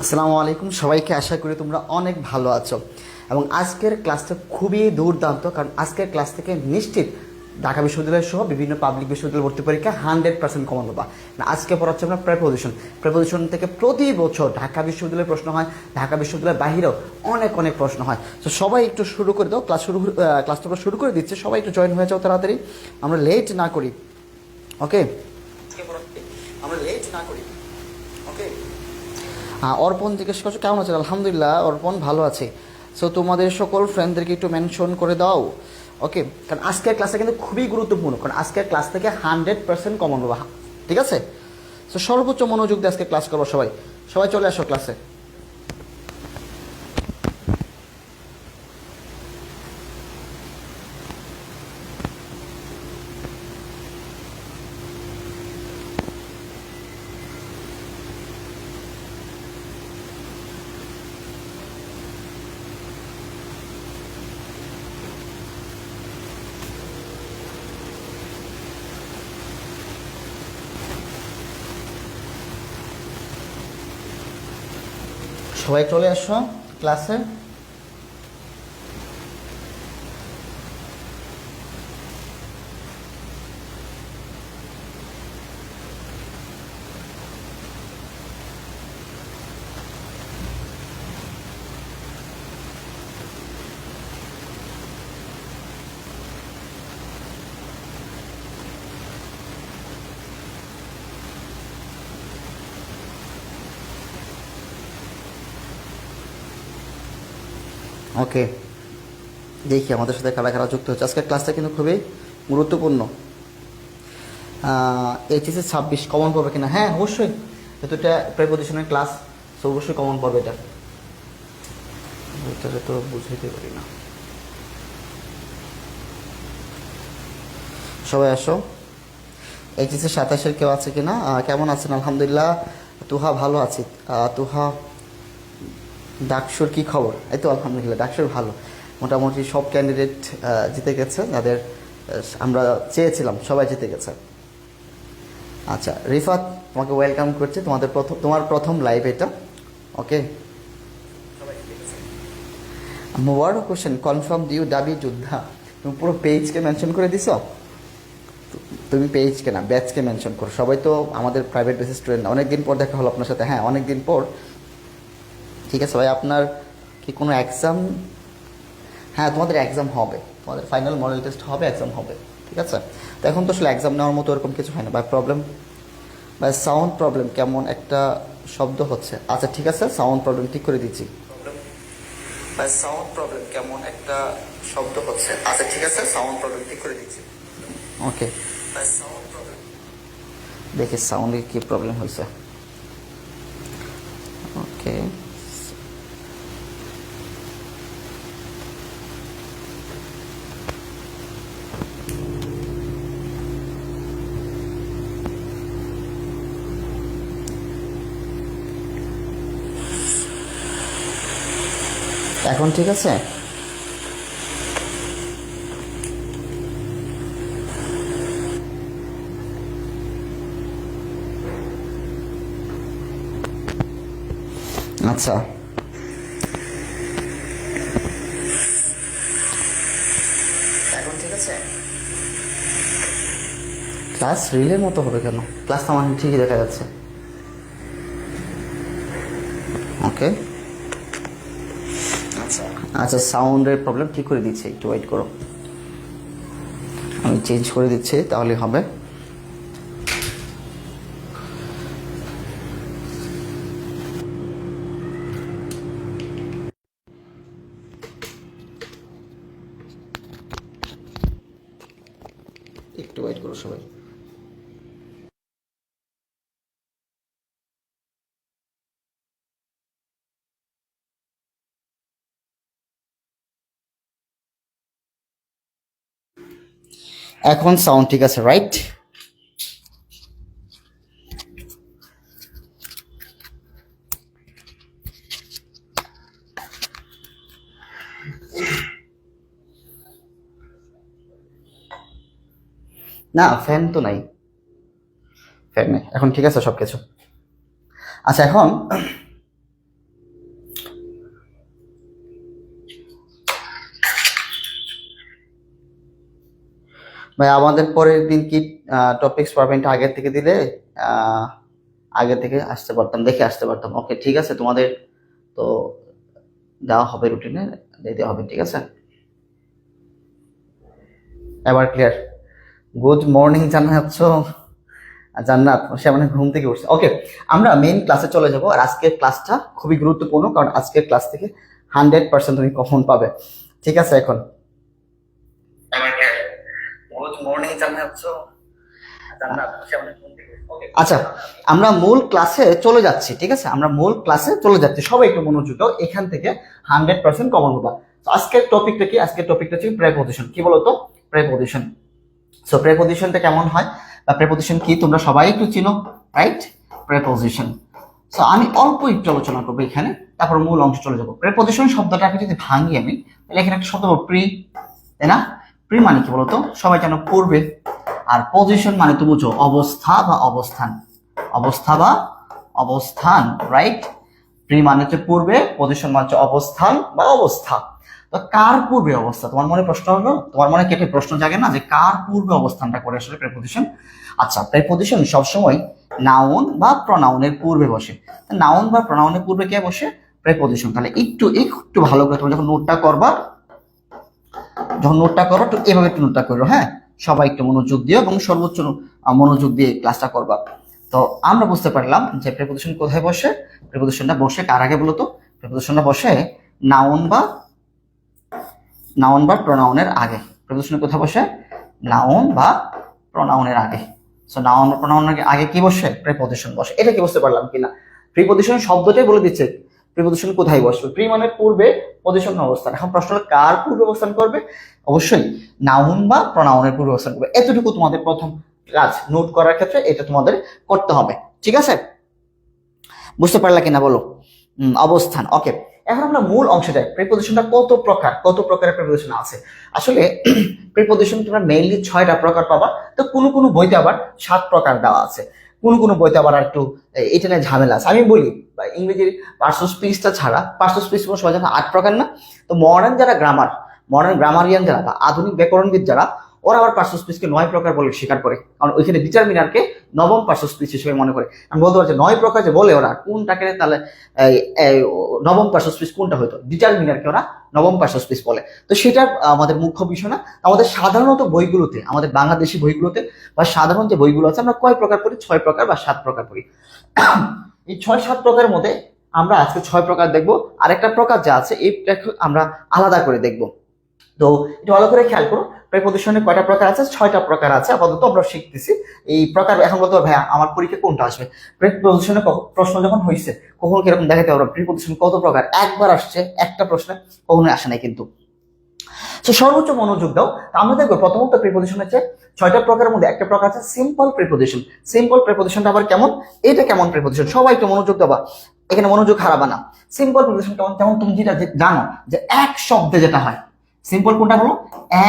আসসালামু আলাইকুম সবাইকে, আশা করি তোমরা অনেক ভালো আছো এবং আজকের ক্লাসটা খুবই দুর্দান্ত। কারণ আজকের ক্লাস থেকে নিশ্চিত ঢাকা বিশ্ববিদ্যালয় সহ বিভিন্ন পাবলিক বিশ্ববিদ্যালয় ভর্তি পরীক্ষা 100% কমন পাবা না। আজকে পড়াচ্ছি আমরা প্রেপোজিশন থেকে প্রতি বছর ঢাকা বিশ্ববিদ্যালয়ের প্রশ্ন হয়, ঢাকা বিশ্ববিদ্যালয়ের বাহিরেও অনেক অনেক প্রশ্ন হয়। তো সবাই একটু শুরু করে দাও, ক্লাস তোমরা শুরু করে দিচ্ছে, সবাই একটু জয়েন হয়ে যাও তাড়াতাড়ি, আমরা লেট না করি। ওকে, আমরা লেট না করি। ওকে, অর্পণ জিজ্ঞেস করছো কেমন আছেন? আলহামদুলিল্লাহ অর্পণ, ভালো আছে। সো তোমাদের সকল ফ্রেন্ডদেরকে একটু মেনশন করে দাও। ওকে, কারণ আজকের ক্লাসটা কিন্তু খুবই গুরুত্বপূর্ণ, কারণ আজকের ক্লাস থেকে 100% কমন পাবা। ঠিক আছে? সো সর্বোচ্চ মনোযোগ দিয়ে আজকে ক্লাস করবো। সবাই সবাই চলে আসো ক্লাসে। সবাই চলে আসো ক্লাসে। ওকে, দেখি আমাদের সাথে কারা কারা যুক্ত হচ্ছে। আজকের ক্লাসটা কিন্তু খুবই গুরুত্বপূর্ণ। এইচএসএ 26 কমন পড়বে কিনা? হ্যাঁ অবশ্যই, যেহেতু এটা প্রেপোজিশনের ক্লাস, সো অবশ্যই কমন পড়বে। এটা তো বুঝাইতে পারি না। সবাই আসো। এইচএসএ 27-এর কেউ আছে কিনা? কেমন আছেন? আলহামদুলিল্লাহ, তুহা ভালো আছি। তুহা, ডাকসুর কি খবর? এই তো আলহামদুলিল্লাহ, ডাকসুর ভালো। মোটামুটি সব ক্যান্ডিডেট জিতে গেছে, যাদের আমরা চেয়েছিলাম সবাই জিতে গেছে। আচ্ছা রিফাত, তোমাকে ওয়েলকাম করছি, তোমার প্রথম লাইভ এটা। ওকে, মোবারক হোসেন, কনফার্ম দিউ দাবি যোদ্ধা। তুমি পুরো পেজকে মেনশন করে দিছো। তুমি পেজকে না, ব্যাচকে মেনশন করো। সবাই তো আমাদের প্রাইভেট বেসিস স্টুডেন্ট, অনেকদিন পর দেখা হলো আপনার সাথে। হ্যাঁ অনেকদিন পর। ঠিক আছে ভাই, আপনার কি কোনো এক্সাম? হ্যাঁ তোমাদের এক্সাম হবে, তোমাদের ফাইনাল মডেল টেস্ট হবে, এক্সাম হবে। ঠিক আছে, তো এখন তো আসলে এক্সাম নেওয়ার মতো এরকম কিছু হয় না। By problem, by sound problem, কেমন একটা শব্দ হচ্ছে। আচ্ছা ঠিক আছে, সাউন্ড প্রবলেম ঠিক করে দিচ্ছি। বাই সাউন্ড প্রবলেম, কেমন একটা শব্দ হচ্ছে। আচ্ছা ঠিক আছে, সাউন্ড প্রবলেম ঠিক করে দিচ্ছি। ওকে, বাই সাউন্ড প্রবলেম, দেখি সাউন্ডে কি প্রবলেম হয়েছে। ওকে, এখন ঠিক আছে? আচ্ছা, এখন ঠিক আছে? ক্লাস রিলের মতো হবে কেন? ক্লাস তো আমার ঠিকই দেখা যাচ্ছে। ওকে, আচ্ছা আচ্ছা, সাউন্ডের প্রবলেম ঠিক করে দিচ্ছি, একটু ওয়েট করো, আমি চেঞ্জ করে দিচ্ছি, তাহলে হবে। একটু ওয়েট করো সবাই। এখন সাউন্ড ঠিক আছে, রাইট? না ফ্যান তো নাই, ফ্যান নেই এখন, ঠিক আছে সব কিছু। আচ্ছা এখন ভাই আমাদের পরের দিন কি টপিকস পারবেন আগের থেকে দিলে আহ, আগে থেকে আসতে পারতাম, দেখে আসতে পারতাম। ওকে ঠিক আছে, তোমাদের তো দেওয়া হবে, রুটিনে দিতে হবে, ঠিক আছে। এবার ক্লিয়ার। গুড মর্নিং জানাচ্ছ জান্নাত, সে মানে ঘুম থেকে উঠছে। ওকে, আমরা মেইন ক্লাসে চলে যাব। আর আজকের ক্লাসটা খুবই গুরুত্বপূর্ণ, কারণ আজকের ক্লাস থেকে 100% তুমি কখন পাবে, ঠিক আছে। এখন গুড মর্নিং জান্নাত, সে মানে ঘুম থেকে উঠছে। Okay, আচ্ছা, আমরা মূল ক্লাসে চলে যাচ্ছি, ঠিক আছে। আমরা মূল ক্লাসে চলে যাচ্ছি, সবাই একটু মনোযোগ দাও, এখান থেকে 100% কমন পাবা। তো আজকের টপিকটা কি? আজকের টপিকটা হচ্ছে প্রেপোজিশন। কি বলতো? প্রেপোজিশন। সো প্রেপোজিশনটা কেমন হয় বা প্রেপোজিশন কি তোমরা সবাই একটু চিনো, রাইট? প্রেপোজিশন। সো আমি অল্প একটু আলোচনা করবো এখানে, তারপর মূল অংশ চলে যাবো। প্রেপোজিশন শব্দটাকে যদি ভাঙি আমি, তাহলে এখানে একটা শব্দ প্রি, তাই না? প্রি মানে কি বলতো? সবাই জানো পূর্বে। আর পজিশন মানে তো বুঝো অবস্থা বা অবস্থান, অবস্থা বা অবস্থান, রাইট? প্রি মানে হচ্ছে পূর্বে, পজিশন মানে হচ্ছে অবস্থান বা অবস্থা। তো কার পূর্বে অবস্থা? তোমার মনে প্রশ্ন হলো, তোমার মনে কেটে প্রশ্ন জাগে না যে কার পূর্বে অবস্থানটা করে আসলে প্রেপোজিশন? আচ্ছা, প্রেপোজিশন সবসময় নাউন বা প্রনাউনের পূর্বে বসে। নাউন বা প্রনাউনের পূর্বে কে বসে? প্রেপোজিশন। তাহলে একটু একটু ভালো করে তুমি যখন নোটটা করবা, যখন নোটটা করো তো এভাবে একটু নোটটা করো, হ্যাঁ? সবাই একটু মনোযোগ দিও এবং সর্বোচ্চ মনোযোগ দিয়ে ক্লাসটা করবা। তো আমরা বুঝতে পারলাম যে প্রেপোজিশন কোথায় বসে। প্রেপোজিশনটা বসে কার আগে বলো তো? প্রেপোজিশনটা বসে নাউন বা প্রনাউনের আগে। প্রেপোজিশন কোথায় বসে? নাউন বা প্রনাউনের আগে। সো নাউন বা প্রনাউনের আগে কি বসে? প্রেপোজিশন বসে। এটা কি বুঝতে পারলাম কিনা? প্রিপোজিশন শব্দটাই বলে দিচ্ছে প্রিপোজিশন কোথায় বসবে। প্রি মানে পূর্বে, পজিশন অবস্থান। এখন প্রশ্ন হলো কার পূর্বে অবস্থান করবে? অবশ্যই নাউন বা প্রনাউনের পূর্বে অবস্থান করবে। এতটুকু তোমাদের প্রথম কাজ, নোট করার ক্ষেত্রে এটা তোমাদের করতে হবে, ঠিক আছে? বুঝতে পারলা কিনা বলো? অবস্থান। ওকে, এখন আমরা মূল অংশে যাই। প্রিপোজিশনটা কত প্রকার, কত প্রকারের প্রিপোজিশন আছে? আসলে প্রিপোজিশন তোমরা মেইনলি 6টা প্রকার পাবা। তো কোনো কোনো বইতে আবার 7 প্রকার দেওয়া আছে, কোনো কোনো বইতে আবার একটু এটা নিয়ে ঝামেলা আছে। আমি বলি ইংরেজির পার্টস স্পিচটা ছাড়া, পার্টস স্পিচ কোনো সবাই জানো 8 প্রকার না? তো মডার্ন যারা মডার্ন গ্রামারিয়ান যারা বা আধুনিক ব্যাকরণবিদ যারা, ওরা আবার পার্টস স্পিচকে 9 প্রকার বলে স্বীকার করে, কারণ ওইখানে ডিটারমিনারকে নবম পার্টস স্পিচ হিসেবে মনে করে। আমি বলতে পারছি 9 প্রকার যে বলে ওরা, কোনটাকে তাহলে নবম পার্টস স্পিচ কোনটা হয়তো? ডিটারমিনারকে ওরা নবম পার্টস স্পিচ বলে। তো সেটা আমাদের মুখ্য বিষয় না। আমাদের সাধারণত বইগুলোতে, আমাদের বাংলাদেশি বইগুলোতে বা সাধারণ যে বইগুলো আছে, আমরা কয় প্রকার পড়ি? 6 প্রকার বা 7 প্রকার পড়ি। এই 6-7 প্রকারের মধ্যে আমরা আজকে 6 প্রকার দেখবো। আরেকটা প্রকার যা আছে এইটা আমরা আলাদা করে দেখবো। তো এটা ভালো করে খেয়াল করো, প্রেপোজিশনের কয়টা প্রকার আছে? 6টা প্রকার আছে। আপাতত আমরা শিখতেছি এই প্রকার। এখন বলতে ভাইয়া আমার পরীক্ষা কোনটা আসবে? প্রেপোজিশনের প্রশ্ন যখন হয়েছে কখন কিরকম দেখাতে পারো প্রিপোজিশন কত প্রকার? একবার আসছে একটা প্রশ্নে, কখনোই আসে নাই কিন্তু। তো সর্বোচ্চ মনোযোগ দাও। আমরা দেখবো প্রথমত প্রিপোজিশন হচ্ছে 6টা প্রকারের মধ্যে একটা প্রকার আছে সিম্পল প্রিপোজিশন। সিম্পল প্রিপোজিশনটা আবার কেমন? এটা কেমন প্রিপোজিশন? সবাই একটু মনোযোগ দেবা, এখানে মনোযোগ হারাবা না। সিম্পল প্রিপোজিশন কেমন? যেমন তুমি যেটা জানো যে এক শব্দে যেটা হয়। সিম্পল কোনটা হলো?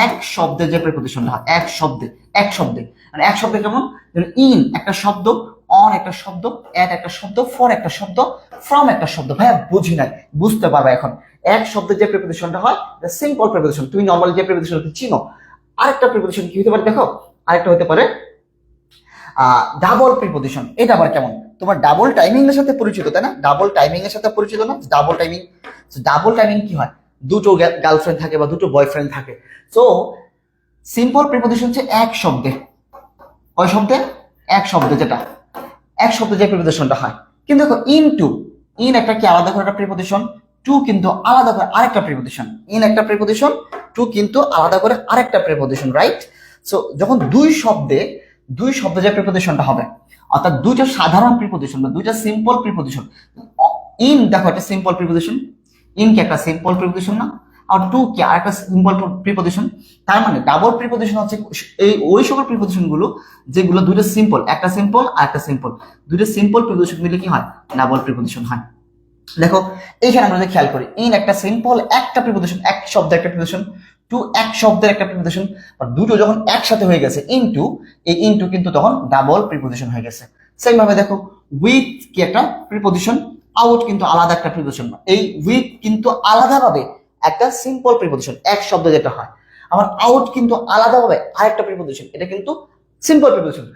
এক শব্দে যে প্রিপোজিশনটা হয়, এক শব্দে, এক শব্দে। মানে এক শব্দে কেমন? ইন একটা শব্দ, অন একটা শব্দ, এট একটা শব্দ, ফর একটা শব্দ, ফ্রম একটা শব্দ। ভাইয়া বুঝি নাই, বুঝতে পারবে এখন। এক শব্দের যে প্রিপোজিশনটা হয় সিম্পল প্রিপোজিশন, তুমি নরমালি যে প্রিপোজিশন চিনো। আরেকটা প্রিপোজিশন কি হতে পারে দেখো? আরেকটা হতে পারে ডাবল প্রিপোজিশন। এটা আবার কেমন? তোমার ডাবল টাইমিং এর সাথে পরিচিত, তাই না? ডাবল টাইমিং এর সাথে পরিচিত না? Double timing. ডাবল টাইমিং কি হয়? দুটো গার্লফ্রেন্ড থাকে বা দুটো বয়ফ্রেন্ড থাকে। সো সিম্পল প্রিপোজিশন হচ্ছে এক শব্দে। কয় শব্দে? এক শব্দে, যেটা এক শব্দে যে প্রিপোজিশনটা হয়। কিন্তু দেখো ইন টু, ইন একটা কি আলাদা করে একটা প্রিপোজিশন, টু কিন্তু আলাদা করে আরেকটা প্রিপোজিশন। ইন একটা প্রিপোজিশন, টু কিন্তু আলাদা করে আরেকটা প্রিপোজিশন, রাইট? সো যখন দুই শব্দে যে প্রিপোজিশনটা হবে, অর্থাৎ দুইটা সাধারণ প্রিপোজিশন বা দুইটা সিম্পল প্রিপোজিশন। ইন দেখো একটা সিম্পল প্রিপোজিশন, ইন কি একটা সিম্পল প্রিপোজিশন না? আর টু কি আর একটা সিম্পল প্রিপোজিশন। তার মানে ডাবল প্রিপোজিশন হচ্ছে এই ওই সকল প্রিপোজিশন গুলো যেগুলো দুইটা সিম্পল, একটা সিম্পল আর একটা সিম্পল, দুইটা সিম্পল প্রিপোজিশন মিলে কি হয়? ডাবল প্রিপোজিশন হয়। দেখো এইখানে আমরা যদি খেয়াল করি, ইন একটা সিম্পল একটা প্রিপোজিশন, এক শব্দের একটা প্রিপোজিশন, টু এক শব্দের একটা প্রিপোজিশন। আর দুটো যখন একসাথে হয়ে গেছে ইনটু, এই ইনটু কিন্তু তখন ডাবল প্রিপোজিশন হয়ে গেছে। সেম ভাবে দেখো উইথ কি একটা প্রিপোজিশন, আউট কিন্তু আলাদা একটা প্রিপোজিশন। এই উইথ কিন্তু আলাদাভাবে একটা সিম্পল প্রিপোজিশন, এক শব্দ যেটা হয়। আমার আউট কিন্তু আলাদাভাবে আরেকটা প্রিপোজিশন, এটা কিন্তু সিম্পল প্রিপোজিশন।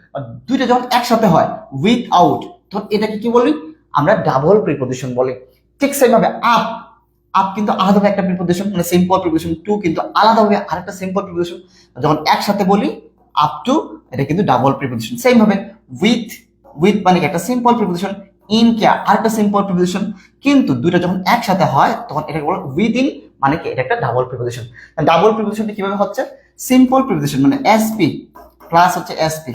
দুইটা যখন একসাথে হয় উইথ আউট, তখন এটাকে কি বলি আমরা ডাবল প্রিপোজিশন বলি। ঠিক সেম ভাবে আপ, আপ কিন্তু আলাদাভাবে একটা প্রিপোজিশন, মানে সিম্পল প্রিপোজিশন। টু কিন্তু আলাদাভাবে আরেকটা সিম্পল প্রিপোজিশন। যখন একসাথে বলি আপ টু, এটা কিন্তু ডাবল প্রিপোজিশন। সেম ভাবে উইথ, উইথ মানে একটা সিম্পল প্রিপোজিশন, ইন কি আরেকটা সিম্পল প্রিপোজিশন। কিন্তু দুইটা যখন একসাথে হয় তখন এটাকে বলে উইথ ইন, মানে কি এটা একটা ডাবল প্রিপোজিশন। ডাবল প্রিপোজিশনটা কিভাবে হচ্ছে, সিম্পল প্রিপোজিশন মানে এসপি প্লাস হচ্ছে এসপি,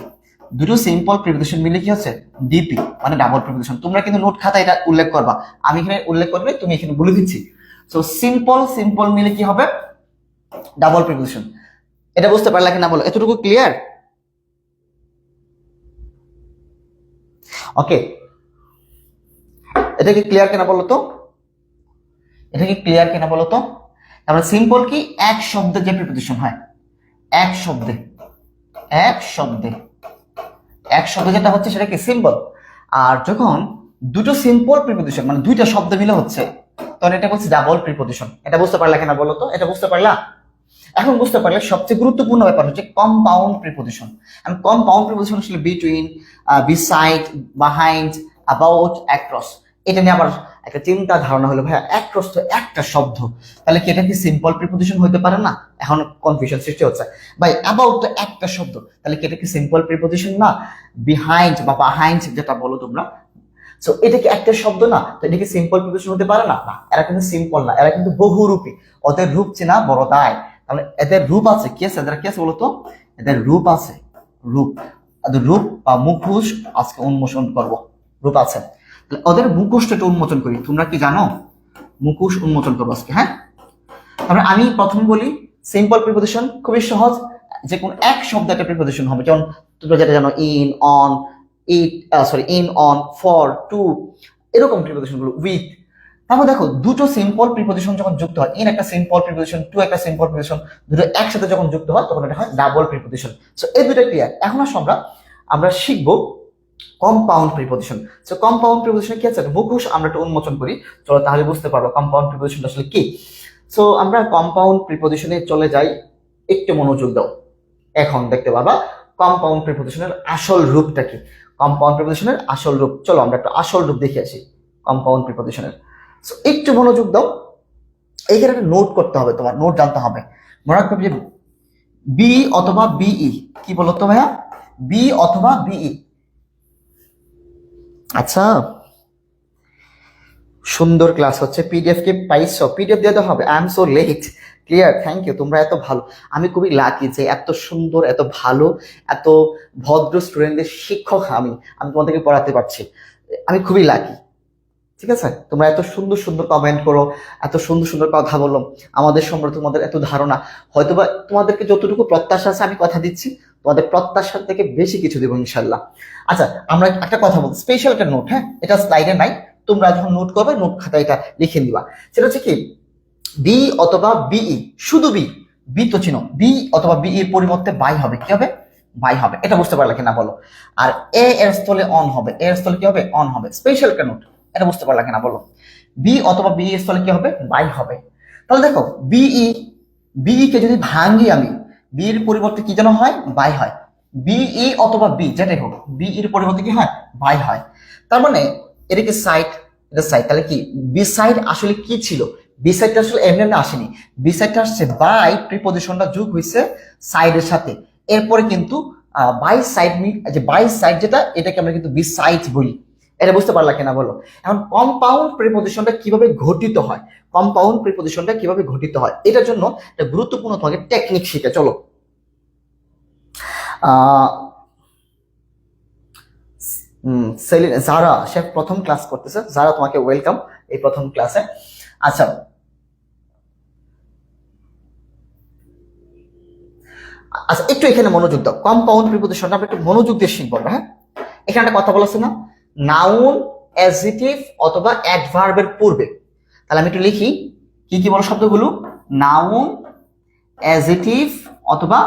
দুটো সিম্পল প্রিপোজিশন মিলে কি হচ্ছে ডিপি, মানে ডাবল প্রিপোজিশন। তোমরা কিন্তু নোট খাতা এটা উল্লেখ করবা, আমি এখানে উল্লেখ করবে, তুমি এখানে বলে দিচ্ছি। সো সিম্পল সিম্পল মিলে কি হবে ডাবল প্রিপোজিশন। এটা বুঝতে পারলা কিনা বলো, এতটুকু ক্লিয়ার? ওকে, এটা কি ক্লিয়ার কিনা বলো তো, এটা কি ক্লিয়ার কিনা বলো তো? তারপরে সিম্পল কি এক শব্দে যে প্রিপোজিশন হয়, এক শব্দে, এক শব্দে, এক শব্দে যেটা হচ্ছে সেটা কি সিম্পল। আর যখন দুটো সিম্পল প্রিপোজিশন মানে দুইটা শব্দ মিলে হচ্ছে তখন এটা হচ্ছে ডাবল প্রিপোজিশন। এটা বুঝতে পারলা কিনা বলো তো, এটা বুঝতে পারলা? এখন বুঝতে পারলে সবচেয়ে গুরুত্বপূর্ণ ব্যাপার হচ্ছে কম্পাউন্ড প্রিপোজিশন। আমি কম্পাউন্ড প্রিপোজিশন আসলে between, beside, behind, about, across, এটা নিয়ে আবার একটা চিন্তা ধারণা হলো ভাইয়া অ্যাক্রস তো একটা শব্দ, তাহলে কি এটা কি সিম্পল প্রিপোজিশন হতে পারে না? এখন কনফিউশন সৃষ্টি হচ্ছে ভাই, অ্যাবাউট তো একটা শব্দ, তাহলে কি এটা কি সিম্পল প্রিপোজিশন না? বিহাইন্ড বা বিহাইন্ড যেটা বলো তোমরা, সো এটা কি একটা শব্দ না? তো এটা কি সিম্পল প্রিপোজিশন হতে পারে না? না, এরা কিন্তু সিম্পল না, এরা কিন্তু বহুরূপী। ওদের রূপ চেনা বড় দায়। তাহলে এদের রূপ আছে, কি আছে এদের, কি আছে বলতো? এদের রূপ আছে, রূপ। এদের রূপ বা মুখোশ আজকে উন্মোচন করব। রূপ আছে, ওদের মুখোশটা একটু উন্মোচন করি। তোমরা কি জানো মুখোশ উন্মোচন করবো আজকে? হ্যাঁ, তারপরে আমি প্রথমে বলি সিম্পল প্রিপোজিশন খুবই সহজ, যে কোন এক শব্দ একটা প্রিপোজিশন হবে। যেমন তোমরা যেটা জানো in, on, it, sorry in, on, for, to, এরকম প্রিপোজিশন গুলো উইথ। তারপর দেখো দুটো সিম্পল প্রিপোজিশন যখন যুক্ত হয়, ইন একটা সিম্পল প্রিপোজিশন, টু একটা সিম্পল প্রিপোজিশন, দুটো একসাথে যখন যুক্ত হয় তখন এটা হয় ডাবল প্রিপোজিশন। সো এই দুটো ক্লিয়ার। এখন আসো আমরা শিখবো compound preposition. So compound preposition কি আছে, মুখোশ আমরা একটু উন্মোচন করি, চলো তাহলে বুঝতে পারবো কম্পাউন্ড প্রিপোজিশন আসলে কি। সো আমরা কম্পাউন্ড প্রিপোজিশনে চলে যাই, একটু মনোযোগ দাও। এখন দেখতে পাবা কম্পাউন্ড প্রিপোজিশনের আসল রূপটা কি। কম্পাউন্ড প্রিপোজিশনের আসল রূপ, চলো আমরা একটা আসল রূপ দেখে আসি কম্পাউন্ড প্রিপোজিশনের। সো একটু মনোযোগ দাও, এইখানে একটা নোট করতে হবে, তোমার নোট জানতে হবে। মনে রাখতে হবে যে বি অথবা বিই, কি বলতো ভাইয়া, বি অথবা বিই। আচ্ছা, সুন্দর ক্লাস হচ্ছে, পিডিএফ কে পাইছো? পিডিএফ দিয়ে দেওয়া হবে। I am so late. Clear, thank you, তোমরা এত ভালো। আমি খুবই লাকি যে এত সুন্দর, এত ভালো, এত ভদ্র স্টুডেন্টদের শিক্ষক আমি আমি তোমাদেরকে পড়াতে পারছি। আমি খুবই লাকি। ঠিক আছে, তোমরা এত সুন্দর সুন্দর কমেন্ট করো, এত সুন্দর সুন্দর কথা বলো, আমাদের সম্পর্কে তোমাদের এত ধারণা। হয়তোবা তোমাদেরকে যতটুকু প্রত্যাশা আছে আমি কথা দিচ্ছি, তোমাদের প্রত্যাশার থেকে বেশি কিছু দেবো ইনশাল্লাহ। আচ্ছা, আমরা একটা কথা বলবো, স্পেশাল একটা নোট, হ্যাঁ এটা স্লাইডে নাই, তোমরা যখন নোট করবে নোট খাতায় এটা লিখে নিবা। সেটা হচ্ছে কি বি অথবা বিই, শুধু বি, বি তো চিনো, বি অথবা বি এর পরিবর্তে বাই হবে, কি হবে? বাই হবে। এটা বুঝতে পারলে কিনা বলো? আর এ এর স্থলে অন হবে, এ এর স্থলে কি হবে? অন হবে। স্পেশাল একটা নোট, এটা বুঝতে পারলা কিনা বলো? বি অথবা বি এর স্থলে কি হবে? বাই হবে। তাহলে দেখো বিই, বিই কে যদি ভাঙি আমি, বি এর পরিবর্তে কি যেন হয়? বাই হয়। বিই অথবা বি যেটাই হোক, বি এর পরিবর্তে কি হয়? বাই হয়। তার মানে এটা কি সাইড, এটা সাইড, তাহলে কি বি সাইড আসলে কি ছিল? বি সাইডটা আসলে এমনি এমনি আসেনি, বি সাইডটা আসছে বাই প্রিপোজিশনটা যোগ হয়েছে সাইডের সাথে, এরপরে কিন্তু বাই সাইড, যে বাই সাইড যেটা, এটাকে আমরা কিন্তু বি সাইড বলি। এটা বুঝতে পারলা কিনা বলো? এখন কম্পাউন্ড প্রিপোজিশনটা কিভাবে ঘটিত হয়, কম্পাউন্ড প্রিপোজিশনটা কিভাবে ঘটিত হয়, এটার জন্য একটা গুরুত্বপূর্ণ তোমাকে টেকনিক শিখে চলো। যারা সে প্রথম ক্লাস করতেছে, যারা তোমাকে ওয়েলকাম এই প্রথম ক্লাসে। আচ্ছা, আচ্ছা একটু এখানে মনোযোগ দাও, কম্পাউন্ড প্রিপোজিশনটা আমরা একটু মনোযোগ দিয়ে শিখবো, হ্যাঁ। এখানে একটা কথা বলেছে না, নাউন, অ্যাডজেক্টিভ অথবা অ্যাডভার্বের পূর্বে। তাহলে আমি একটু লিখি, কি কি বলো শব্দগুলো? নাউন, অ্যাডজেক্টিভ অথবা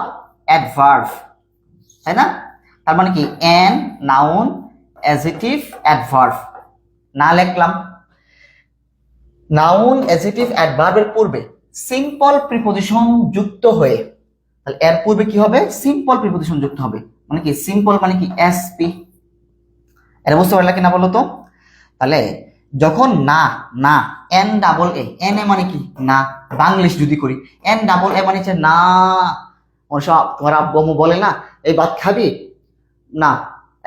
অ্যাডভার্ব, তাই না? তার মানে কি এন, নাউন, অ্যাডজেক্টিভ, অ্যাডভার্ব। না লিখলাম, নাউন, অ্যাডজেক্টিভ, অ্যাডভার্বের পূর্বে সিম্পল প্রিপোজিশন যুক্ত হয়ে তাহলে এর পূর্বে কি হবে, সিম্পল প্রিপজিশন যুক্ত হবে। মানে কি সিম্পল মানে কি এসপি, এটা বুঝতে পারলে কিনা বলো তো। তাহলে যখন না না N double A, N A মানে কি না, বাংলিশ যদি করি এন ডাবল এ মানে হচ্ছে না। ওসব তোমার আব্বু আম্মু বলে না এই ভাত খাবি না,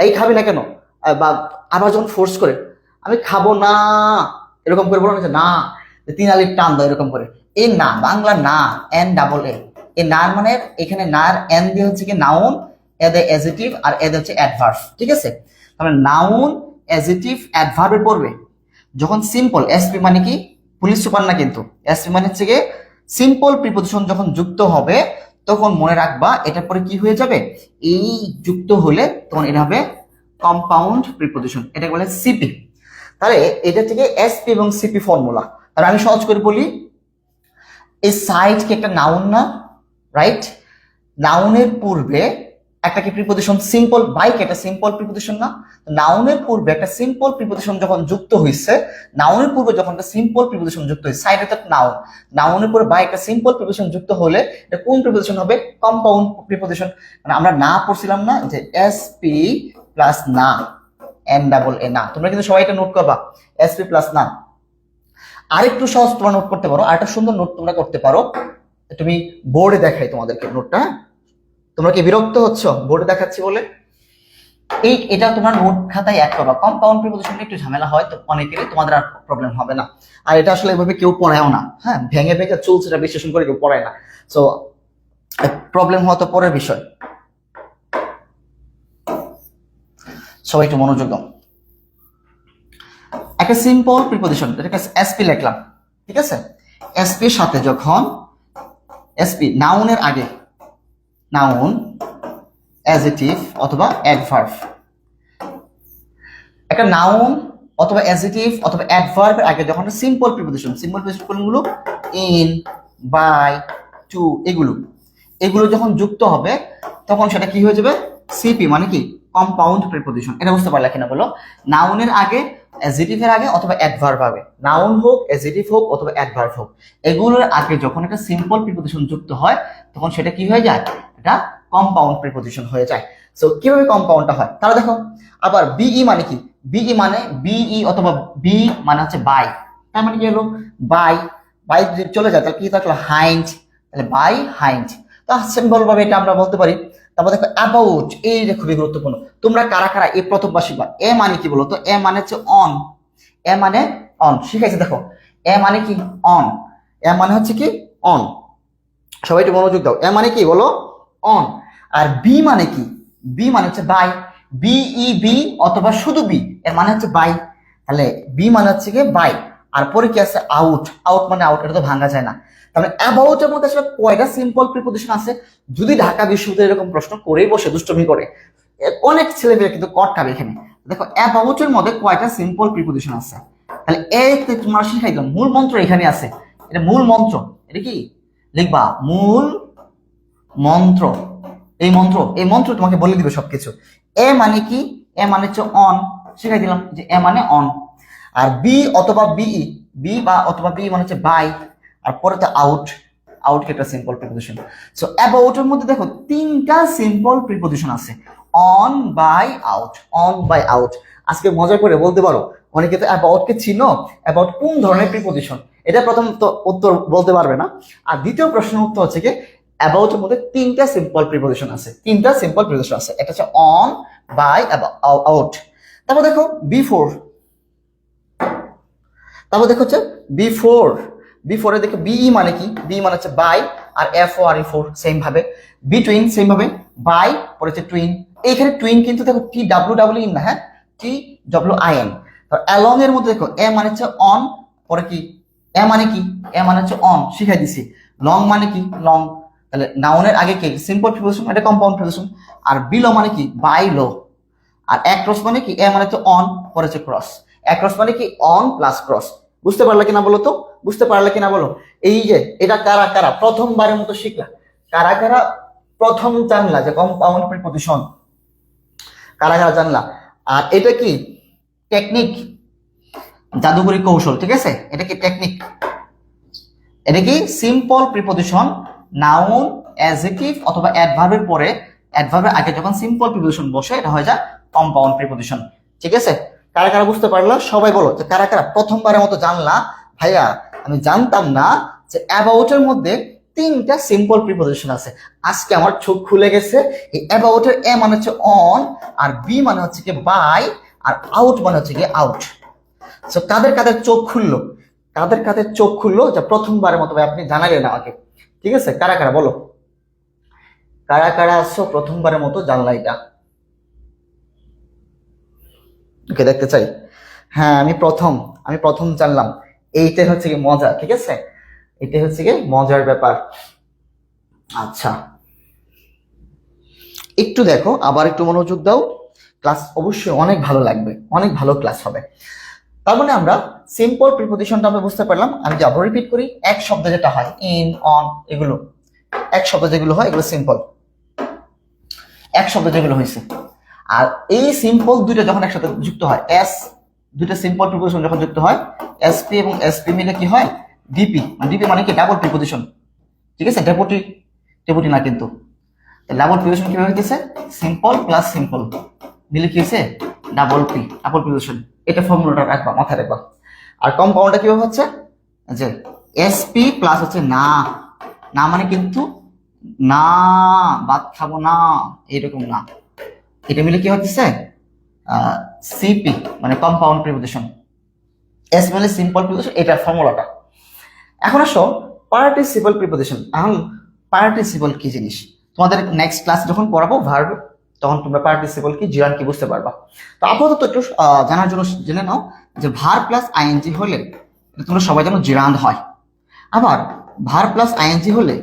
এই খাবি না কেন, বা আবার যখন ফোর্স করে আমি খাবো না এরকম করে বলো না, তিন আলির টান দাও এরকম করে, এই না বাংলা না এন ডাবল এ, এই নার মানে এখানে নার এন দিয়ে হচ্ছে কি নাউন, এদের অ্যাডজেক্টিভ আর এদের হচ্ছে অ্যাডভার্ব, ঠিক আছে। তাহলে নাউন অ্যাডজেক্টিভ অ্যাডভার্বে পড়বে যখন সিম্পল, এসপি মানে কি পুলিশ সুপার না, কিন্তু এসপি মানে হচ্ছে গিয়ে সিম্পল প্রিপজিশন যখন যুক্ত হবে তখন মনে রাখবা এটার পরে কি হয়ে যাবে, এই যুক্ত হলে তখন এটা হবে কম্পাউন্ড প্রিপজিশন, এটা বলে সিপি। তাহলে এটা থেকে এসপি এবং সিপি ফর্মুলা। তাহলে আমি সহজ করে বলি, এই সাইড কি একটা নাউন না, রাইট? নাউনের পূর্বে একটা কি প্রিপজিশন সিম্পল, বাইক একটা সিম্পল প্রিপজিশন না? নাউনের পূর্বে একটা সিম্পল প্রিপজিশন যখন যুক্ত হয়েছে, নাউনের পূর্বে যখন একটা সিম্পল প্রিপজিশন যুক্ত হয়েছে, সাইডে তো নাউন, নাউনের পূর্বে বাইক একটা সিম্পল প্রিপজিশন যুক্ত হলে এটা কোন প্রিপজিশন হবে, কম্পাউন্ড প্রিপজিশন। মানে আমরা না পড়ছিলাম না যে এসপি প্লাস না এন ডাবল এ না, তোমরা কিন্তু সবাই এটা নোট করবা, এসপি প্লাস না। আরেকটু সহজ তোমরা নোট করতে পারো, আরেকটা সুন্দর নোট তোমরা করতে পারো, তুমি বোর্ডে দেখাই তোমাদেরকে নোটটা। তোমরা কি বিরক্ত হচ্ছ বোর্ডে দেখাচ্ছি বলে? এটা তোমরা নোট খাতায় অ্যাড করবা। কম্পাউন্ড প্রিপজিশনে একটু ঝামেলা হয় তো অনেকেরই, তোমাদের আর প্রবলেম হবে না। আর এটা আসলে এভাবে কেউ পড়ায়ও না, হ্যাঁ, ভেঙে ভেঙে চুলস এটা বিশ্লেষণ করে কেউ পড়ায় না। সো প্রবলেম হওয়া তো পরের বিষয়। সবাই একটু মনোযোগ দাও। একটা সিম্পল প্রিপজিশন, এটাকে এসপি লিখলাম, ঠিক আছে। এসপি এর সাথে যখন এসপি নাউনের আগে, নাউন অ্যাডজেক্টিভ অথবা অ্যাডভার্ব, একটা নাউন অথবা অ্যাডজেক্টিভ অথবা অ্যাডভার্বের আগে যখন সিম্পল প্রিপজিশন, সিম্পল প্রিপজিশন গুলো ইন, বাই, টু, এগুলো যখন যুক্ত হবে তখন সেটা কি হয়ে যাবে, সিপি মানে কি কম্পাউন্ড প্রিপজিশন। এটা বুঝতে পারলে কিনা বলো? নাউনের আগে, অ্যাডজেক্টিভের আগে অথবা অ্যাডভার্ব আগে, নাউন হোক অ্যাডজেক্টিভ হোক অথবা অ্যাডভার্ব হোক, এগুলোর আগে যখন একটা সিম্পল প্রিপজিশন যুক্ত হয় তখন সেটা কি হয়ে যায়, এটা কম্পাউন্ড প্রিপজিশন হয়ে যায়। সো কিভাবে কম্পাউন্ডটা হয় তাহলে দেখো। আবার বিই মানে কি, বিই মানে বিই অথবা বি মানে হচ্ছে বাই, তার মানে কি হলো বাই, বাই যদি চলে যায় তাহলে কি থাকলো হাইন্ড, তাহলে বাই হাইন্ড। তো সিম্পল ভাবে এটা আমরা বলতে পারি। তারপর দেখো অ্যাবাউট, এই যে খুবই গুরুত্বপূর্ণ, তোমরা কারা কারা এই প্রথমবার শিখবা। এ মানে কি বলো তো? এ মানে হচ্ছে অন, এ মানে অন, শিখাইছে দেখো। এ মানে কি অন, এ মানে হচ্ছে কি অন, সবাই একটু মনোযোগ দাও। এ মানে কি বলো? অন। আর বি মানে কি? বি মানে হচ্ছে বাই, বিই বি অথবা শুধু বি, এর মানে হচ্ছে বাই। তাহলে বি মানে হচ্ছে কি বাই, আর পরে কি আছে আউট, আউট মানে আউট, এটা তো ভাঙা যায় না। তাহলে অ্যাবাউট এর মধ্যে আসলে কয়টা সিম্পল প্রিপজিশন আছে? যদি ঢাকা বিশ্ববিদ্যালয়ে এরকম প্রশ্ন করেই বসে দুষ্টমি করে, অনেক ছেলেমেয়ে কিন্তু কট খাবে এখানে। দেখো অ্যাবাউট এর মধ্যে কয়টা সিম্পল প্রিপজিশন আছে, তাহলে এতে তোমরা শিখাই দাও। মূল মন্ত্র এখানে আছে, এটা মূল মন্ত্র, এটা কি লিখবা মূল মন্ত্র, এই মন্ত্র তোমাকে বলে দিবে সবকিছু। এ মানে কি? এ মানে হচ্ছে অন, শিখাই দিলাম যে এ মানে অন। আর বি অথবা বিই, বি বা অথবা বি মানে হচ্ছে বাই, আর পরে তো আউট, আউট একটা সিম্পল প্রিপজিশন। সো অ্যাবাউট এর মধ্যে দেখো তিনটা সিম্পল প্রিপজিশন আছে, on, by, out, on, by, out. আজকে মজা করে বলতে পারো অনেকে তো অ্যাবাউট কে চিনো, অ্যাবাউট কোন ধরনের প্রিপজিশন, এটা প্রথম তো উত্তর বলতে পারবে না। আর দ্বিতীয় প্রশ্নের উত্তর হচ্ছে কি অ্যাবাউট এর মধ্যে তিনটা সিম্পল প্রিপজিশন আছে, তিনটা সিম্পল প্রিপজিশন আছে, একটা হচ্ছে অন, বাই, আউট। তারপর দেখো বিফোর, তারপর দেখো হচ্ছে বিফোর, বিফোরে দেখো বিই মানে কি? বি মানে হচ্ছে বাই, আর F O R E fore same ভাবে, বিটুইন সেম ভাবে বাই, পরে হচ্ছে টুইন। এইখানে টুইন কিন্তু দেখো টি ডাব্লিউ ডাব্লিউ ইন না, হ্যাঁ, T W I N. Along এর মধ্যে দেখো এ মানে হচ্ছে অন, পরে কি এ মানে কি? এ মানে হচ্ছে অন, শিখাই দিছি। লং মানে কি? লং। তাহলে নাউনের আগে কি সিম্পল প্রিপজিশন, এটা কম্পাউন্ড প্রিপজিশন। আর বিলো মানে কি? By low. আর অ্যাক্রস মানে কি? এ মানে হচ্ছে অন, পরে হচ্ছে ক্রস। অ্যাক্রস মানে কি? On plus cross. বুঝতে পারলে কিনা বলো তো? বুঝতে পারলে কিনা বলো? এই যে এটা কারা কারা প্রথমবারের মতো শিখলা, কারা কারা প্রথম জানলা যে কম্পাউন্ড প্রিপজিশন, কারা কারা জানলা? আর এটা কি টেকনিক, জাদুকরি কৌশল, ঠিক আছে? এটা কি টেকনিক, এটা কি সিম্পল প্রিপজিশন, নাউন অ্যাডজেক্টিভ অথবা অ্যাডভার্বের পরে অ্যাডভার্বের আগে যখন সিম্পল প্রিপোজিশন বসে এটা হয়ে যায় কম্পাউন্ড প্রিপোজিশন। ঠিক আছে, কারা কারা বুঝতে পারলো সবাই বলো যে কারা কারা প্রথমবারের মতো জানলা ভাইয়া আমি জানতাম না যে অ্যাবাউটের মধ্যে 3টা সিম্পল প্রিপোজিশন আছে। আজকে আমার চোখ খুলে গেছে। এই অ্যাবাউটের এ মানে হচ্ছে অন, আর বি মানে হচ্ছে কি বাই, আর আউট মানে হচ্ছে কি আউট। সো কাদের কাদের চোখ খুললো, কাদের কাদের চোখ খুললো যে প্রথমবারের মতো ভাই আপনি জানালেন আমাকে। ঠিক আছে, কারা কারা বলো, কারা কারা আসছো প্রথমবারের মতো জানলা এটা? ওকে দেখতে চাই। হ্যাঁ আমি প্রথম জানলাম। এইটাই হচ্ছে কি মজা। ঠিক আছে, এটাই হচ্ছে কি মজার ব্যাপার। আচ্ছা একটু দেখো, আবার একটু মনোযোগ দাও, ক্লাস অবশ্যই অনেক ভালো লাগবে, অনেক ভালো ক্লাস হবে। তার মানে আমরা সিম্পল প্রিপোজিশনটা আমরা বুঝতে পারলাম। আমি যে আবার রিপিট করি, এক শব্দে যেটা হয় ইন অন এগুলো, এক শব্দে যেগুলো হয় এগুলো সিম্পল, এক শব্দে যেগুলো হয়েছে। আর এই সিম্পল দুইটা যখন একসাথে যুক্ত হয়, এস দুইটা সিম্পল প্রিপোজিশন যখন যুক্ত হয়, এসপি এবং এসপি মিলে কি হয় ডিপি। ডিপি মানে কি ডাবল প্রিপোজিশন। ঠিক আছে, ডেপুটি ডেপুটি না কিন্তু ডাবল প্রিপোজিশন কিভাবে হইতেছে, সিম্পল প্লাস সিম্পল মিলে কি হয়েছে ডাবল পি, ডাবল প্রিপোজিশন। এটা ফর্মুলাটা রাখবা, মাথায় রাখবা। আর কম্পাউন্ডটা কিভাবে হচ্ছে যে এসপি প্লাস হচ্ছে না, না মানে কিন্তু না ভাত খাবো না এইরকম না, এটা মিলে কি হচ্ছে সিপি মানে কম্পাউন্ড প্রিপোজিশন। এস মানে সিম্পল প্রিপোজিশন, এটা ফর্মুলাটা। এখন আসো পার্টিসিপল প্রিপোজিশন। এখন পার্টিসিপল কি জিনিস তোমাদের নেক্সট ক্লাস যখন পড়াবো ভার্ব, তখন তোমরা পার্টিসিপল কি জিরান কি বুঝতে পারবা। তো আপাতত একটু জানার জন্য জেনে নাও যে ভার্ব প্লাস আইএনজি হলে তোমরা সবাই জানো জিরান্ড হয়, আবার ভার্ব প্লাস আইএনজি হলে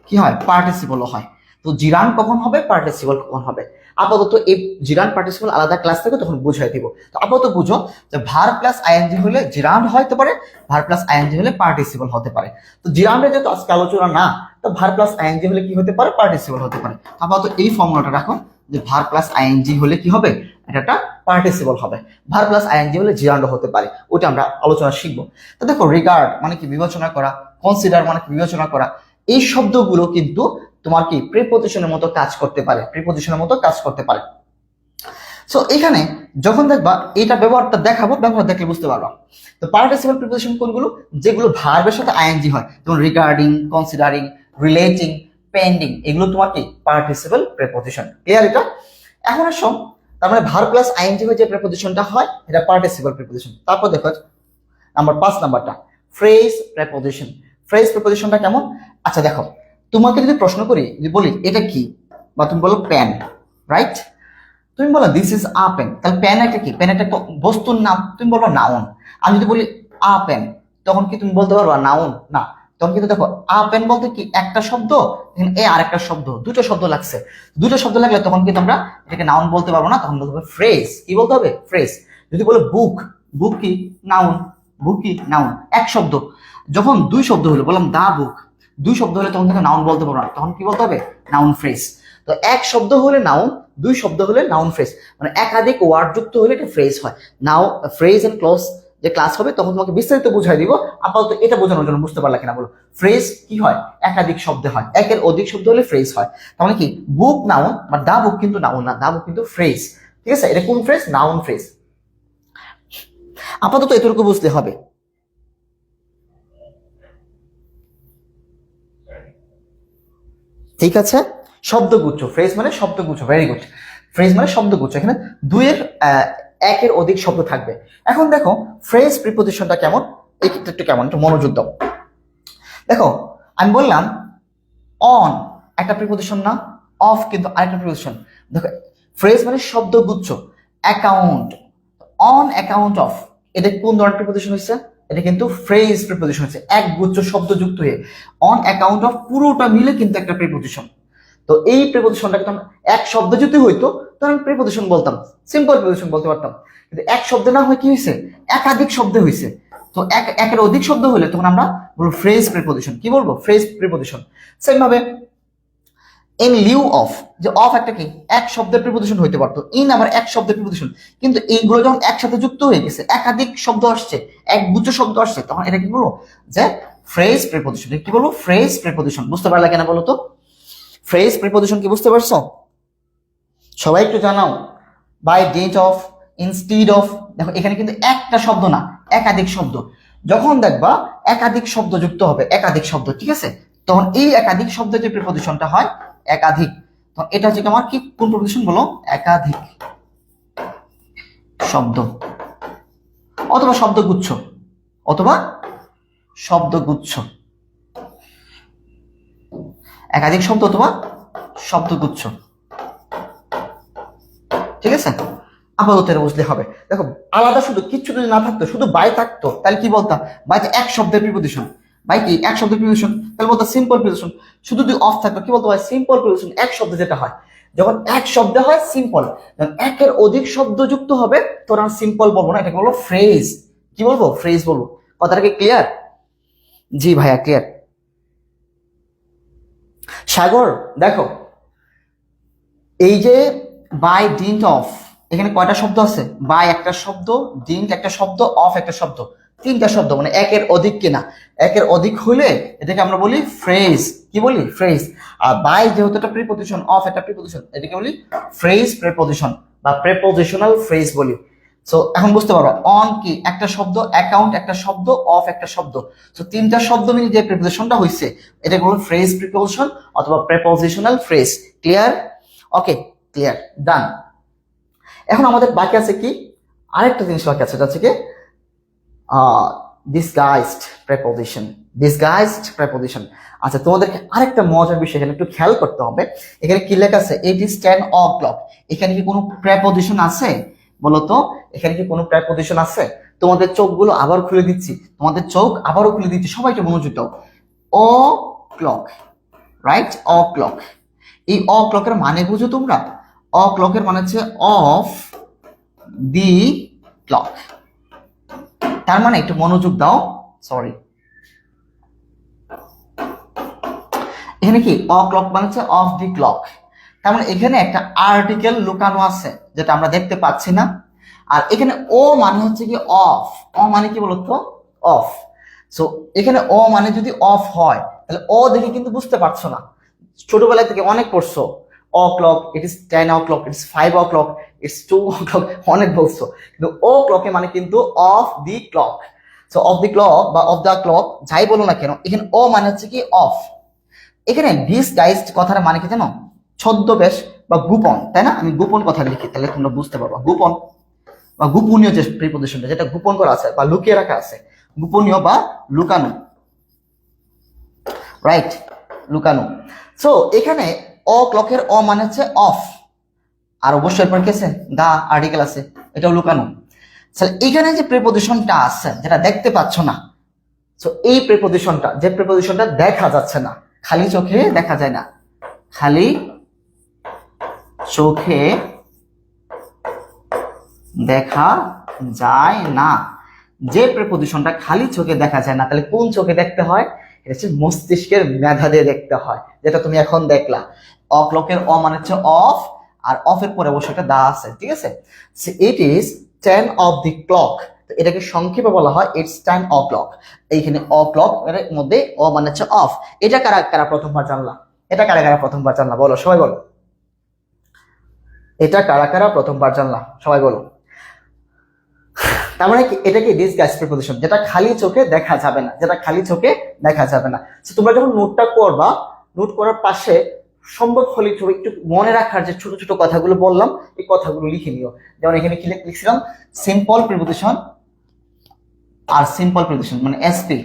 কি হয় পার্টিসিপলও হয়। তো জিরান কখন হবে, পার্টিসিপল কখন হবে, আপাতত এই জিরান পার্টিসিপল আলাদা ক্লাস থেকে তখন বুঝাই দিব। তো আপাতত বুঝো যে ভার্ব প্লাস আইএনজি হলে জিরান্ড হতে পারে, ভার্ব প্লাস আইএনজি হলে পার্টিসিপল হতে পারে। তো জিরান্ডের যেহেতু আজকে আলোচনা না, তো ভার্ব প্লাস আইএনজি হলে কি হতে পারে, পার্টিসিপল হতে পারে। আপাতত এই ফর্মুলাটা রাখো যে ভার্ব প্লাস আইএনজি হলে কি হবে, এটা একটা পার্টিসিপল হবে। ভার্ব প্লাস আইএনজি হলে জিরান্ড হতে পারে, ওটা আমরা আলোচনা শিখবো। তো দেখো রিগার্ড মানে কি বিবেচনা করা, কনসিডার মানে কি বিবেচনা করা, এই শব্দগুলো কিন্তু তোমার কি প্রিপোজিশনের মতো কাজ করতে পারে, প্রিপোজিশনের মতো কাজ করতে পারে। সো এখানে যখন দেখবা এটা ব্যবহারটা দেখাবো, ব্যবহার দেখলে বুঝতে পারবা। তো পার্টিসিপল প্রিপোজিশন কোনগুলো, যেগুলো ভার্বের সাথে আইএনজি হয়, যেমন রিগার্ডিং, কনসিডারিং, রিলেটিং, পেন্ডিং, এগুলো তোমার কি পার্টিসিপল প্রিপোজিশন। ক্লিয়ার এটা? এখন আসো তার মানে ভার্ব প্লাস আইএনজি হয়ে যে প্রিপোজিশনটা হয় এটা পার্টিসিপল প্রিপোজিশন। তারপর দেখো নাম্বার 5 নাম্বারটা ফ্রেজ প্রিপোজিশন। ফ্রেজ প্রিপোজিশনটা কেমন? আচ্ছা দেখো, তোমাকে যদি প্রশ্ন করি, যদি বলি এটা কি, বা তুমি বলো পেন, রাইট? তুমি বলো দিস ইজ আ পেন, তাহলে পেন একটা কি, পেন একটা বস্তুর নাম, তুমি বলবো নাউন। আমি যদি বলি আ পেন, তখন কি তুমি বলতে পারবা নাউন? না। তখন কিন্তু দেখো আ পেন বলতে কি একটা শব্দ, এ আরেকটা শব্দ, দুটো শব্দ লাগছে। দুটো শব্দ লাগলে তখন কিন্তু আমরা এটাকে নাউন বলতে পারবো না, তখন বলতে হবে ফ্রেজ। কি বলতে হবে? ফ্রেজ। যদি বলো বুক, বুক কি নাউন, বুক কি নাউন, এক শব্দ। যখন দুই শব্দ হলো, বললাম দা বুক, দুই শব্দ হলে তখন কিন্তু নাউন বলতে পারবো না, তখন কি বলতে হবে নাউন ফ্রেজ। তো এক শব্দ হলে নাউন, দুই শব্দ হলে নাউন ফ্রেজ, মানে একাধিক ওয়ার্ড যুক্ত হলে এটা ফ্রেজ হয়। নাও ফ্রেজ এন্ড ক্লজ যে ক্লাস হবে তখন তোমাকে বিস্তারিত বুঝাই দিব। আপাতত এটা বোঝানোর জন্য বুঝতে পারলা কিনা বলো। ফ্রেজ কি হয়, একাধিক শব্দ হয়, একের অধিক শব্দ হলে ফ্রেজ হয়। তাহলে কি বুক নাউন, বা দা বুক কিন্তু নাউন না, দা বুক কিন্তু ফ্রেজ। ঠিক আছে, এটা কোন ফ্রেজ? Noun phrase. আপাতত এতটুকু বুঝতে হবে। ঠিক আছে, শব্দগুচ্ছ, ফ্রেজ মানে শব্দগুচ্ছ, ভেরি গুড। ফ্রেজ মানে শব্দগুচ্ছ, এখানে দুইয়ের একের অধিক শব্দ থাকবে। এখন দেখো ফ্রেজ প্রিপোজিশনটা কেমন, একটু কেমন, একটু মনোযোগ দাও। দেখো আমি বললাম অন একটা প্রিপোজিশন না, অফ কিন্তু আরেকটা প্রিপোজিশন। দেখো ফ্রেজ মানে শব্দগুচ্ছ, অ্যাকাউন্ট, অন অ্যাকাউন্ট অফ, এটা কোন ধরনের প্রিপোজিশন হচ্ছে? এটা কিন্তু ফ্রেজ প্রিপোজিশন হচ্ছে, এক গুচ্ছ শব্দ যুক্ত হয়ে। অন অ্যাকাউন্ট অফ পুরোটা মিলে কিন্তু একটা প্রিপোজিশন। তো এই প্রিপোজিশনটাকে তো এক শব্দ যদি হইতো তখন আমি প্রিপোজিশন বলতাম, সিম্পল প্রিপোজিশন বলতে পারতাম। কিন্তু এক শব্দে না হয় কি হয়েছে, একাধিক শব্দ হয়েছে। তো একের অধিক শব্দ হলে তখন আমরা বলবো ফ্রেজ প্রিপোজিশন। কি বলবো? Phrase preposition. সেম ভাবে ইন লিউ অফ, যে অফ একটা কি এক শব্দের প্রিপোজিশন হইতে পারতো, ইন আবার এক শব্দের প্রিপোজিশন, কিন্তু এইগুলো যখন একসাথে যুক্ত হয়ে গেছে, একাধিক শব্দ আসছে, এক গুচ্ছ শব্দ আসছে, তখন এটা কি বলবো যে ফ্রেজ প্রিপোজিশন। কি বলবো? Phrase preposition. বুঝতে পারলা কেন বলো তো? ফ্রেজ প্রিপজিশন কি বুঝতে পারছো? সবাই একটু জানাও। By dint of, instead of. দেখো এখানে কিন্তু একটা শব্দ না, একাধিক শব্দ। যখন দেখবা একাধিক শব্দ যুক্ত হবে, একাধিক শব্দ, ঠিক আছে, তখন এই একাধিক শব্দ যে প্রিপজিশনটা হয় একাধিক, তখন এটা হচ্ছে আমার কি, কোন প্রিপজিশন বলো? একাধিক শব্দ অথবা শব্দগুচ্ছ, অথবা শব্দগুচ্ছ, একাধিক শব্দ অথবা শব্দগুচ্ছ, ঠিক আছে। আপাতত এটা বুঝলে হবে। দেখো আলাদা শুধু কিচ্ছু যদি না থাকতো, শুধু বাই থাকতো, তাহলে কি বলতাম? বাইতে এক শব্দের প্রিপজিশন। বাই কি? এক শব্দের প্রিপজিশন, তাহলে বলতো সিম্পল প্রিপজিশন। শুধু যদি অফ থাকতো কি বলতো? ভাই সিম্পল প্রিপজিশন। এক শব্দ যেটা হয়, যখন এক শব্দে হয় সিম্পল, যখন একের অধিক শব্দ যুক্ত হবে তখন আমরা সিম্পল বলবো না, এটাকে বলবো ফ্রেজ। কি বলবো? ফ্রেজ বলবো। কথাটা কি ক্লিয়ার? জি ভাইয়া ক্লিয়ার। সাগর দেখো, এই যে বাই ডিন্ট অফ, এখানে কয়টা শব্দ আছে? বাই একটা শব্দ, ডিন্ট একটা শব্দ, অফ একটা শব্দ, তিনটা শব্দ, মানে একের অধিক কিনা। একের অধিক হইলে এটাকে আমরা বলি ফ্রেজ। কি বলি? ফ্রেজ। আর বাই যেহেতু একটা প্রিপজিশন, অফ একটা প্রিপজিশন, এটাকে বলি ফ্রেজ প্রিপজিশন বা প্রিপজিশনাল ফ্রেজ বলি। সো এখন বুঝতে পারো, অন কি একটা শব্দ, অ্যাকাউন্ট একটা শব্দ, অফ একটা শব্দ। সো তিনটা শব্দ মিলে যে প্রিপজিশনটা হইছে এটাকে বলি ফ্রেজ প্রিপজিশন অথবা প্রিপজিশনাল ফ্রেজ। ক্লিয়ার? ওকে, ক্লিয়ার, ডান। এখন আমাদের বাকি আছে কি, আরেকটা জিনিস বাকি আছে, সেটা হচ্ছে কি ডিসগাইজড প্রিপজিশন। Disguised preposition. আচ্ছা, তোমাদেরকে আরেকটা মজার বিষয় এখানে একটু খেয়াল করতে হবে। এখানে কি লেখা আছে? It is 10 o'clock। এখানে কি কোনো প্রিপজিশন আছে বলতো? এখানে কি কোনো প্রিপজিশন আছে? তোমাদের চোখগুলো আবার খুলে দিচ্ছি, তোমাদের চোখ আবারও খুলে দিচ্ছি, সবাই একটু মনোযোগ দাও। ও ক্লক, রাইট? অ ক্লক। এই অ ক্লকের মানে বুঝো তোমরা? অ ক্লকের মানে হচ্ছে অফ দি ক্লক। তার মানে একটু মনোযোগ দাও, সরি, এখানে কি অ ক্লক মানে হচ্ছে অফ দি ক্লক। তার মানে এখানে একটা আর্টিকেল লুকানো আছে যেটা আমরা দেখতে পাচ্ছি না। আর এখানে ও মানে হচ্ছে কি অফ। অ মানে কি বলতো? অফ। সো এখানে ও মানে যদি অফ হয় তাহলে ও দেখে কিন্তু বুঝতে পারছো না। ছোটবেলা থেকে অনেক পড়ছো, o'clock, it is 10 o'clock, it's 5 o'clock, it's 2 o'clock, অনেক বলছো, কিন্তু ও ক্লকে মানে কিন্তু of the clock. So of the clock বা অফ দা ক্লক যাই বলো না কেন, এখানে ও মানে হচ্ছে কি অফ। এখানে ডিসগাইজড কথার মানে কি জানো? ছদ্মবেশ বা গোপন, তাই না? আমি গোপন কথা লিখি তাহলে তোমরা বুঝতে পারবা। গোপন বা গোপনীয় যে প্রিপজিশনটা, যেটা গোপন করা আছে বা লুকিয়ে রাখা আছে, গোপনীয় বা লুকানো, রাইট? লুকানো। সো এখানে অ ক্লকের অ মানে হচ্ছে অফ, আর অবশ্যই এরপর কি আছে? দা আর্টিকেল আছে, এটাও লুকানো। তাহলে এখানে যে প্রিপজিশনটা আছে যেটা দেখতে পাচ্ছ না, সো এই প্রিপজিশনটা, যে প্রিপজিশনটা দেখা যাচ্ছে না, খালি চোখে দেখা যায় না, খালি চোখে দেখা যায় না, যে প্রিপজিশনটা খালি চোখে দেখা যায় না, তাহলে কোন চোখে দেখতে হয়? এটা হচ্ছে মস্তিষ্কের মেধা দিয়ে দেখতে হয়, যেটা তুমি এখন দেখলা। অ ক্লকের অ মানে হচ্ছে অফ, আর অফের পরে অবশ্যই একটা দা আছে, ঠিক আছে। It is 10 of the clock। এটাকে সংক্ষেপে বলা হয় ইটস 10 o'clock। এইখানে অ ক্লক এর মধ্যে অ মানে হচ্ছে অফ। এটা কারা কারা প্রথমবার জানলা? এটা কারা কারা প্রথমবার জানলা? বলো, সবাই বলো। এটা কারা কারা প্রথমবার জানলা? সবাই বলো। তার মানে কি, এটা কি ডিসগাইজ প্রিপজিশন, যেটা খালি চোখে দেখা যাবে না, যেটা খালি চোখে দেখা যাবে না। তো তোমরা যখন নোটটা করবা, নোট করার পাশে সম্ভব হলে একটু মনে রাখার যে ছোট ছোট কথাগুলো বললাম, এই কথাগুলো লিখে নিও। যেমন এখানে কি লিখছিলাম? সিম্পল প্রিপজিশন আর সিম্পল প্রিপজিশন মানে এসপি,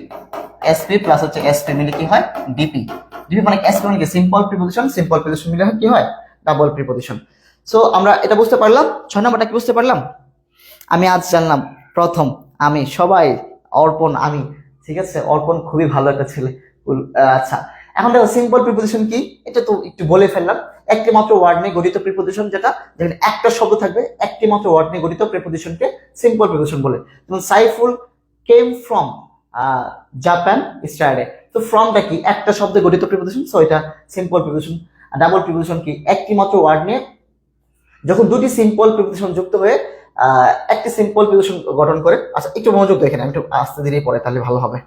এসপি প্লাস হচ্ছে এসপি মিলে কি হয়? ডিপি। ডিপি মানে এসপি মানে কি? সিম্পল প্রিপজিশন, সিম্পল প্রিপজিশন মিলে কি হয়? Double preposition. সো আমরা এটা বুঝতে পারলাম। 6 নম্বরটা কি বুঝতে পারলাম? আমি আজ জানলাম প্রথম, আমি সবাই, অর্পণ, আমি, ঠিক আছে, অর্পণ খুবই ভালো একটা ছেলে। আচ্ছা, এখন দেখো সিম্পল প্রিপজিশন কি, এটা তো একটু বলে ফেললাম। একটি মাত্র ওয়ার্ড নিয়ে গঠিত প্রিপজিশন, যেটা যেখানে একটা শব্দ থাকবে, একটি মাত্র ওয়ার্ড নিয়ে গঠিত প্রিপজিশনকে সিম্পল প্রিপজিশন বলে। যেমন সাইফুল কেম ফ্রম জাপান স্টারডে। তো ফ্রমটা কি? একটা শব্দে গঠিত প্রিপজিশন, সো এটা সিম্পল প্রিপজিশন। ডাবল প্রিপজিশন কি? একটি মাত্র ওয়ার্ড নিয়ে যখন দুটি সিম্পল প্রিপজিশন যুক্ত হয়ে একটি সিম্পল প্রিপজিশন গঠন করে। আচ্ছা, একটু মনোযোগ দেখেন, আমি একটু আস্তে ধীরে পড়ে তাহলে ভালো হবে।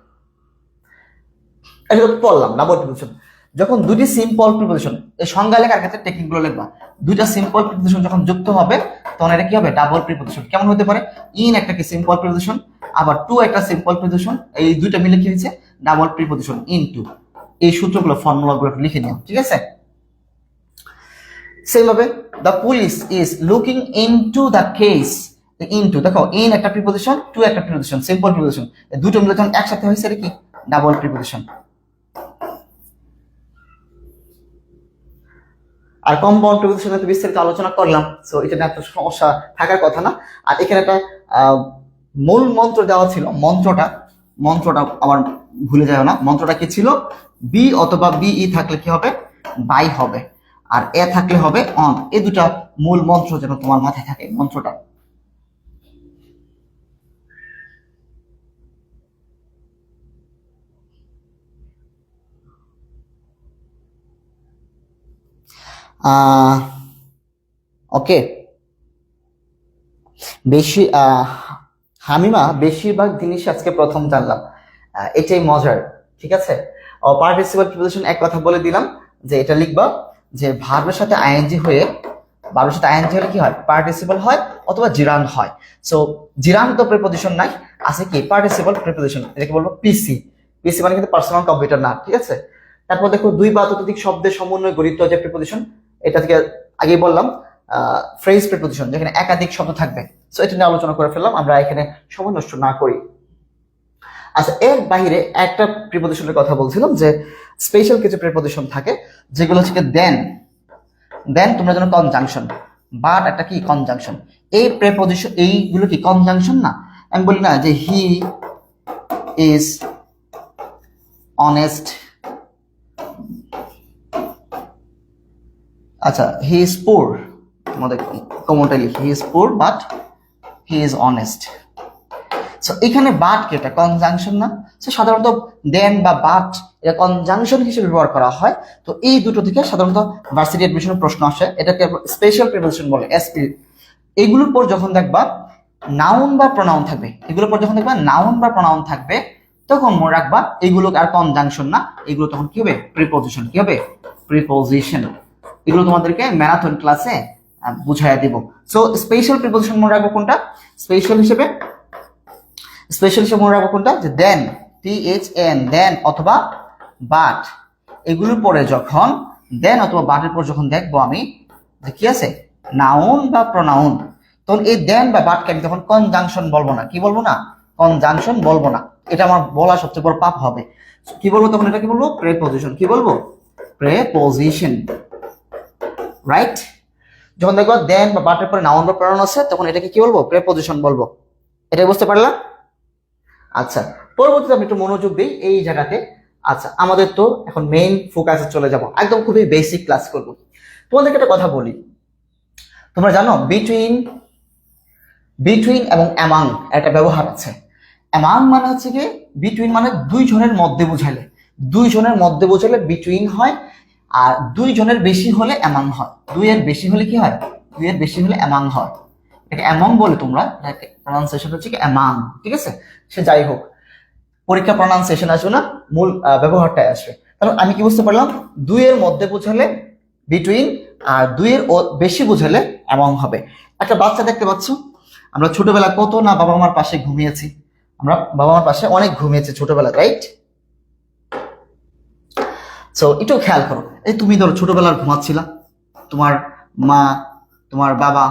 এটা তো পড়লাম ডাবল প্রিপজিশন। যখন দুটি সিম্পল প্রিপোজিশন, এই সংজ্ঞা লেখার ক্ষেত্রে টেকনিকগুলো লিখবা, দুইটা সিম্পল প্রিপোজিশন যখন যুক্ত হবে তখন এটা কি হবে? Double preposition. কেমন হতে পারে? ইন একটা কি সিম্পল প্রিপোজিশন, আবার টু একটা সিম্পল প্রিপোজিশন, এই দুইটা মিলে কি হয়েছে? Double preposition, into. এই সূত্রগুলো ফর্মুলাগুলো লিখে নিও, ঠিক আছে? সেম ভাবে the police is looking into the case. Into দেখো, ইন একটা প্রিপোজিশন, টু একটা প্রিপোজিশন, সিম্পল প্রিপোজিশন, দুটো মিলে যখন একসাথে হয়েছে এটা কি? Double preposition. আর কম্পাউন্ড প্রিপোজিশনে তো বিস্তারিত আলোচনা করলাম, সো এটা নিয়ে এত সমস্যা থাকার কথা না। আর এখানে একটা মূল মন্ত্র দেওয়া ছিল, মন্ত্রটা আবার ভুলে যাও না। মন্ত্রটা কি ছিল? বি অথবা বিই থাকলে কি হবে? বাই হবে, আর এ থাকলে হবে অন। এই দুটা মূল মন্ত্র যেন তোমার মাথায় থাকে, মন্ত্রটা। ওকে, বেশি হামিমা বেশিরভাগ জিনিস আজকে প্রথম জানলাম, এটাই মজার, ঠিক আছে? পার্টিসিপাল প্রিপোজিশন এক কথা বলে দিলাম যে এটা লিখবা যে ভার্বের সাথে আইএনজি হয়ে, ভার্বের সাথে আইএনজি হলে কি হয়? পার্টিসিপাল হয় অথবা জিরান হয়। সো জিরান তো প্রিপোজিশন নাই, আছে কি? পার্টিসিপাল প্রিপোজিশন, এটাকে বলবো পিসি। পিসি মানে কিন্তু পার্সোনাল কম্পিউটার না, ঠিক আছে? তারপর দেখো দুই বা ততোধিক শব্দের সমন্বয়ে গঠিত যে প্রিপোজিশন, এটা থেকে আগেই বললাম ফ্রেজ প্রিপোজিশন, যেখানে একাধিক শব্দ থাকবে। সো এটা নিয়ে আলোচনা করে ফেললাম, আমরা এখানে সময় নষ্ট না করি। আচ্ছা, এর বাইরে একটা প্রিপোজিশনের কথা বলছিলাম যে স্পেশাল কিছু প্রিপোজিশন থাকে যেগুলো হচ্ছে দেন। দেন তোমরা জানো কনজাংশন, বাট একটা কি? কনজাংশন। এই প্রিপোজিশন, এইগুলো কি কনজাংশন না? আমি বলি না যে হি ইজ অনেস্ট, আচ্ছা হি ইজ পুর, তোমাদের কমনটা লিখি, হি ইজ পুর but he is honest. So এখানে বাট কি? এটা কনজাংশন না? সো সাধারণত দেন বা বাট এটা কনজাংশন হিসেবে ব্যবহার করা হয়। তো এই দুটো থেকে সাধারণত ভার্সিটি অ্যাডমিশনের প্রশ্ন আসে, এটাকে স্পেশাল প্রিপোজিশন বলে, এসপি। এগুলোর পর যখন দেখবা নাউন বা প্রনাউন থাকবে, এগুলোর পর যখন দেখবা নাউন বা প্রনাউন থাকবে, তখন মনে রাখবা এগুলো আর কনজাংশন না, এগুলো তখন কি হবে? প্রিপোজিশন। কি হবে? প্রিপোজিশন। এগুলো তোমাদেরকে ম্যারাথন ক্লাসে বুঝাইয়া দিব। সো স্পেশাল প্রিপোজিশন মনে রাখবো কোনটা? স্পেশাল হিসেবে মনে রাখবো কোনটা? যে দেন, THN, দেন অথবা বাট। এগুলোর পরে যখন দেন অথবা বাটের পর যখন দেখবো আমি যে কি আছে? নাউন বা প্রনাউন, তখন এই দেন বা বাটকে আমি তখন কনজাংশন বলবো না। কি বলবো না? কনজাংশন বলবো না। এটা আমার বলা সবচেয়ে বড় পাপ হবে। কি বলবো তখন? এটা কি বলবো? প্রেপোজিশন। কি বলবো? Preposition, right? যখন দেখবো দেন বা বাটের পরে নাউন বা প্রনাউন আছে, তখন এটাকে কি বলবো? প্রেপোজিশন বলবো। এটা বুঝতে পারলাম? আচ্ছা, পরবর্তীতে আমি একটু মনোযোগ দিই এই জায়গাতে। আচ্ছা, আমাদের তো এখন মেইন ফোকাসে চলে যাব, একদম খুবই বেসিক ক্লাস করব। তোমাদেরকে একটা কথা বলি, তোমরা জানো বিটুইন এবং অ্যামাং একটা ব্যবহার আছে। অ্যামাং মানে হচ্ছে কি? বিটুইন মানে দুইজনের মধ্যে বোঝালে, দুইজনের মধ্যে বোঝালে বিটুইন হয়, আর দুইজনের বেশি হলে অ্যামাং হয়। দুইয়ের বেশি হলে কি হয়? দুইয়ের বেশি হলে অ্যামাং হয়। এটাকে অ্যামাং বলে, তোমরা প্রনাউন্সিয়েশন হচ্ছে কি? অ্যামাং, ঠিক আছে? সে যাই হোক, পরীক্ষা প্রনাউন্সিয়েশন আসবে না, মূল ব্যবহারটাই আসবে। তাহলে আমি কি বুঝতে পারলাম? দুইয়ের মধ্যে বোঝালে বিটুইন, আর দুইয়ের বেশি বোঝালে অ্যামাং হবে। একটা বাচ্চা দেখতে পাচ্ছ, আমরা ছোটবেলা কত না বাবা মার পাশে ঘুমিয়েছি, আমরা বাবা মার পাশে অনেক ঘুমিয়েছি ছোটবেলা, রাইট? সো একটু খেয়াল করো, এই তুমি ধরো ছোটবেলার ঘুমাচ্ছিলা, তোমার মা, তোমার বাবা,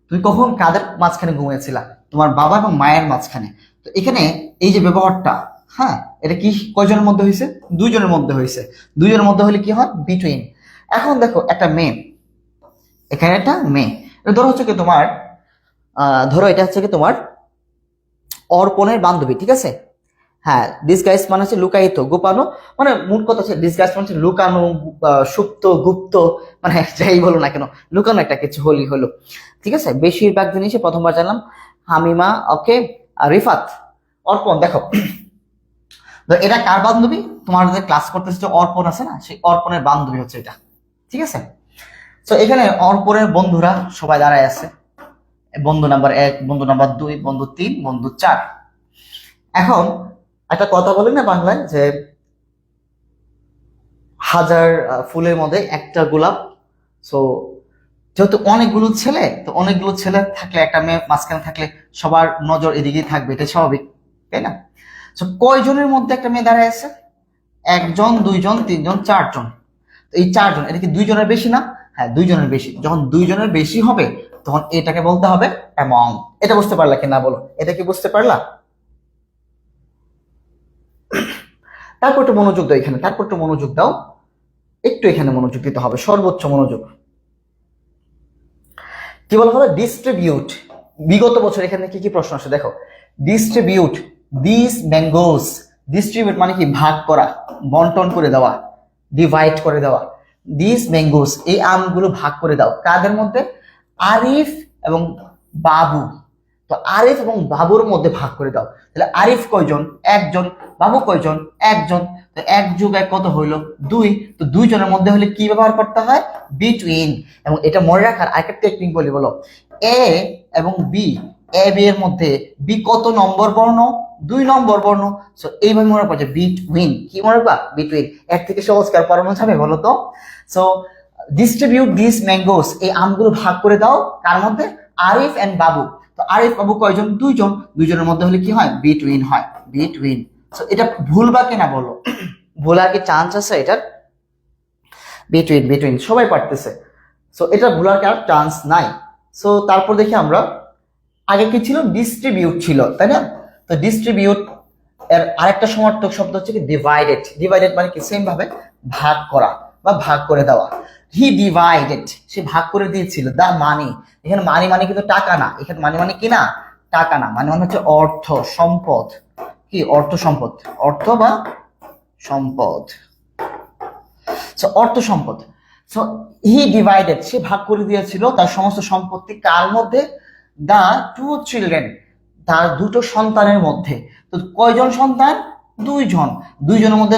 তুমি কখন কাদের মাঝখানে ঘুমিয়েছিলা? তোমার বাবা এবং মায়ের মাঝখানে। তো এখানে এই যে ব্যবহারটা, হ্যাঁ, এটা কি কয়জনের মধ্যে হয়েছে? দুইজনের মধ্যে হয়েছে। দুইজনের মধ্যে হলে কি হয়? বিটুইন। এখন দেখো একটা মেয়ে, এখানে একটা মেয়ে, ধরো হচ্ছে কি তোমার, ধরো এটা হচ্ছে কি তোমার অর্পণের বান্ধবী, ঠিক আছে? হ্যাঁ, ডিসগাইজ মানে হচ্ছে লুকায়িত, গোপানো, মানে মূল কথা হচ্ছে ডিসগাইজ মানে হচ্ছে লুকানো, সুপ্ত, গুপ্ত, মানে যাই বলো না কেন, লুকানো একটা কিছু হলো, ঠিক আছে? বেশিরভাগ জিনিসে প্রথমবার জানলাম। হামিমা, ওকে, রিফাত, অর্পণ। দেখো এটা কার বান্ধবী? তোমার যে ক্লাস করতেছে যে অর্পণ আছে না, সেই অর্পণের বান্ধবী হচ্ছে এটা, ঠিক আছে? তো এখানে অর্পণের বন্ধুরা সবাই দাঁড়ায় আছে, বন্ধু নাম্বার 1, বন্ধু নাম্বার 2, বন্ধু 3, বন্ধু 4। এখন একটা কথা বলে না বাংলায় যে 1000 ফুলের মধ্যে একটা গোলাপ। সো যেহেতু অনেকগুলো ছেলে, তো অনেকগুলো ছেলে থাকলে একটা মেয়ে মাঝখানে থাকলে সবার নজর এদিকেই থাকবে, এটা স্বাভাবিক, তাই না? সো কয়জনের মধ্যে একটা মেয়ে দাঁড়ায় আছে? 1 জন, 2 জন, 3 জন, 4 জন। তো এই 4 জন, এটা কি 2 জনের বেশি না? হ্যাঁ, 2 জনের বেশি। যখন 2 জনের বেশি হবে তখন এটাকে বলতে হবে অ্যামং। এটা বুঝতে পারলা কি না বলো? এটা কি বুঝতে পারলা? তারপর একটু মনোযোগ দাও এখানে, তারপর একটু মনোযোগ দাও, একটু এখানে মনোযোগ দিতে হবে, সর্বোচ্চ মনোযোগ। কি বলা হবে? ডিস্ট্রিবিউট। বিগত বছর এখানে কি কি প্রশ্ন আসে দেখো। Distribute this mangoes. ডিস্ট্রিবিউট মানে কি? ভাগ করা, বন্টন করে দেওয়া, ডিভাইড করে দেওয়া। দিস ম্যাঙ্গোস, এই আমগুলো ভাগ করে দাও কাদের মধ্যে? আরিফ এবং বাবু। তো আরিফ এবং বাবুর মধ্যে ভাগ করে দাও। তাহলে আরিফ কয়জন? 1 জন। বাবু কয়জন? 1 জন। তো 1 যোগ 1 কত হইলো? 2। তো 2 জনের মধ্যে হলে কি ব্যবহার করতে হয়? বিটুইন। এবং এটা মনে রাখার আরেকটা টেকনিক বলি, বলো। এ এবং বি, এ বি এর মধ্যে বি কত নম্বর বর্ণ? 2 নম্বর বর্ণ। সো এইভাবে মনে রাখবা যে বিটুইন। কি মনে রাখবা? বিটুইন। এর থেকে সহজ কার পড়ানো যাবে বলো তো? সো ডিস্ট্রিবিউট দিস ম্যাঙ্গোস, এই আমগুলো ভাগ করে দাও কার মধ্যে? আরিফ এন্ড বাবু। তো আরিফ বাবু কয়জন? 2 জন। 2 জনের মধ্যে হলে কি হয়? বিটুইন হয়, বিটুইন। সো এটা ভুলবা কিনা বলো? ভুলার কি চান্স আছে এটার? বিটুইন, বিটুইন সবাই পারতেছে। সো এটা ভুলার কি আর চান্স নাই। সো তারপর দেখি আমরা, আগে কি ছিল? ডিস্ট্রিবিউট ছিল, তাই না? তো ডিস্ট্রিবিউট এর আরেকটা সমার্থক শব্দ হচ্ছে কি? ডিভাইডেড। ডিভাইডেড মানে কি? সেম ভাবে ভাগ করা বা ভাগ করে দেওয়া। হি ডিভাইডেড, সে ভাগ করে দিয়েছিল। দা মানি, এখানে মানি মানে কিন্তু টাকা না, এখানে মানি মানে কি না? টাকা না, মানে হচ্ছে অর্থ, সম্পদ। কি? অর্থ সম্পদ, অর্থ বা সম্পদ। সো অর্থ সম্পদ। সো হি ডিভাইডেড, সে ভাগ করে দিয়েছিল তার সমস্ত সম্পত্তি কার মধ্যে? দা 2 চিলড্রেন, তার 2টো সন্তানের মধ্যে। তো কয়জন সন্তান? 2 জন। 2 জনের মধ্যে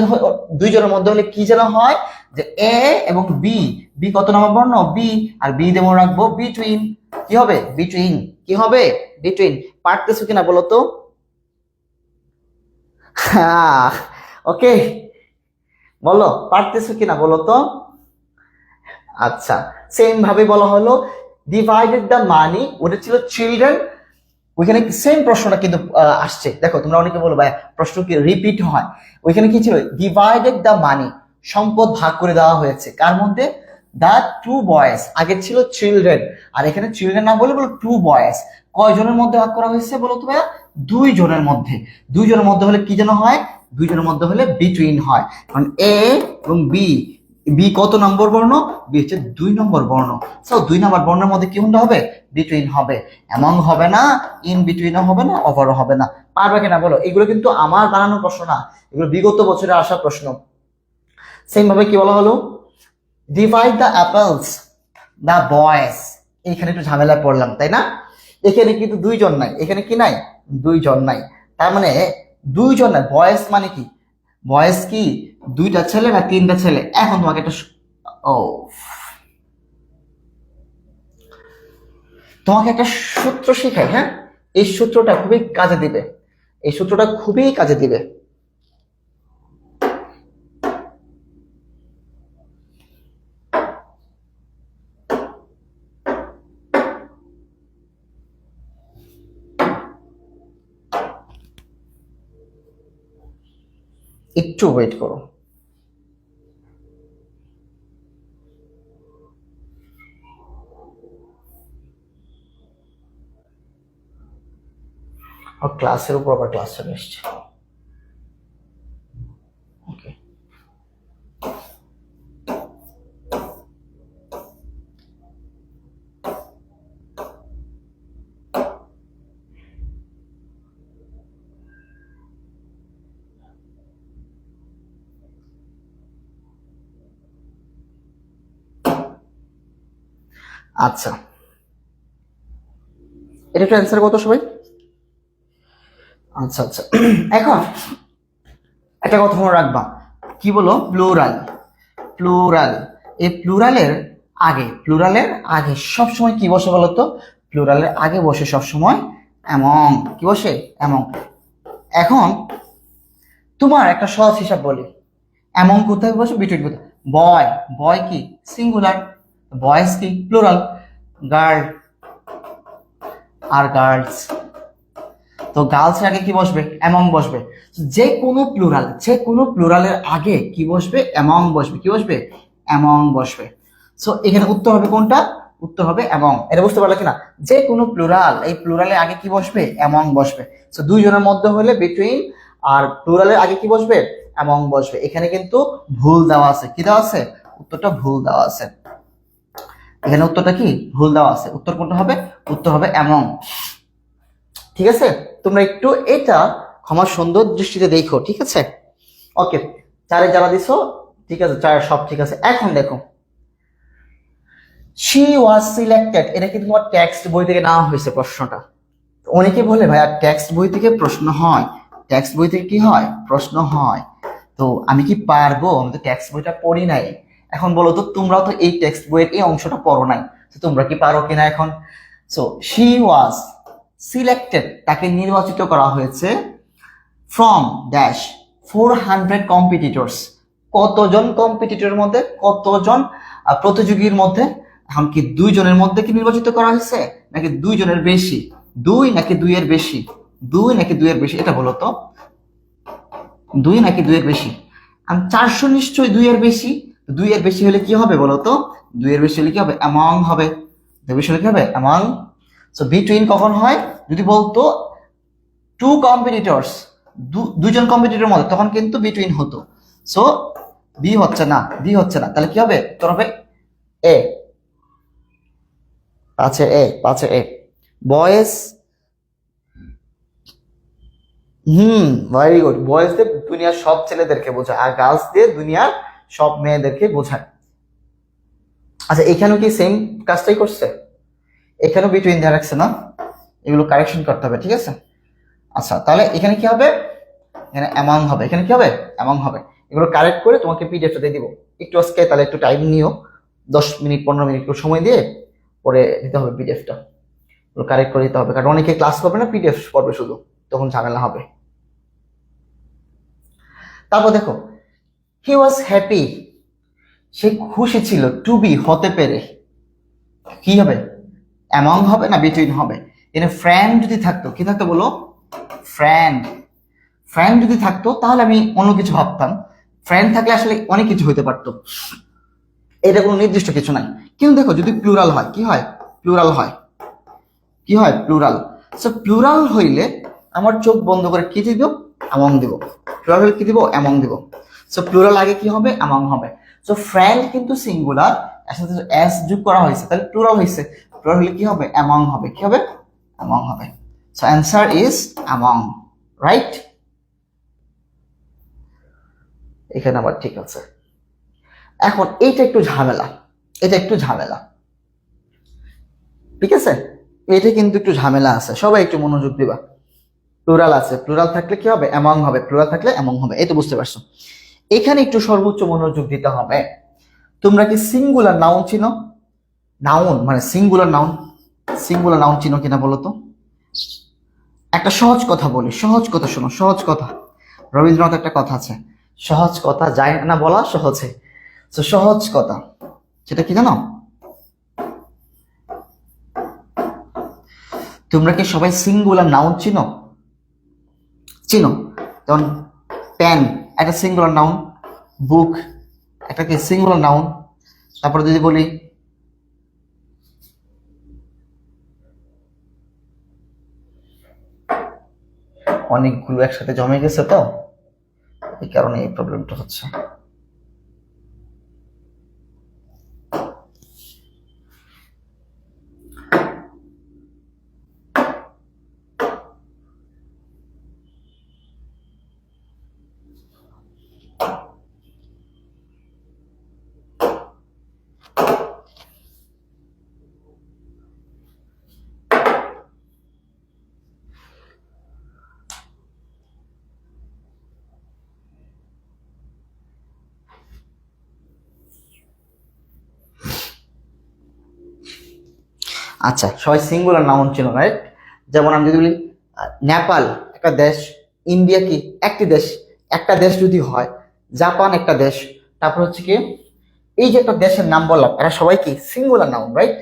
2 জনের মধ্যে হলে কি যেন হয়? যে এ এবং বি। বি কত নম্বর বর্ণ? বি। আর বি দিয়ে মনে রাখবো বিটুইন। কি হবে? বিটুইন। কি হবে? বিটুইন। পারতেছো কিনা বলো তো? হ্যাঁ, ওকে, বলো পারতেছো কিনা বলো তো? আচ্ছা, সেম ভাবে বলা হলো ডিভাইডেড দ্য মানি, ওটা ছিল চিলড্রেন। ওইখানে সেম প্রশ্নটা কিন্তু আসছে। দেখো তোমরা অনেকে বলো ভাই প্রশ্ন কি রিপিট হয়? ওইখানে কি ছিল? ডিভাইডেড দ্য মানি, সম্পদ ভাগ করে দেওয়া হয়েছে কার মধ্যে? দা 2 বয়েজ। আগে ছিল চিলড্রেন, আর এখানে চিলড্রেন না বলে বলো 2 বয়েজ। কয়জনের মধ্যে ভাগ করা হয়েছে বলো তো ভাইয়া? 2 জনের মধ্যে। 2 জনের মধ্যে হলে কি যেন হয়? 2 জনের মধ্যে হলে বিটুইন হয়। কারণ এ এবং বি, বি কত নম্বর বর্ণ? বি হচ্ছে 2 নম্বর বর্ণ। সো 2 নম্বর বর্ণের মধ্যে কি হবে? বিটুইন হবে। এমন হবে না, ইন বিটুইনও হবে না, ওভারও হবে না। পারবে কিনা বলো? এগুলো কিন্তু আমার বানানো প্রশ্ন না, এগুলো বিগত বছরে আসা প্রশ্ন। সেম ভাবে কি বলা হলো? Divide the apples the boys. এখানে একটু ঝামেলায় পড়লাম, তাই না? এখানে কিন্তু 2 জন নাই, এখানে কি নাই? 2 জন নাই। তার মানে 2 জন নাই। বয়েজ মানে কি? বয়েজ কি 2টা ছেলে না 3টা ছেলে? এখন তোমাকে একটা ও তোমাকে একটা সূত্র শেখাই, হ্যাঁ? এই সূত্রটা খুবই কাজে দিবে, এই সূত্রটা খুবই কাজে দিবে। একটু ওয়েট করো। ক্লাসের উপর আবার ক্লাস চলে এসছে। ওকে, আচ্ছা, এটা একটু অ্যান্সার কত সবাই? আচ্ছা আচ্ছা, এখন একটা কথা মনে রাখবা। কি বলো? প্লুরাল। প্লুরাল, এই প্লুরালের আগে সবসময় কি বসে বলতো? প্লুরালের আগে বসে সবসময় এমং। কি বসে? এমং। এখন তোমার একটা সহজ হিসাব বলি, এমন কোথায় বসে? বিটুইন কোথায়? বয়, বয় কি সিঙ্গুলার, বয়েজ কি প্লুরাল, গার্ল আর গার্লস। তো গার্লস এর আগে কি বসবে? অ্যামং বসবে। যে কোনো প্লুরাল, যে কোনো প্লুরালের আগে কি বসবে? অ্যামং বসবে। কি বসবে? অ্যামং বসবে। সো এখানে উত্তর হবে কোনটা? উত্তর হবে অ্যামং। এটা বুঝতে পারলে কিনা? যে কোনো প্লুরাল, এই প্লুরালের আগে কি বসবে? অ্যামং বসবে। সো দুইজনের মধ্যে হলে বিটুইন, আর প্লুরালের আগে কি বসবে? অ্যামং বসবে। এখানে কিন্তু ভুল দেওয়া আছে। কি দেওয়া আছে? উত্তরটা ভুল দেওয়া আছে। এখানে উত্তরটা কি ভুল দেওয়া আছে? উত্তর কোনটা হবে? উত্তর হবে অ্যামং। ঠিক আছে, তোমরা একটু এটা ক্ষমা সুন্দর দৃষ্টিতে দেখো। ঠিক আছে, ওকে। চারে যারা দিছো ঠিক আছে, চার সব ঠিক আছে। এখন দেখো, শি ওয়াজ সিলেক্টেড, এটা কিন্তু তোমার টেক্সট বই থেকে নেওয়া হয়েছে প্রশ্নটা। অনেকে বলে ভাইয়া টেক্সট বই থেকে প্রশ্ন হয়, টেক্সট বই থেকে কি হয়? প্রশ্ন হয়। তো আমি কি পারবো? আমি তো টেক্সট বইটা পড়ি নাই। এখন বলো তো, তোমরাও তো এই টেক্সট বইয়ের এই অংশটা পড়ো নাই, তো তোমরা কি পারো কিনা এখন? সো শি ওয়াজ সিলেক্টেড, তাকে নির্বাচিত করা হয়েছে ফ্রম ড্যাশ 400 কম্পিটিটরস, কতজন কম্পিটিটরের মধ্যে, কতজন প্রতিযোগীর মধ্যে। এখন কি দুইজনের মধ্যে কি নির্বাচিত করা হয়েছে, নাকি দুইজনের বেশি? দুই নাকি দুইয়ের বেশি? দুই নাকি দুইয়ের বেশি এটা বলো তো। দুই নাকি দুইয়ের বেশি? আমি 400 নিশ্চয়ই দুইয়ের বেশি। দুইয়ের বেশি হলে কি হবে বলো তো? দুইয়ের বেশি হলে কি হবে? অ্যামং হবে। দুইয়ের বেশি হলে কি হবে? অ্যামং। সো বিটুইন কখন হয়? যদি বলতো টু কম্পিটিটরস, দুইজন কম্পিটিটরের মধ্যে, তখন কিন্তু বিটুইন হতো। সো বি হচ্ছে না, ডি হচ্ছে না, তাহলে কি হবে? তোর হবে এ। পাঁচে এ, পাঁচে A. Boys, very good. Boys দিয়ে দুনিয়ার সব ছেলেদেরকে বোঝায়, আর গার্লস দিয়ে দুনিয়ার সব মেয়েদেরকে বোঝায়। আচ্ছা, এখানেও কি সেম কাজটাই করছে? এখানেও বিটুইন দেওয়া রাখছে না? এগুলো কারেকশন করতে হবে। ঠিক আছে, আচ্ছা তাহলে এখানে কি হবে? এখানে অ্যামাউন্ট হবে। এখানে কি হবে? অ্যামাউন্ট হবে। এগুলো কারেক্ট করে তোমাকে পিডিএফটা দিয়ে দিব। একটু আজকে তাহলে একটু টাইম নিও, 10 মিনিট 15 মিনিট একটু সময় দিয়ে পরে দিতে হবে পিডিএফটা। এগুলো কারেক্ট করে দিতে হবে, কারণ অনেকে ক্লাস করবে না, পিডিএফ পড়বে শুধু, তখন ঝামেলা হবে। তারপর দেখো, হি ওয়াজ হ্যাপি, সে খুশি ছিল, টু বি হতে পেরে, কি হবে? অ্যামং হবে না বিটুইন হবে? এখানে ফ্রেন্ড যদি থাকতো, কি থাকতো বলো? ফ্রেন্ড। ফ্রেন্ড যদি থাকতো তাহলে আমি অন্য কিছু ভাবতাম। ফ্রেন্ড থাকলে আসলে অনেক কিছু হতে পারতো, এটা কোনো নির্দিষ্ট কিছু নাই। কিন্তু দেখো, যদি প্লুরাল হয়, কি হয়? প্লুরাল হয়। কি হয়? প্লুরাল। সো প্লুরাল হইলে আমার চোখ বন্ধ করে কি দিব? অ্যামং দিব। প্লুরাল হলে কি দিব? অ্যামং দিব। সো প্লুরাল আগে কি হবে? অ্যামং হবে। সো ফ্রেন্ড কিন্তু সিঙ্গুলার, এর সাথে এস যোগ করা হয়েছে, তাহলে প্লুরাল হয়েছে। প্লুরাল হলে কি হবে? অ্যামং হবে। কি হবে? অ্যামং হবে। So answer is among, right? এখানে আবার ঠিক আছে। এখন এইটা একটু ঝামেলা, এটা একটু ঝামেলা। ঠিক আছে, এটা কিন্তু একটু ঝামেলা আছে, সবাই একটু মনোযোগ দিবা। প্লুরাল আছে, প্লুরাল থাকলে কি হবে? অ্যামং হবে। প্লুরাল থাকলে অ্যামং হবে, এই তো বুঝতে পারছো। এখানে একটু সর্বোচ্চ মনোযোগ দিতে হবে। তোমরা কি সিঙ্গুলার নাউন চিনো? নাউন মানে সিঙ্গুলার নাউন, সিঙ্গুলার নাউন চিনো কিনা বলো তো? একটা সহজ কথা বলি, সহজ কথা শোনো, সহজ কথা। রবীন্দ্রনাথ একটা কথা আছে, সহজ কথা যায় না বলা সহজে। তো সহজ কথা সেটা কি জানো? তোমরা কি সবাই সিঙ্গুলার নাউন চিনো? চিনো? যেমন পেন একটা সিঙ্গুলার নাউন, বুক একটা কি সিঙ্গুলার নাউন। তারপরে যদি বলি অনেকগুলো একসাথে জমে গেছে, তো এই কারণে এই প্রবলেমটা হচ্ছে। আচ্ছা, সবাই সিঙ্গুলার নাউন চিনো, রাইট? যেমন আমি যদি বলি নেপাল একটা দেশ, ইন্ডিয়া কি একটি দেশ, একটা দেশ যদি হয়, জাপান একটা দেশ, তারপর হচ্ছে কি এই যে একটা দেশের নাম বললাম, এরা সবাই কি সিঙ্গুলার নাউন, রাইট?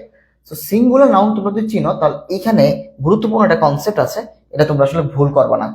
তো সিঙ্গুলার নাউন তোমরা যদি চিনো, তাহলে এখানে গুরুত্বপূর্ণ একটা কনসেপ্ট আছে, এটা তোমরা আসলে ভুল করবে না।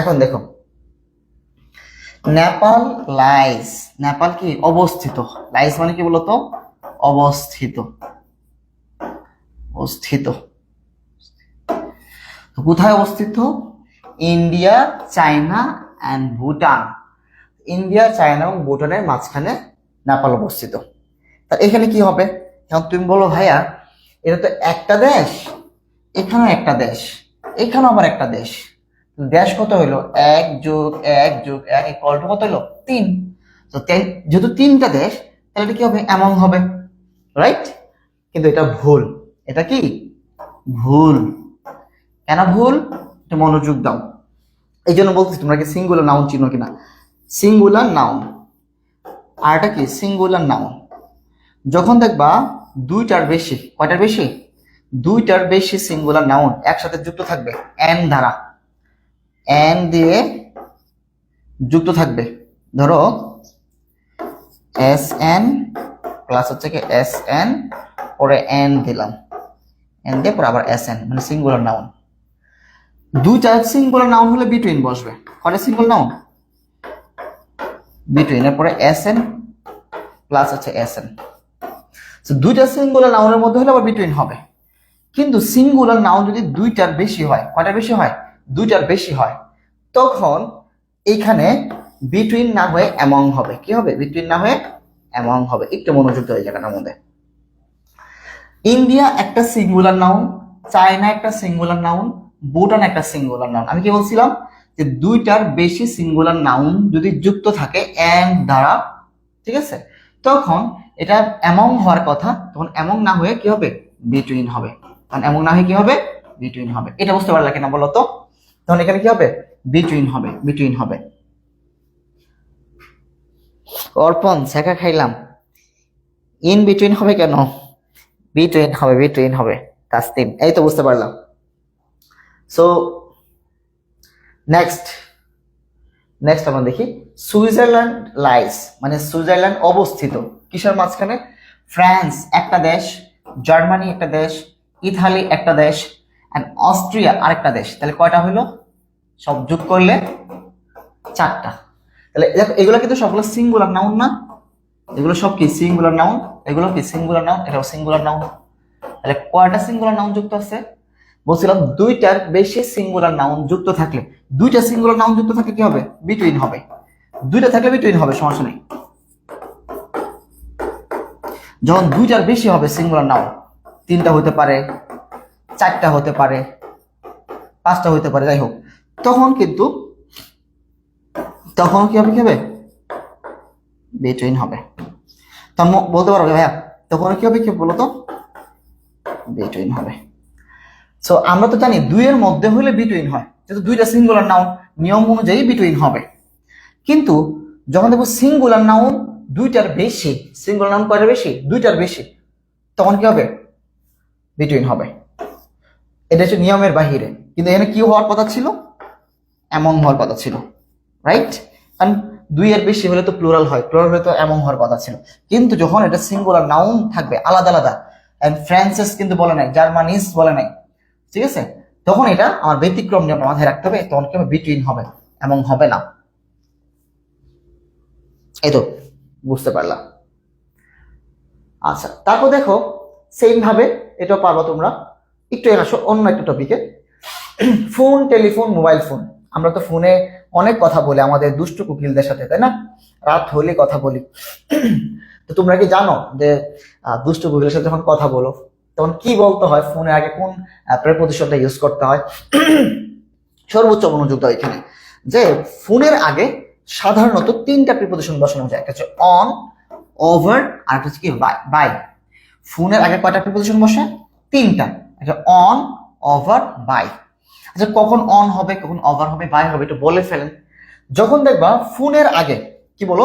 এখন দেখো, নেপাল লাইস, নেপাল কি অবস্থিত, লাইস মানে কি বলতো, অবস্থিত, অবস্থিত। তো কোথায় অবস্থিত? India, China and Bhutan. India, China এবং ভুটানের মাঝখানে নেপাল অবস্থিত। তা এখানে কি হবে? এখন তুমি বলো ভাইয়া এটা তো একটা দেশ, এখানেও একটা দেশ, এখানেও আবার একটা দেশ, দেশ কত হইলো? 1+1+1 ইকুয়াল টু কত হইলো? 3। তো যেহেতু 3টা দেশ, তাহলে এটা কি হবে? এমন হবে, রাইট? কিন্তু এটা ভুল। এটা কি ভুল? কেন ভুল? এটা মনোযোগ দাও। এই জন্য বলতেছি তোমরা কি সিঙ্গুলার নাউন চিনো কিনা। সিঙ্গুলার নাউন আর এটা কি সিঙ্গুলার নাউন, যখন দেখবা দুইটার বেশি, কয়টার বেশি? দুইটার বেশি সিঙ্গুলার নাউন একসাথে যুক্ত থাকবে এন দ্বারা, এন দিয়ে যুক্ত থাকবে। ধরো এস এন প্লাস হচ্ছে কি এস এন, পরে এন দিলাম, এন দিয়ে পরে আবার এস এন, মানে সিঙ্গুলার নাউন। দুইটা সিঙ্গুলার নাউন হলে বিটুইন বসবে। কয়টা সিঙ্গুলার নাউন? বিটুইন, এর পরে এস এন প্লাস হচ্ছে এস এন। দুইটা সিঙ্গুলার নাউনের মধ্যে হলে আবার বিটুইন হবে। কিন্তু সিঙ্গুলার নাউন যদি দুইটার বেশি হয়, কয়টার বেশি হয়? দুইটার বেশি হয়, তখন এইখানে বিটুইন না হয়ে অ্যামং হবে। কি হবে? বিটুইন না হয়ে অ্যামং হবে। একটু মনোযোগ দেওয়া জায়গাটার মধ্যে। ইন্ডিয়া একটা সিঙ্গুলার নাউন, চায়না একটা সিঙ্গুলার নাউন, ভুটান একটা সিঙ্গুলার নাউন। আমি কি বলছিলাম? যে দুইটার বেশি সিঙ্গুলার নাউন যদি যুক্ত থাকে এন দ্বারা, ঠিক আছে, তখন এটা অ্যামং হওয়ার কথা, তখন অ্যামং না হয়ে কি হবে? বিটুইন হবে। কারণ অ্যামং না হয়ে কি হবে? বিটুইন হবে। এটা বুঝতে পারলে কিনা বলো তো? তখন এখানে কি হবে? বিটুইন হবে, বিটুইন হবে। অর্পণ শেখা খাইলাম, ইন বিটুইন হবে কেন? বিটুইন হবে, বিটুইন হবে। তাসলিম, এই তো বুঝতে পারলাম। সো নেক্সট নেক্সট আমরা দেখি সুইজারল্যান্ড লাইস, মানে সুইজারল্যান্ড অবস্থিত কিসের মাঝখানে? ফ্রান্স একটা দেশ, জার্মানি একটা দেশ, ইতালি একটা দেশ, এন্ড অস্ট্রিয়া আরেকটা দেশ। তাহলে কয়টা হইলো? সব যোগ করলে 4টা। তাহলে দেখো এগুলো কিন্তু সবগুলো সিঙ্গুলার নাউন না? এগুলো সব কি সিঙ্গুলার নাউন? এগুলো কি সিঙ্গুলার নাউন? এটাও সিঙ্গুলার নাউন। তাহলে কয়টা সিঙ্গুলার নাউন যুক্ত আছে? বলছিলাম দুইটার বেশি সিঙ্গুলার নাউন যুক্ত থাকলে, দুইটা সিঙ্গুলার নাউন যুক্ত থাকলে কি হবে? বিটুইন হবে। দুইটা থাকলে বিটুইন হবে, সমস্যা নেই। যখন দুইটার বেশি হবে সিঙ্গুলার নাউন, 3টা হতে পারে, 4টা হতে পারে, 5টা হতে পারে, যাই হোক, তখন কিন্তু তখন কি হবে? কি হবে? বিটুইন হবে। তখন বলতে পারো ভাইয়া তখন কি হবে? কি বলতো? বিটুইন হবে। সো আমরা তো জানি দুইয়ের মধ্যে হলে বিটুইন হয়, যেহেতু দুইটা সিঙ্গুলার নাউন, নিয়ম অনুযায়ী বিটুইন হবে। কিন্তু যখন দেখবো সিঙ্গুলার নাউন দুইটার বেশি, সিঙ্গুলার নাউন কয়টার বেশি? দুইটার বেশি, তখন কি হবে? বিটুইন হবে। এটা হচ্ছে নিয়মের বাহিরে, কিন্তু এখানে কি হওয়ার কথা ছিল? অ্যামং হওয়ার কথা ছিল, রাইট? কারণ দুইয়ের বেশি হলে তো প্লুরাল হয়, প্লুরাল হলে তো অ্যামং হওয়ার কথা ছিল। কিন্তু যখন এটা সিঙ্গুলার নাউন থাকবে আলাদা আলাদা, ফ্রান্সিস কিন্তু বলে নাই, জার্মানিস বলে নাই, ঠিক আছে, তখন এটা আমার ব্যতিক্রম নিয়মটা মাথায় রাখতে হবে। তখন কি হবে? বিটুইন হবে, এমন হবে না। এই তো বুঝতে পারলাম। আচ্ছা, তারপর দেখো সেম ভাবে এটাও পারবো তোমরা। একটু আসো অন্য একটা টপিকে। ফোন, টেলিফোন, মোবাইল ফোন, আমরা তো ফোনে অনেক কথা বলি আমাদের দুষ্টু কুকিলদের সাথে, তাই না? রাত হলে কথা বলি। তো তোমরা কি জানো যে দুষ্টু কুকিলের সাথে যখন কথা বলো তখন কি বলতে হয়, ফোনে আগে কোন প্রেপোজিশনটা ইউজ করতে হয়? সর্বোচ্চ মনোযোগ দাও এখানে, যে ফোনের আগে সাধারণত তিনটা প্রিপোজিশন বসানো যায়। একটা হচ্ছে অন, ওভার, আর একটা হচ্ছে কি বাই। ফোনের আগে কয়টা প্রিপোজিশন বসে? তিনটা। একটা অন, ওভার, বাই। আচ্ছা, কখন অন হবে, কখন ওভার হবে, বাই হবে, একটু বলে ফেলেন। যখন দেখবা ফোনের আগে, কি বলো,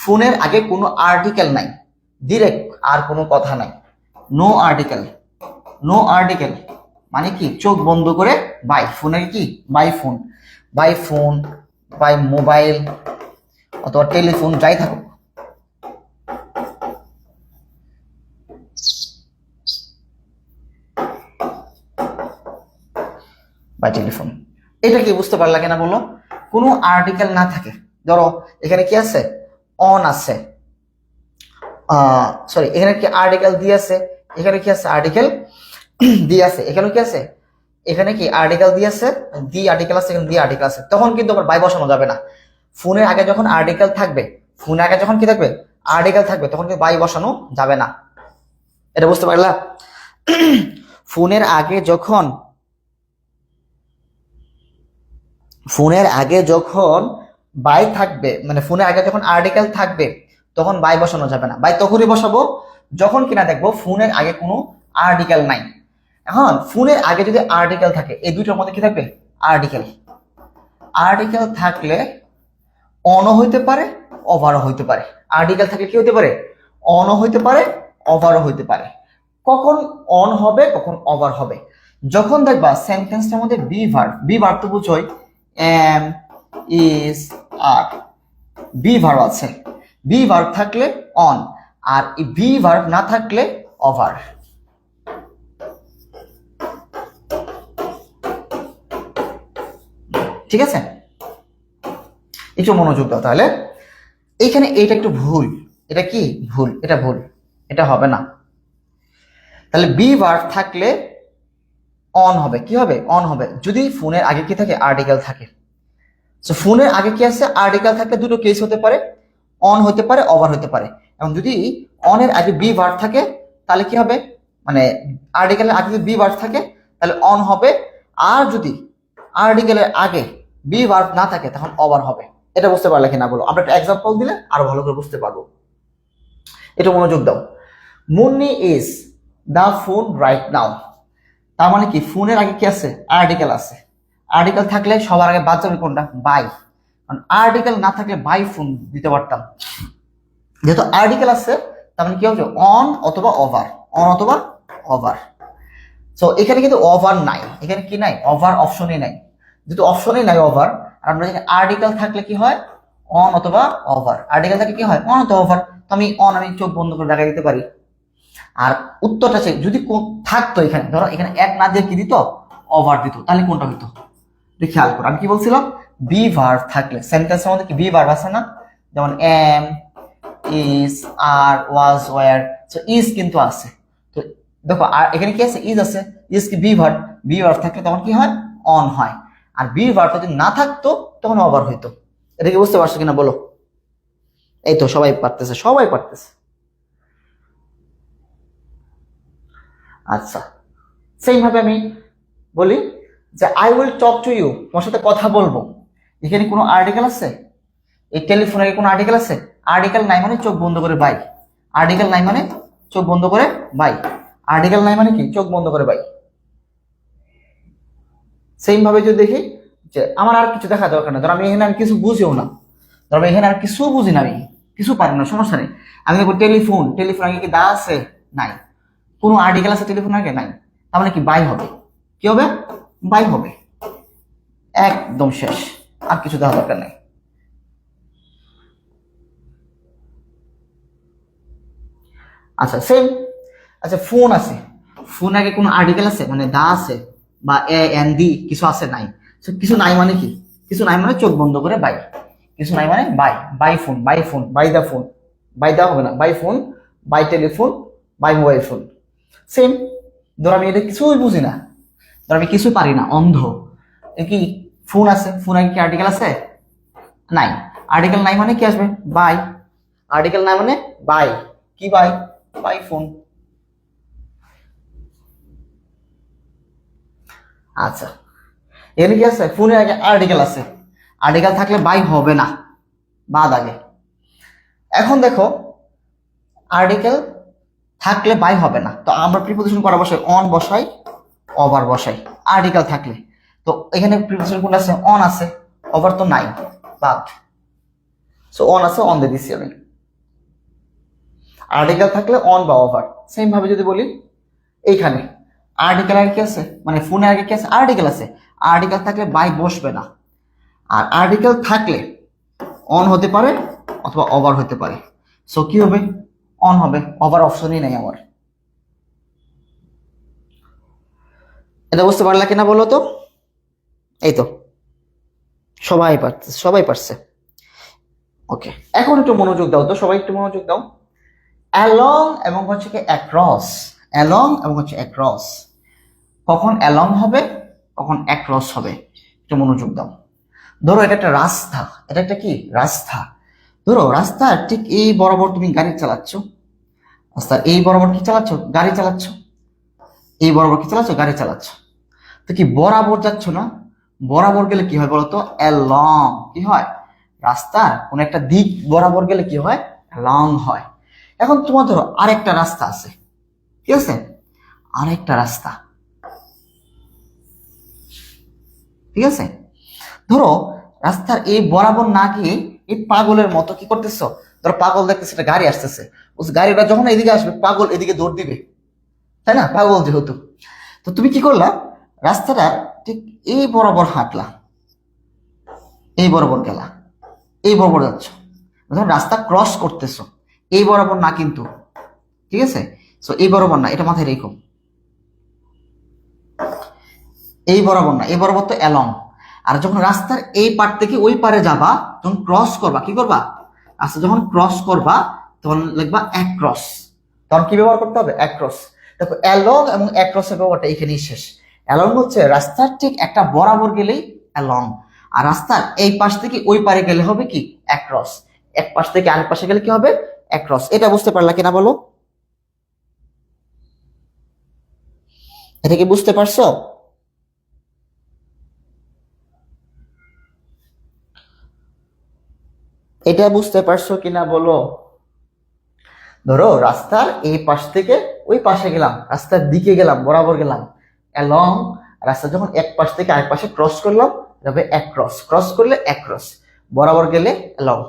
ফোনের আগে কোনো আর্টিকেল নাই, ডিরেক্ট আর কোনো কথা নাই, নো আর্টিকেল, নো আর্টিকেল মানে কি চোখ বন্ধ করে বাই। ফোনের কি by phone, by phone, by mobile অথবা টেলিফোন, যাই থাকুক। বাই টেলিফোন, এটা কি বুঝতে পারলা কিনা বলো? কোনো আর্টিকেল না থাকে, ধরো এখানে কি আছে, অন আছে, সরি এখানে কি আর্টিকেল দিয়ে আছে, এখানে কি আছে আর্টিকেল দিয়ে আছে, এখানে কি আছে, এখানে কি আর্টিকেল দিয়ে আছে, দি আর্টিকেল আছে, এখানে দি আর্টিকেল আছে, তখন কিন্তু আবার বাই বসানো যাবে না। ফোনের আগে যখন আর্টিকেল থাকবে, ফোনের আগে যখন কি থাকবে, আর্টিকেল থাকবে, তখন কি বাই বসানো যাবে না। এটা বুঝতে পারলা? ফোনের আগে যখন, ফোনের আগে যখন বাই থাকবে, মানে ফোনের আগে যখন আর্টিকেল থাকবে তখন বাই বসানো যাবে না। বাই তখনই বসাবো যখন কিনা দেখবো ফোনের আগে কোনো আর্টিকেল নাই। এখন ফোনের আগে যদি আর্টিকেল থাকে, এই দুইটার মধ্যে কি থাকবে, আর্টিকেল। আর্টিকেল থাকলে অনও হইতে পারে, ওভারও হইতে পারে। আর্টিকেল থাকলে কি হইতে পারে, অনও হইতে পারে, ওভারও হইতে পারে। কখন অন হবে, কখন ওভার হবে? যখন দেখবা সেন্টেন্সটার মধ্যে বি ভার্ব তো বুঝোই, am, is, are, be verb আছে, বি ভার্ব থাকলে অন, আর এই বি ভার্ব না থাকলে ওভার। ঠিক আছে, একটু মনোযোগ দাও তাহলে। এইখানে এটা একটু ভুল, এটা কি ভুল, এটা ভুল, এটা হবে না। তাহলে বি ভার্ব থাকলে অন হবে, কি হবে, অন হবে যদি ফোনের আগে কি থাকে, আর্টিকেল থাকে। সো ফোনের আগে কি আছে, আর্টিকেল থাকলে দুটো কেস হতে পারে, অন হতে পারে, ওভার হতে পারে। এবং যদি অনের আগে বি ভার্ব থাকে তাহলে কি হবে, মানে আর্টিকেলের আগে যদি বি ভার্ব থাকে তাহলে অন হবে, আর যদি আর্টিকেলের আগে বি ভার্ব না থাকে তখন ওভার হবে। এটা বুঝতে পারলে কিনা বলো? আমরা একটা এক্সাম্পল দিলে আরো ভালো করে বুঝতে পারবো। এটা মনোযোগ দাও। Munni is the phone right now, তার মানে কি ফোনের আগে কি আছে, আর্টিকেল আছে। আর্টিকেল থাকলে সবার আগে বাদ যাবে কোনটা, বাই। কারণ আর্টিকেল না থাকলে বাই ফোন দিতে পারতাম, যেহেতু আর্টিকেল আছে তার মানে কি হবে, অন অথবা ওভার, অন অথবা ওভার। সো এখানে কিন্তু ওভার নাই, এখানে কি নাই, ওভার অপশনই নাই। যেহেতু অপশনই নাই ওভার, আর আমরা জানি আর্টিকেল থাকলে কি হয়, অন অথবা ওভার। আর্টিকেল থাকলে কি হয়, অন অথবা ওভার। তো আমি অন, আমি চোখ বন্ধ করে দেখা দিতে পারি। আর উত্তরটা আছে যদি থাকতো এখানে, ধরো এখানে এক না দিয়ে কি দিত, ওভার দিত, তাহলে কোনটা হইতো খেয়াল করো। আমি কি বলছিলাম, বি ভার্ব থাকলে, সেন্টেন্সের মধ্যে কি বি ভার্ব আছে না, যেমন am, is, are, was, were. So is কিন্তু আছে, তো দেখো আর এখানে কি আছে, ইজ আছে। ইজ কি বি ভার্ব, বি ভার্ব থাকলে তখন কি হয়, অন হয়। আর বি ভার্ব যদি না থাকতো তখন ওভার হইতো। এটা কি বুঝতে পারছো কিনা বলো? এই তো সবাই পারতেছে, সবাই পারতেছে। আচ্ছা, সেম ভাবে আমি বলি যে I will talk to you, তোমার সাথে কথা বলবো। এখানে কোনো আর্টিকেল আছে, এই টেলিফোনে কোনো আর্টিকেল আছে? আর্টিকেল নাই মানে চোখ বন্ধ করে বাই। আর্টিকেল নাই মানে চোখ বন্ধ করে বাই। আর্টিকেল নাই মানে কি, চোখ বন্ধ করে বাই। সেম ভাবে যদি দেখি যে আমার আর কিছু দেখা দরকার না, ধর আমি এখানে আর কিছু বুঝিও না, ধর আমি এখানে আর কিছু বুঝি না, আমি কিছু পারি না, সমস্যা নেই। আমি দেখবো টেলিফোন, টেলিফোন আগে কি দা আছে, নাই। কোনো আর্টিকেল আছে টেলিফোন আগে, নাই। তার মানে কি বাই হবে, কি হবে, বাই হবে। একদম শেষ, আর কিছু দেওয়া দরকার নেই। আচ্ছা সেম। আচ্ছা ফোন আছে, ফোন আগে কোনো আর্টিকেল আছে, মানে দা আছে বা এ এন দি কিছু আছে, নাই। কিছু নাই মানে কি, কিছু নাই মানে চোখ বন্ধ করে বাই। কিছু নাই মানে by, by phone, by phone, by the phone, by the হবে না, by phone, by telephone, by mobile phone. Same ধর আমি এটা কিছুই বুঝি না, ধর আমি কিছু পারি না, অন্ধ, এ কি ফোন আছে, ফোন আগে কি আর্টিকেল আছে? নাই। আর্টিকেল নাই মানে কি আসবে? বাই। আর্টিকেল নাই মানে বাই। কি বাই? By phone. আচ্ছা, এখানে কি আছে? ফোনের আগে আর্টিকেল আছে, আর্টিকেল থাকলে বাই হবে না, বাদ আগে। এখন দেখো আর্টিকেল থাকলে বাই হবে না, তো আমরা প্রিপোজিশন করা বসাই, অন বসাই, ওভার বসাই আর্টিকেল থাকলে। তো এখানে প্রিপোজিশন কোনটা আছে? অন আছে, ওভার তো নাই, বাদ। সো অন আছে, অন দিয়ে দিচ্ছি আমি। আর্টিকেল থাকলে অন বা ওভার। সেম ভাবে যদি বলি এইখানে আর্টিকেল আগে কি আছে, মানে ফোনের আগে কি আছে? আর্টিকেল আছে, আর্টিকেল থাকলে বাই বসবে না। আর আর্টিকেল থাকলে অন হতে পারে অথবা ওভার হতে পারে। সো কি হবে? অন হবে, ওভার অপশনই নেই আমার। এটা বুঝতে পারলা কিনা বলো তো? এই তো, সবাই পারছে, সবাই পারছে। ওকে, এখন একটু মনোযোগ দাও তো, সবাই একটু মনোযোগ দাও। অ্যালং এবং হচ্ছে কি অ্যাক্রস, অ্যালং এবং হচ্ছে অ্যাক্রস। কখন অ্যালং হবে, কখন অ্যাক্রস হবে, একটু মনোযোগ দাও। ধরো এটা একটা রাস্তা, এটা একটা কি রাস্তা। ধরো রাস্তার ঠিক এই বরাবর তুমি গাড়ি চালাচ্ছ, রাস্তার এই বরাবর কি চালাচ্ছ? গাড়ি চালাচ্ছ। এই বরাবর কি চালাচ্ছ? গাড়ি চালাচ্ছ। তো কি বরাবর যাচ্ছ না? বরাবর গেলে কি হয় বলতো? অ্যালং। কি হয়? রাস্তার কোন একটা দিক বরাবর গেলে কি হয়? লং হয়। এখন তোমার ধরো আরেকটা রাস্তা আছে, ঠিক আছে? আরেকটা রাস্তা, ঠিক আছে? ধরো রাস্তার এই বরাবর না গিয়ে এই পাগলের মতো কি করতেছো? ধরো পাগল দেখতেছে একটা গাড়ি আসতেছে, গাড়িটা যখন এদিকে আসবে পাগল এদিকে দৌড় দিবে, তাই না? পাগল যেহেতু। তো তুমি কি করলা? রাস্তাটা ঠিক এই বরাবর হাঁটলা, এই বরাবর গেলা, এই বরাবর যাচ্ছ, ধরো রাস্তা ক্রস করতেছো, এই বরাবর না কিন্তু, ঠিক আছে? সো এই বরাবর না, এটা মাথায় রেখো। এই বরাবর না, এই বরাবর তো অ্যালং। আর যখন রাস্তার এই পার থেকে ওই পারে যাবা, যখন ক্রস করবা, কি করবা? রাস্তা যখন ক্রস করবা তখন লিখবা অ্যাক্রস। তখন কি ব্যবহার করতে হবে? অ্যাক্রস। দেখো অ্যালং এবং অ্যাক্রসের ব্যবহারটা এখানেই শেষ। অ্যালং হচ্ছে রাস্তার ঠিক একটা বরাবর গেলেই অ্যালং, আর রাস্তার এই পাশ থেকে ওই পারে গেলে হবে কি? অ্যাক্রস। এক পাশ থেকে আরেক পাশে গেলে কি হবে? অ্যাক্রস। এটা বুঝতে পারলা কিনা বলো? এটা কি বুঝতে পারছো? এটা বুঝতে পারছো কিনা বলো? ধরো রাস্তার এই পাশ থেকে ওই পাশে গেলাম, রাস্তার দিকে গেলাম, বরাবর গেলাম, অ্যালং। রাস্তা যখন এক পাশ থেকে আরেক পাশে ক্রস করলাম তবে অ্যাক্রস, ক্রস করলে অ্যাক্রস, বরাবর গেলে অ্যালং।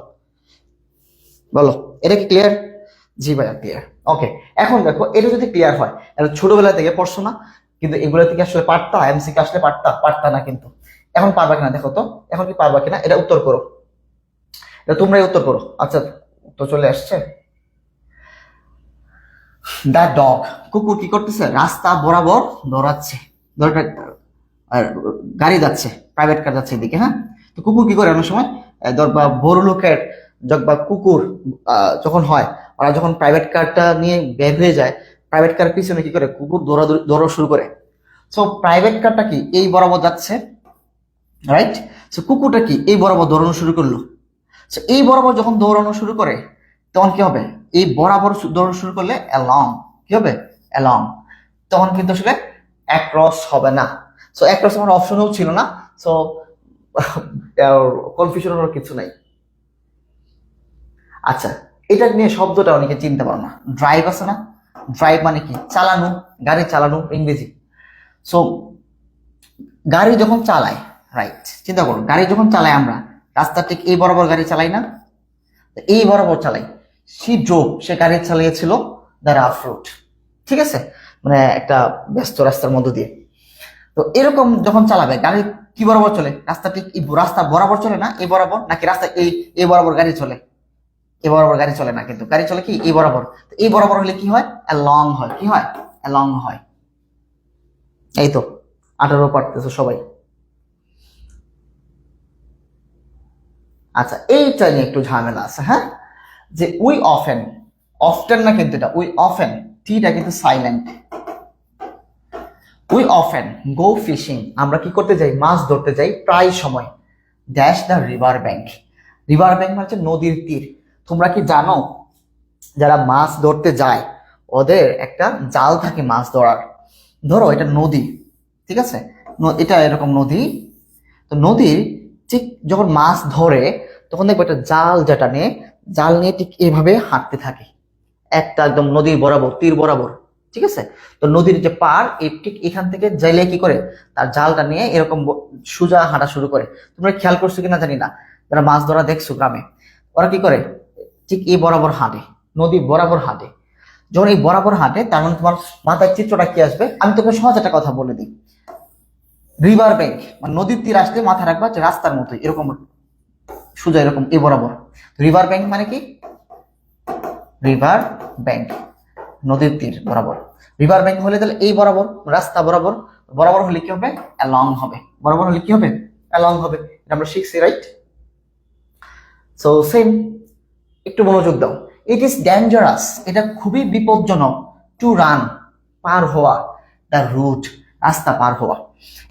বলো এটা কি ক্লিয়ার? জি ভাইয়া ক্লিয়ার। ওকে, এখন দেখো এটা যদি ক্লিয়ার হয়, এটা ছোটবেলা থেকে পড়ছো না, কিন্তু এগুলো থেকে আসলে পারতা, এমসিকে আসলে পারতা? পারতা না কিন্তু। এখন পারবা কিনা দেখো তো, এখন কি পারবা কিনা এটা উত্তর করো, এটা তোমরাই উত্তর করো। আচ্ছা, তো চলে আসছে। দ্য ডগ, কুকুর কি করতেছে? রাস্তা বরাবর দৌড়াচ্ছে, দৌড়াটা, আর গাড়ি যাচ্ছে, প্রাইভেট কার যাচ্ছে এদিকে, হ্যাঁ? তো কুকুর কি করে অনেক সময়, বা বড় লোকের বা কুকুর যখন হয়, ওরা যখন প্রাইভেট কারটা নিয়ে বের হয়ে যায়, প্রাইভেট কার পিছনে কি করে? কুকুর দৌড়া শুরু করে। সো প্রাইভেট কারটা কি এই বরাবর যাচ্ছে, রাইট? সো কুকুরটা কি এই বরাবর দৌড়ানো শুরু করলো। সো এই বরাবর যখন দৌড়ানো শুরু করে তখন কি হবে? এই বরাবর দৌড়ানো শুরু করলে অ্যালং, কি হবে? অ্যালং। তখন কিন্তু আসলে অ্যাক্রস হবে না। সো অ্যাক্রস আমার অপশনও ছিল না। সো কনফিউশন হওয়ার কিছু নাই। আচ্ছা, এটা নিয়ে শব্দটা অনেকে চিনতে পারো না, ড্রাইভ আছে না? ড্রাইভ মানে কি? চালানো, গাড়ি চালানো ইংরেজি। সো গাড়ি যখন চালায়, রাইট, চিন্তা করো, গাড়ি যখন চালাই আমরা, রাস্তা ঠিক এই বরাবর গাড়ি চালাই না? এই বরাবর চালাই। সি ড্রোভ, সে গাড়ি চালিয়েছিল দ্য রাফ রোড, ঠিক আছে? মানে একটা ব্যস্ত রাস্তার মধ্য দিয়ে। তো এরকম যখন চালাবে গাড়ি কি বরাবর চলে? রাস্তা ঠিক রাস্তা বরাবর চলে না এই বরাবর, নাকি রাস্তা এই বরাবর গাড়ি চলে? এই বরাবর গাড়ি চলে না, কিন্তু গাড়ি চলে কি এই বরাবর। তো এই বরাবর হলে কি হয়? অ্যালং হয়। কি হয়? অ্যালং হয়। এই তো 18 পারতেছো সবাই। আচ্ছা, এইটা নিয়ে একটু ঝামেলা আছে, হ্যাঁ? যে উই অফেন, অফটেন না কিন্তু, এটা উই অফেন, টিটা কিন্তু silent, we often go fishing, আমরা কি করতে যাই, মাছ ধরতে যাই প্রায় সময়, dash the river bank. River bank মানে হচ্ছে নদীর তীর। তোমরা কি জানো যারা মাছ ধরতে যায় ওদের একটা জাল থাকে মাছ ধরার। ধরো এটা নদী, ঠিক আছে, এটা এরকম নদী, তো নদীর ঠিক যখন মাছ ধরে তখন দেখবো একটা জাল যেটা নিয়ে, জাল নিয়ে ঠিক এভাবে হাঁটতে থাকে, একটা একদম নদীর বরাবর, তীর বরাবর, ঠিক আছে। তো নদীর যে পার এই ঠিক এখান থেকে জাইলে কি করে তার জালটা নিয়ে এরকম সোজা হাঁটা শুরু করে। তোমরা খেয়াল করছো কিনা জানি না, যারা মাছ ধরা দেখছো গ্রামে, ওরা কি করে ঠিক এই বরাবর হাঁটে, নদী বরাবর হাঁটে। যখন এই বরাবর হাঁটে তার মানে তোমার মাথায় চিত্রটা কি আসবে, আমি তোকে সহজ একটা কথা বলে দিই। রিভার ব্যাংক মানে নদীর তীর আসলে মাথা রাখবা যে রাস্তার মতো এরকম সোজা এরকম এই বরাবর। রিভার ব্যাংক মানে কি, রিভার ব্যাংক নদীর তীর বরাবর। রিভার ব্যাংক হলে তাহলে এই বরাবর রাস্তা বরাবর, বরাবর হলে কি হবে, অ্যালং হবে, বরাবর হলে কি হবে, অ্যালং হবে। এটা আমরা শিখছি, রাইট? সো সেম, একটু মনোযোগ দাও। ইট ইজ ডেঞ্জারাস, এটা খুবই বিপজ্জনক, টু রান পার হওয়া, দ্য রুট রাস্তা পার হওয়া।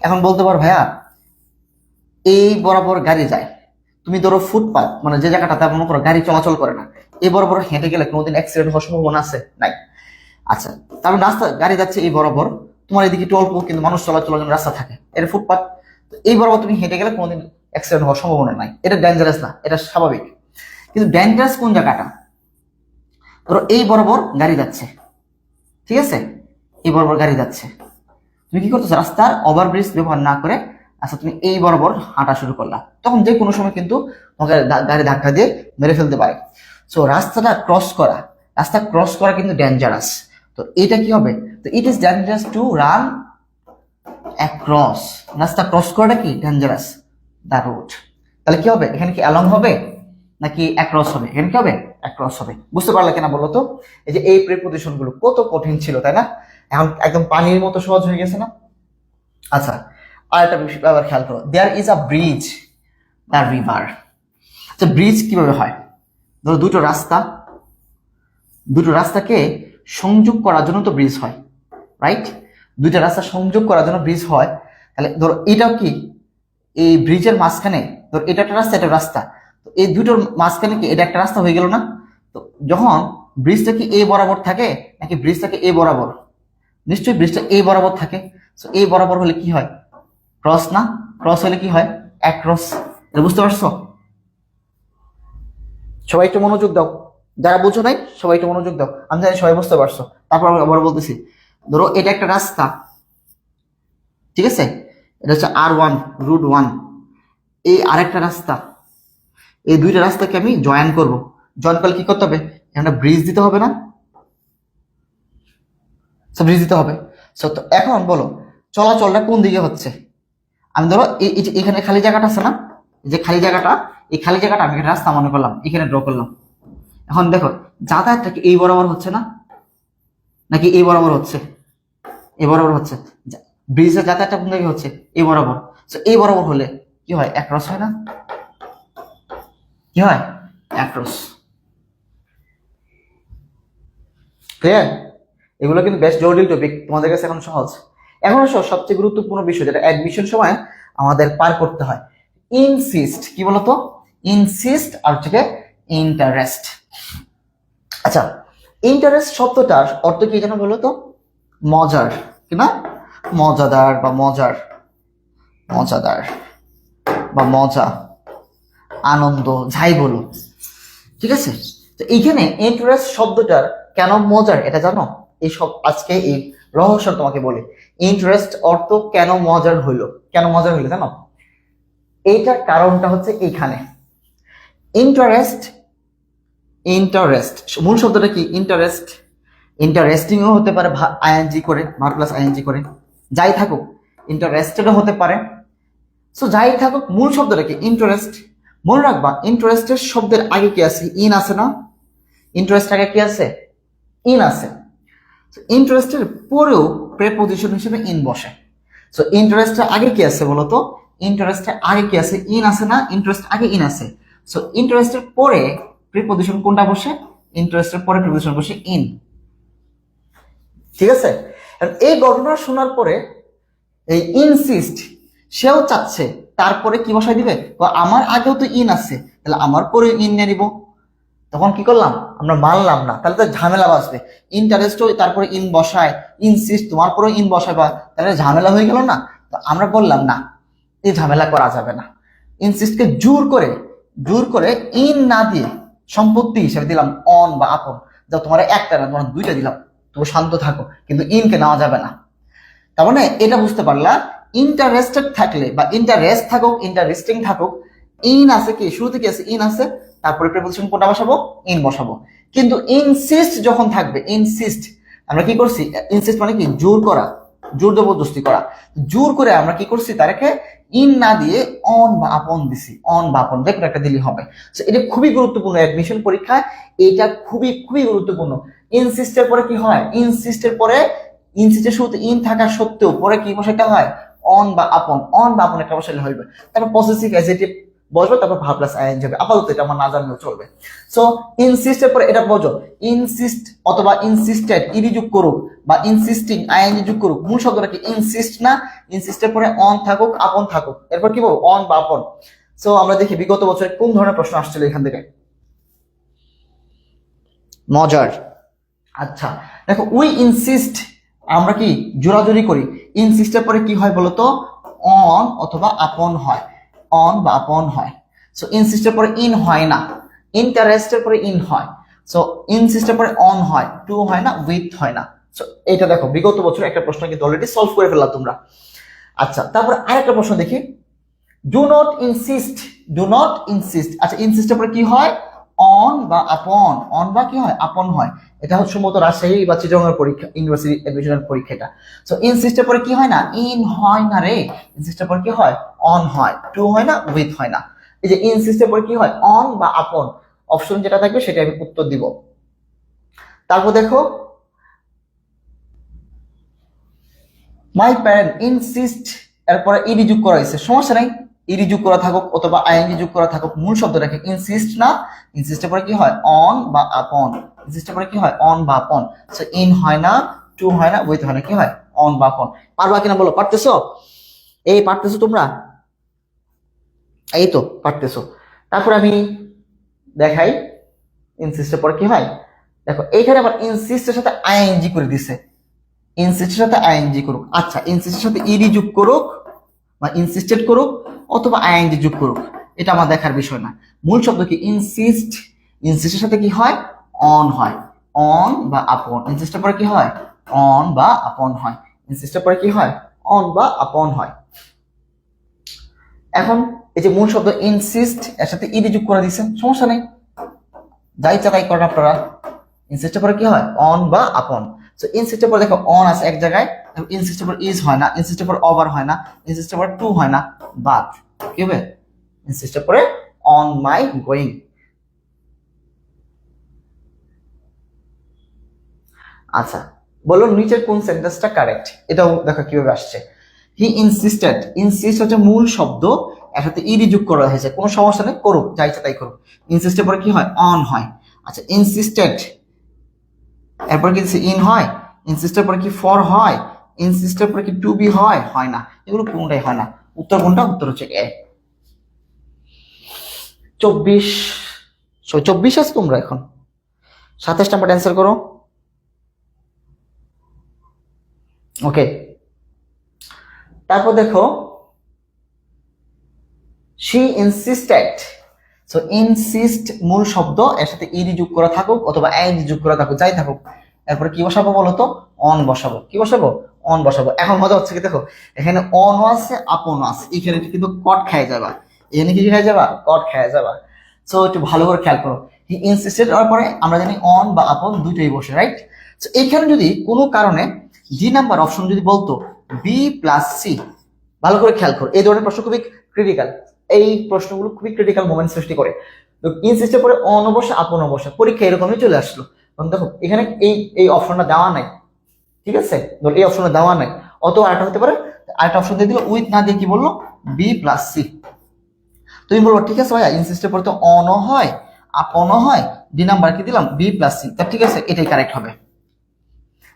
এখন বলতে পারো ভাইয়া এই বরাবর গাড়ি যায়, তুমি ধরো ফুটপাথ মানে যে জায়গাটাতে মনে করো গাড়ি চলাচল করে না, এই বরাবর হেঁটে গেলে কোনোদিন অ্যাক্সিডেন্ট হওয়ার সম্ভাবনা আছে? নাই। আচ্ছা, তারপর রাস্তা গাড়ি যাচ্ছে এই বরাবর, তোমার এদিকে একটু অল্প কিন্তু মানুষ চলাচলের জন্য রাস্তা থাকে, এটা ফুটপাথ, তো এই বরাবর তুমি হেঁটে গেলে কোনোদিন অ্যাক্সিডেন্ট হওয়ার সম্ভাবনা নাই, এটা ডেঞ্জারাস না, এটা স্বাভাবিক। কিন্তু ডেঞ্জারাস কোন জায়গাটা, ধরো এই বরাবর গাড়ি যাচ্ছে, ঠিক আছে, এই বরাবর গাড়ি যাচ্ছে, তুমি কি করতেছো, রাস্তার ওভারব্রিজ ব্যবহার না করে আচ্ছা তুমি এই বরাবর হাঁটা শুরু করলা, তখন যে কোনো সময় কিন্তু তোমাকে গাড়ি ধাক্কা দিয়ে মেরে ফেলতে পারে। সো রাস্তাটা ক্রস করা, রাস্তা ক্রস করা কিন্তু ডেঞ্জারাস। তো এটা কি হবে, তো it is dangerous to run across, রাস্তা ক্রস করাটা কি ডেঞ্জারাস, দ্য রোড। তাহলে কি হবে, এখানে কি অ্যালং হবে নাকি অ্যাক্রস হবে, এখানে কি হবে, অ্যাক্রস হবে। বুঝতে পারলে কিনা বলো তো? এই যে এই প্রিপোজিশন গুলো কত কঠিন ছিল, তাই না? এখন একদম পানির মতো সহজ হয়ে গেছে না? আচ্ছা, আর একটা বিষয় আবার খেয়াল করো, there is a bridge the river. আচ্ছা, ব্রিজ কিভাবে হয়, ধরো দুটো রাস্তা, দুটো রাস্তাকে সংযোগ করার জন্য তো ব্রিজ হয়, রাইট? দুইটা রাস্তা সংযোগ করার জন্য ব্রিজ হয়। তাহলে ধরো এটাও কি, এই ব্রিজের মাঝখানে ধরো এটা একটা রাস্তা, এটা রাস্তা, তো এই দুটোর মাঝখানে কি এটা একটা রাস্তা হয়ে গেল না? তো যখন ব্রিজটা কি এই বরাবর থাকে নাকি ব্রিজটাকে এই বরাবর, নিশ্চয়ই ব্রিজটা এই বরাবর থাকে। তো এই বরাবর হলে কি হয়, ক্রস না, ক্রস হলে কি হয়, অ্যাক্রস। এটা বুঝতে পারছো? সবাই একটু মনোযোগ দাও, যারা বুঝো নাই সবাই একটু মনোযোগ দাও, আমি জানি সবাই বুঝতে পারছো। তারপর আমি আবার বলতেছি, ধরো এটা একটা রাস্তা, ঠিক আছে, এটা হচ্ছে R1 রুট 1, এই আরেকটা রাস্তা, এই দুইটা রাস্তাকে আমি জয়েন করব। জয়েন করলে কি করতে হবে, এখানে ব্রিজ দিতে হবে না, ব্রিজ দিতে হবে। তো এখন বলো চলাচলটা কোন দিকে হচ্ছে, আমি ধরো এখানে খালি জায়গাটা আছে না, যে খালি জায়গাটা, এই খালি জায়গাটা আমি রাস্তা মনে করলাম, এখানে ড্র করলাম। এখন দেখো যাতায়াতটা কি এই বরাবর হচ্ছে না নাকি এই বরাবর হচ্ছে, এই বরাবর হচ্ছে। ব্রিজের যাতায়াতটা কোন দিকে হচ্ছে, এই বরাবর। তো এই বরাবর হলে কি হয়, অ্যাক্রস হয় না, কি হয়, অ্যাক্রস। ক্লিয়ার? এগুলো কিন্তু বেশ জটিল টপিক, তোমাদের কাছে এখন সহজ। এখন সবচেয়ে গুরুত্বপূর্ণ বিষয় যেটা অ্যাডমিশন সময় আমাদের পার করতে হয়, ইনসিস্ট। কি বলতো, ইনসিস্ট আর হচ্ছে ইন্টারেস্ট। আচ্ছা, ইন্টারেস্ট শব্দটার অর্থ কি যেন বলো তো, মজার, কি না, মজাদার বা মজার, মজাদার বা মজা, আনন্দ, যাই বলো, ঠিক আছে। তো এইখানে ইন্টারেস্ট শব্দটার কেন মজার এটা জানো, এই সব আজকে এই রহস্য তোমাকে বলি। ইন্টারেস্ট অর্থ কেন মজার হইলো, কেন মজার হইলো জানো? এইটার কারণটা হচ্ছে এইখানে, ইন্টারেস্ট, ইন্টারেস্ট মূল শব্দটা কি, ইন্টারেস্ট, ইন্টারেস্টিংও হতে পারে আইএনজি করে, ভার্ব প্লাস আইএনজি করে, যাই থাকুক, ইন্টারেস্টেডও হতে পারে। সো যাই থাকুক, মূল শব্দটা কি, ইন্টারেস্ট। মনে রাখবা ইন্টারেস্টের শব্দের আগে কি আছে, ইন আছে না, ইন্টারেস্ট আগে কি আছে, ইন আছে। ইন্টারেস্টের পরেও প্রেপোজিশন হিসেবে ইন বসে। সো ইন্টারেস্টের আগে কি আছে বলতো, ইন্টারেস্টের আগে কি আছে, ইন আছে না, ইন্টারেস্ট আগে ইন আছে। সো ইন্টারেস্টের পরে প্রিপোজিশন কোনটা বসে, ইন্টারেস্টের পরে প্রিপোজিশন বসে ইন, ঠিক আছে। এই ঘটনা শোনার পরে এই ইনসিস্ট সেও চাচ্ছে, তারপরে কি বসাই দিবে, আমার আগেও তো ইন আছে, তাহলে আমার পরে ইন নিয়ে নিব। তখন কি করলাম, আমরা মানলাম না, তাহলে তো ঝামেলা বাঁচবে। ইন্টারেস্ট তারপরে ইন বসায়, ইনসিস্ট তোমার পরে ইন বসাবা, তাহলে ঝামেলা হয়ে গেল না। তো আমরা বললাম না, এই ঝামেলা করা যাবে না। ইনসিস্টকে জোর করে ইন না দিয়ে সম্পত্তি হিসেবে দিলাম অন বা আপন। যা তোমার একটা না, তোমার দুইটা দিলাম, তুমি শান্ত থাকো, কিন্তু ইনকে নেওয়া যাবে না। তার মানে এটা বুঝতে পারলা, ইন্টারেস্টেড থাকলে বা ইন্টারেস্ট থাকুক, ইন্টারেস্টিং থাকুক, ইন আছে কি শুরুতে কি আছে, ইন আছে, তারপরে প্রিপোজিশন কোনটা বসাবো, ইন বসাবো। কিন্তু ইনসিস্ট যখন থাকবে, ইনসিস্ট আমরা কি করছি, ইনসিস্ট মানে কি জোর করা, জোর জবরদস্তি করা, জোর করে আমরা কি করছি, তারকে ইন না দিয়ে অন বা আপন দিছি, অন বা আপন যে কোনো একটা দিলেই হবে। এটা খুবই গুরুত্বপূর্ণ অ্যাডমিশন পরীক্ষায়, এটা খুবই খুবই গুরুত্বপূর্ণ। ইনসিস্টের পরে কি হয়, ইনসিস্টের পরে ইনসিস্টের শুরুতে ইন থাকা সত্ত্বেও পরে কি বসাইতে হয়, অন বা আপন, অন বা আপন একটা বসাইলে হইবে। তারপর পসেসিভ অ্যাডজেক্টিভ বসবে, তারপর ভার্ব প্লাস আইএনজি হবে। আপাতত এটা আমার না জানলেও চলবে। সো ইনসিস্টের পরে এটা বোঝো, ইনসিস্ট অথবা ইনসিস্টেড ইডি যোগ করুক বা ইনসিস্টিং আইএনজি যোগ করুক, মূল শব্দটা কি ইনসিস্ট না, ইনসিস্টের পরে অন থাকুক, আপন থাকুক, এরপর কি বলবো, অন বা আপন। সো আমরা দেখি বিগত বছরে কোন ধরনের প্রশ্ন আসছিল এখান থেকে, মজার। আচ্ছা দেখো, উই ইনসিস্ট আমরা কি জোরাজোরি করি, ইনসিস্টের পরে কি হয় বলতো, অন অথবা আপন হয়, অন বা আপন হয়। সো ইনসিস্টের পরে ইন হয় না, ইন্টারেস্টের পরে ইন হয়। সো ইনসিস্টের পরে অন হয়, টু হয় না, উইথ হয় না। সো এটা দেখো বিগত বছর একটা প্রশ্ন কিন্তু অলরেডি সলভ করে ফেললা তোমরা। আচ্ছা তারপর আরেকটা প্রশ্ন দেখি, do not insist, do not insist. আচ্ছা ইনসিস্টের পরে কি হয়, অন বা আপন, অন বা কি হয়, আপন হয়। এটা হচ্ছে সম্ভবত রাজশাহী বা চিটাগংয়ের পরীক্ষা, ইউনিভার্সিটি অ্যাডমিশনের পরীক্ষাটা। সো ইনসিস্টের পরে কি হয় না, ইন হয় না রে, ইনসিস্টের পরে কি হয়, অন হয়, টু হয় না, উইথ হয় না। এই যে ইনসিস্টের পরে কি হয়, অন বা আপন, অপশন যেটা থাকবে সেটা আমি উত্তর দিব। তারপর দেখো, মাই প্যারেন্ট ইনসিস্ট, এরপরে ইডি যোগ করা হয়েছে, সমস্যা নাই, ইডি যোগ করা থাকুক অথবা আইএনজি যোগ করা থাকুক, মূল শব্দ রেখে ইনসিস্ট না, ইনসিস্টের পরে কি হয়, অন বা আপন, ইনসিস্টের পরে কি হয়, অন বা আপন। সো ইন হয় না, টু হয় না, উইথ হয় না, কি হয়, অন বা আপন। পারবা কিনা বলো, পারতেছো? এই পারতেছো তোমরা, এই তো পারতেছো। তারপর আমি দেখাই ইনসিস্টের পরে কি হয়। দেখো এইখানে আবার ইনসিস্টের সাথে আইএনজি করে দিছে, ইনসিস্টের সাথে আইএনজি করুক। আচ্ছা ইনসিস্টের সাথে ইডি যোগ করুক বা ইনসিস্টেড করুক অথবা আইএনজি যোগ করুক, এটা আমার দেখার বিষয় না। মূল শব্দ কি ইনসিস্ট, ইনসিস্টের সাথে কি হয়, অন হয়, অন বা আপন। ইনসিস্টের পরে কি হয়, অন বা আপন হয়, ইনসিস্টের পরে কি হয়, অন বা আপন হয়। এখন এই যে মূল শব্দ ইনসিস্ট এর সাথে ইডি যোগ করে দিছে, সমস্যা নেই, যাই ইচ্ছা তাই করেন আপনারা। ইনসিস্টের পরে কি হয়, অন বা আপন। সো ইনসিস্টের পরে দেখো অন আছে এক জায়গায়, ইনসিস্টের পর ইজ হয় না, ইনসিস্টের পর ওভার হয় না, ইনসিস্টের পর টু হয় না, বাট কি হবে, ইনসিস্টের পরে অন মাই গোয়িং। আচ্ছা বলো নিচের কোন সেন্টেন্সটা কারেক্ট, এটাও দেখো কিভাবে আসছে। হি ইনসিস্টেড, ইনসিস্ট হচ্ছে মূল শব্দ, এর সাথে ইডি যোগ করা হয়েছে, কোনো সমস্যা নেই, করুক, যা ইচ্ছা তাই করুক। ইনসিস্টের পরে কি হয়, অন হয়। আচ্ছা ইনসিস্টেড এরপর কি ইন হয়, ইনসিস্টের পরে কি ফর হয়, ইনসিস্টের পরে কি টু বি হয়, হয় না, এগুলো কোনটাই হয় না। উত্তর কোনটা, উত্তর হচ্ছে এ। 24, 24 আছে তোমরা এখন, 27 নাম্বার অ্যান্সার করো। ওকে তারপর দেখো, শি ইনসিস্টেড। সো ইনসিস্ট মূল শব্দ, এর সাথে ইডি যোগ করা থাকুক অথবা আইএনজি যোগ করা থাকুক, যাই থাকুক, এরপরে কি বসাবো বলতো, অন বসাবো। কি বসাবো, অন বসাবো। এখন মজা হচ্ছে কি দেখো, এখানে অনও আছে আপনও আছে, এখানে কিন্তু কট খেয়ে যাবা, এখানে কি খেয়ে যাবা, কট খেয়ে যাবা। সো একটু ভালো করে খেয়াল করো, হি ইনসিস্টেড এর পরে আমরা জানি অন বা আপন দুইটাই বসে, রাইট। সো এখানে যদি কোনো কারণে জি নাম্বার অপশন যদি বলতো বি প্লাস সি, ভালো করে খেয়াল করো, এই ধরনের প্রশ্ন খুবই ক্রিটিক্যাল, এই প্রশ্নগুলো খুবই ক্রিটিক্যাল মোমেন্ট সৃষ্টি করে। তো ইনসিস্টের পরে অন বসে আপন বসে, পরীক্ষা এরকমই চলে আসলো। দেখো এখানে এই এই অপশনটা দেওয়া নাই, ঠিক আছে, ধর এই অপশনটা দেওয়া নাই, অত আরেকটা হতে পারে, আরেকটা অপশন দিয়ে দিল উইথ না দিয়ে কি বললো, বি প্লাস সি। তুমি বলবো ঠিক আছে ভাইয়া, ইনসিস্টের পরে তো অনও হয় আপনও হয়, ডি নাম্বার কি দিলাম, বি প্লাস সি, তা ঠিক আছে, এটাই কারেক্ট হবে।